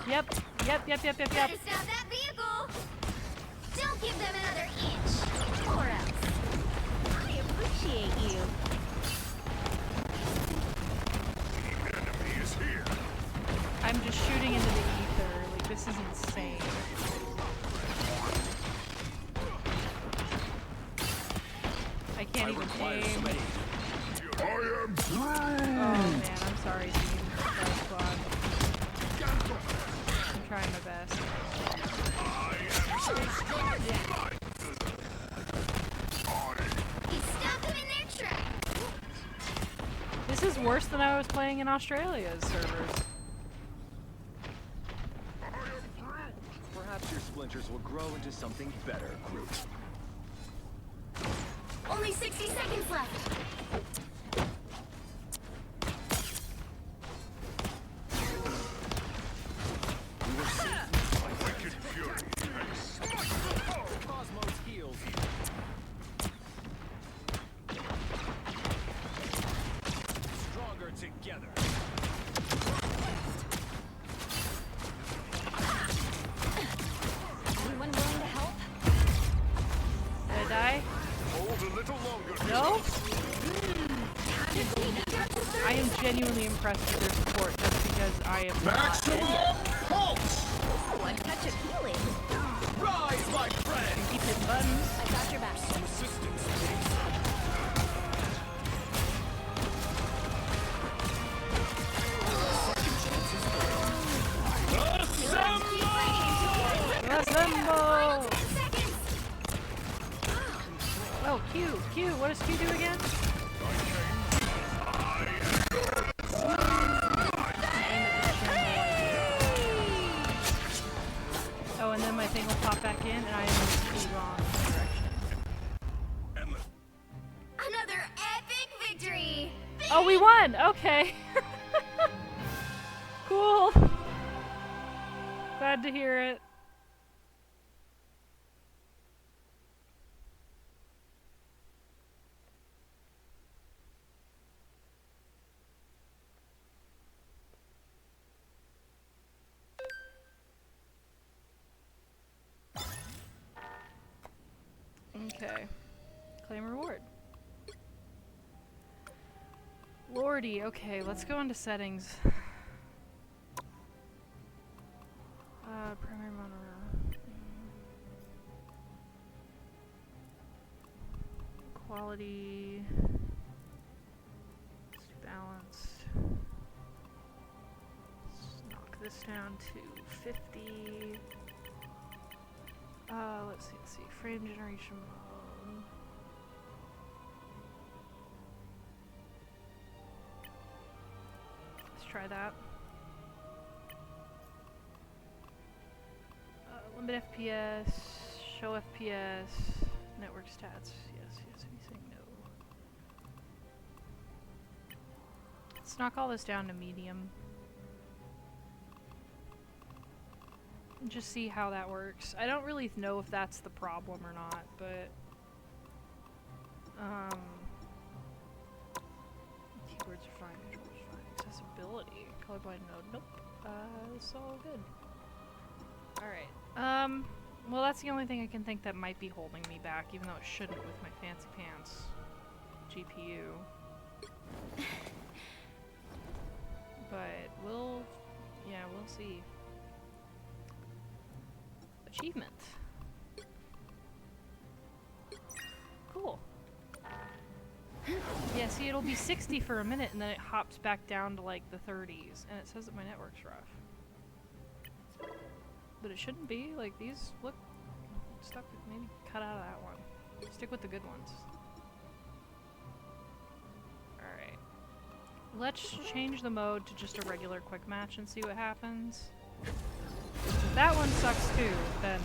Yep. Better stop that vehicle. Don't give them another inch, or else. I appreciate you. Enemy is here. I'm just shooting into the ether. Like, this is insane. I can't even aim. I am. Oh man, I'm sorry, team. Sorry, squad. I'm trying my best. You stop them in their tracks. This is worse than I was playing in Australia's servers. Perhaps your splinters will grow into something better, Groot. Only 60 seconds left. We were saved by wicked fury. The cosmos heals you. Stronger together. Anyone willing to help? Did I die? Hold a little longer. No? I am genuinely impressed with their support just because I am not dead yet. Pulse. Oh, a touch of healing. Rise, my friend! Keep hitting buttons. I got your back. Some assistance, please. Assemble! 10 seconds. Oh, Q, what does Q do again? Oh, and then my thing will pop back in, and I am in the wrong direction. Oh, we won! Okay. Cool. Glad to hear it. Okay. Claim reward. Lordy, okay, let's go into settings. Primary monitor. Quality. Let's do balanced. Let's knock this down to 50. Let's see. Frame generation mode. Let's try that. Limit FPS, show FPS, network stats. Yes, we say no. Let's knock all this down to medium. And just see how that works. I don't really know if that's the problem or not, but keyboards are fine, controls are fine. Accessibility, colorblind mode, nope. It's all good. Alright. Well, that's the only thing I can think that might be holding me back, even though it shouldn't with my fancy pants GPU. But we'll see. Achievement. Cool. Yeah, see, it'll be 60 for a minute, and then it hops back down to, like, the 30s, and it says that my network's rough. But it shouldn't be. Like, these look stuck. Maybe cut out of that one. Stick with the good ones. Alright. Let's change the mode to just a regular quick match and see what happens. If that one sucks too, then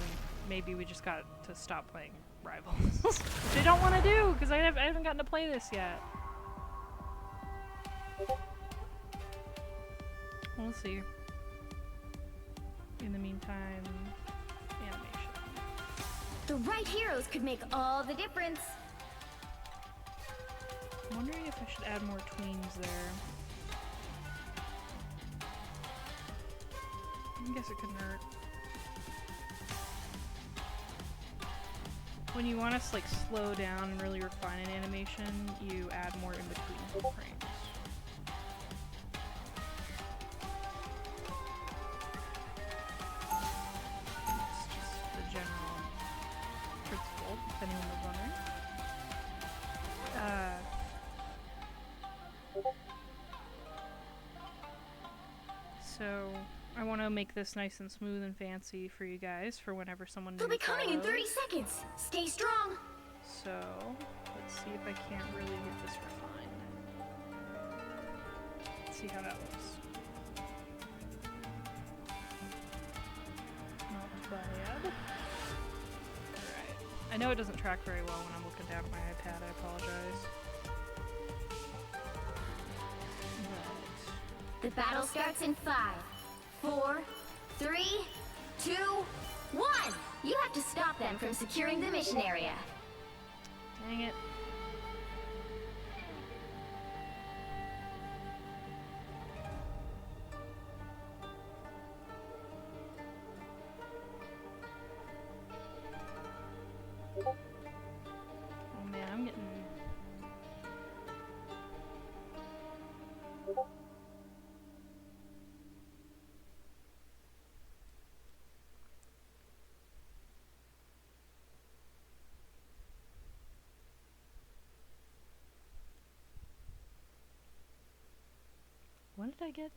maybe we just got to stop playing Rivals. Which I don't want to do, because I haven't gotten to play this yet. We'll see. In the meantime, animation. The right heroes could make all the difference. I'm wondering if I should add more tweens there. I guess it couldn't hurt. When you want us like slow down and really refine an animation, you add more in between frames. It's just the general principle, if anyone was wondering. So I want to make this nice and smooth and fancy for you guys for whenever someone new They'll be coming in follows. 30 seconds. Stay strong. So let's see if I can't really get this refined. Let's see how that looks. Not bad. Alright. I know it doesn't track very well when I'm looking down at my iPad, I apologize. The battle starts in 5, 4, 3, 2, 1. You have to stop them from securing the mission area. Dang it. Oh man, I'm getting... What did I get?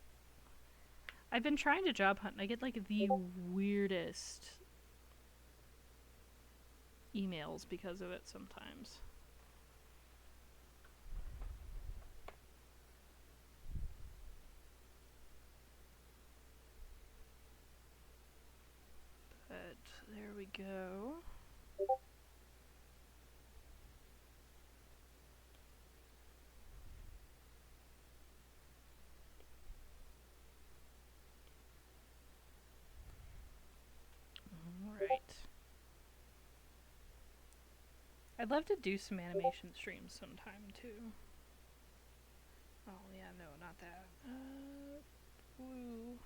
I've been trying to job hunt and I get like the weirdest emails because of it sometimes. But there we go. I'd love to do some animation streams sometime too. Oh yeah, no, not that. Blue.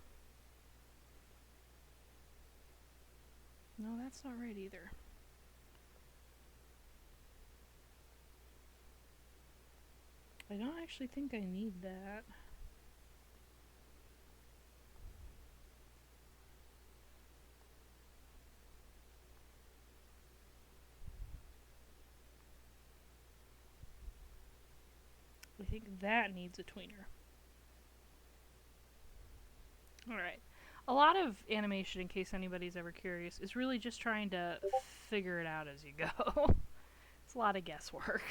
No, that's not right either. I don't actually think I need that. I think that needs a tweener. Alright. A lot of animation, in case anybody's ever curious, is really just trying to figure it out as you go. It's a lot of guesswork.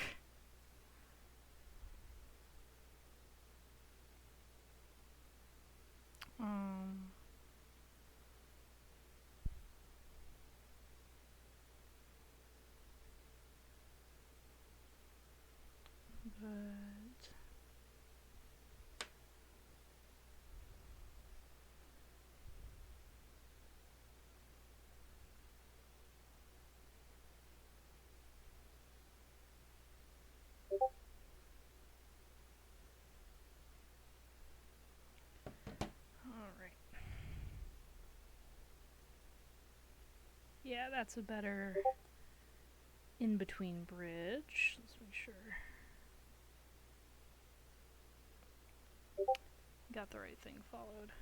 But alright. Yeah, that's a better in-between bridge. Let's make sure. Got the right thing followed.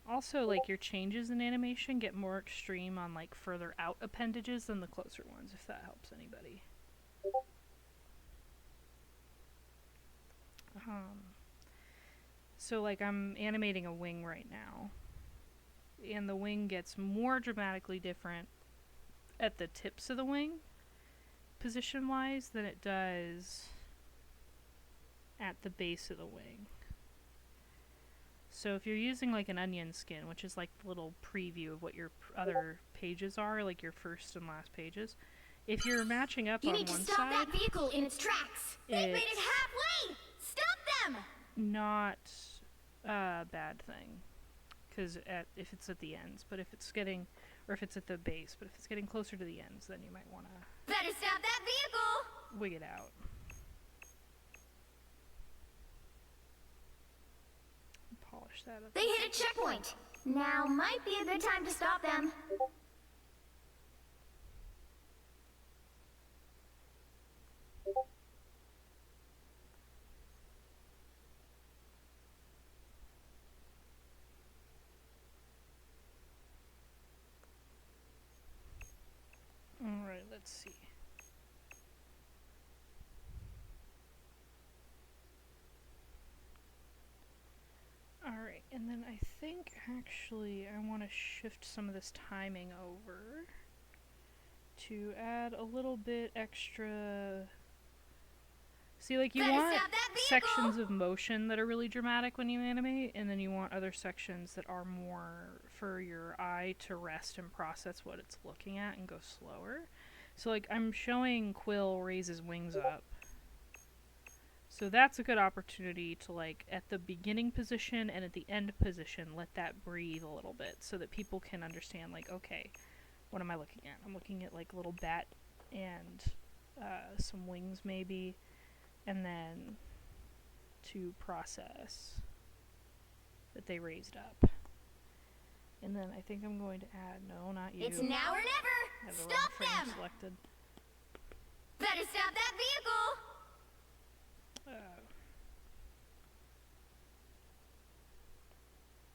Also, like, your changes in animation get more extreme on, like, further out appendages than the closer ones, if that helps anybody. So, like, I'm animating a wing right now, and the wing gets more dramatically different at the tips of the wing, position-wise, than it does at the base of the wing. So if you're using like an onion skin, which is like the little preview of what your other pages are, like your first and last pages, if you're matching up on one side, you need to stop that vehicle in its tracks. They've made it halfway. Stop them. Not a bad thing, because if it's at the ends, but if it's getting, or if it's at the base, but if it's getting closer to the ends, then you might want to Better stop that vehicle. wig it out. Polish that up. They hit a checkpoint. Now might be a good time to stop them. Alright, let's see. Alright, and then I think actually I want to shift some of this timing over to add a little bit extra. See, like, you want sections of motion that are really dramatic when you animate, and then you want other sections that are more for your eye to rest and process what it's looking at and go slower. So, like, I'm showing Quill raise his wings up. So that's a good opportunity to, like, at the beginning position and at the end position, let that breathe a little bit so that people can understand, like, okay, what am I looking at? I'm looking at, like, a little bat and some wings maybe, and then to process that they raised up. And then I think I'm going to add, no, not you. It's now or never. I have the Stop wrong frame them. selected. Better stop that vehicle.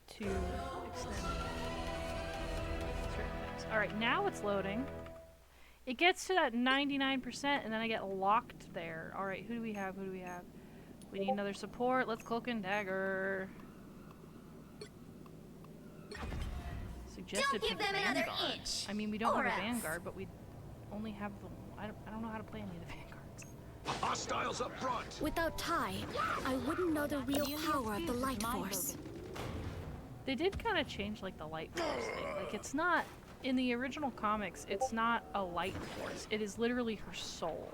To extend certain things. Alright, now it's loading. It gets to that 99% and then I get locked there. Alright, who do we have? Who do we have? We need another support. Let's Cloak and Dagger. Suggested Don't give for them another Vanguard. inch. I mean, we don't Or have a else. Vanguard, but we only have the... I don't know how to play any of the Vanguards. Hostiles up front. Without Ty, I wouldn't know the real power of the light force. They did kind of change, like, the light force thing. Like, it's not... In the original comics, it's not a light force. It is literally her soul.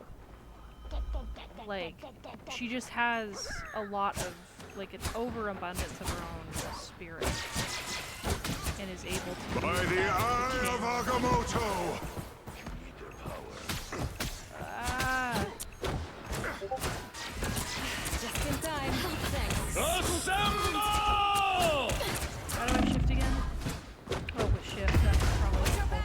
like, she just has a lot of, like, an overabundance of her own spirit. And is able to By use the that eye to of channel. Agamotto! Ah! Just in time. Thanks. Assemble! How do I shift again? Oh, with shift, that's probably helpful.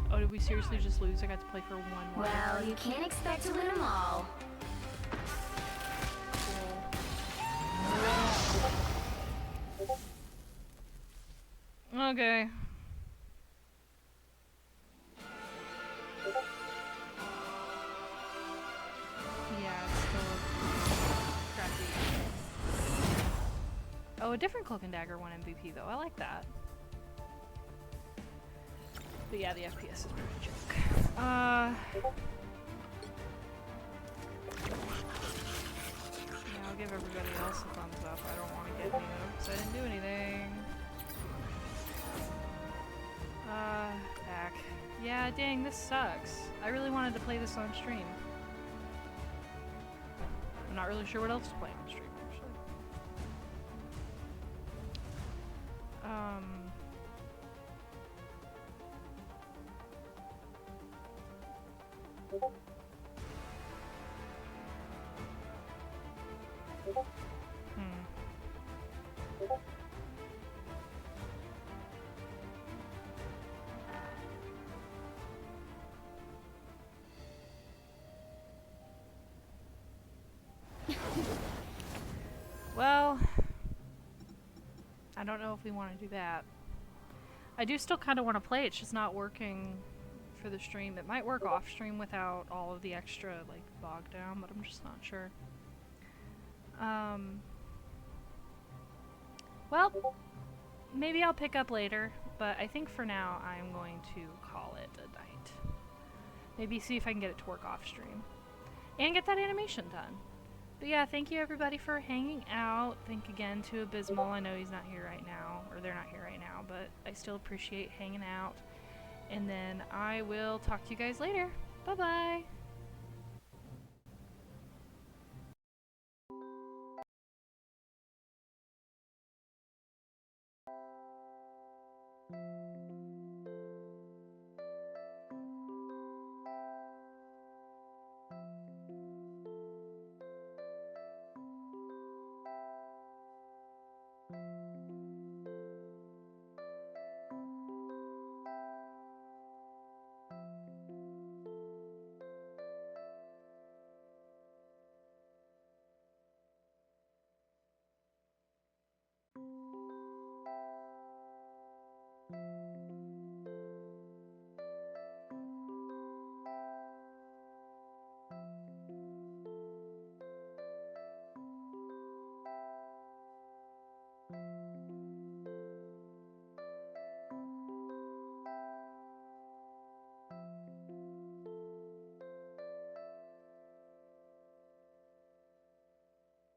Oh, did we seriously just lose? I got to play for 1 more. Well, you can't expect to win them all. Okay. Yeah, it's still crappy. Oh, a different Cloak and Dagger won MVP though. I like that. But yeah, the FPS is pretty joke. Yeah, I'll give everybody else a thumbs up. I don't want to get, because I didn't do anything. Back. Yeah, dang, this sucks. I really wanted to play this on stream. I'm not really sure what else to play on stream, actually. Well, I don't know if we want to do that. I do still kind of want to play, it's just not working for the stream. It might work off stream without all of the extra, like, bog down, but I'm just not sure. Well, maybe I'll pick up later, but I think for now I'm going to call it a night. Maybe see if I can get it to work off stream. And get that animation done. But yeah, thank you everybody for hanging out. Thank again to Abysmal. I know he's not here right now, or they're not here right now, but I still appreciate hanging out. And then I will talk to you guys later. Bye-bye!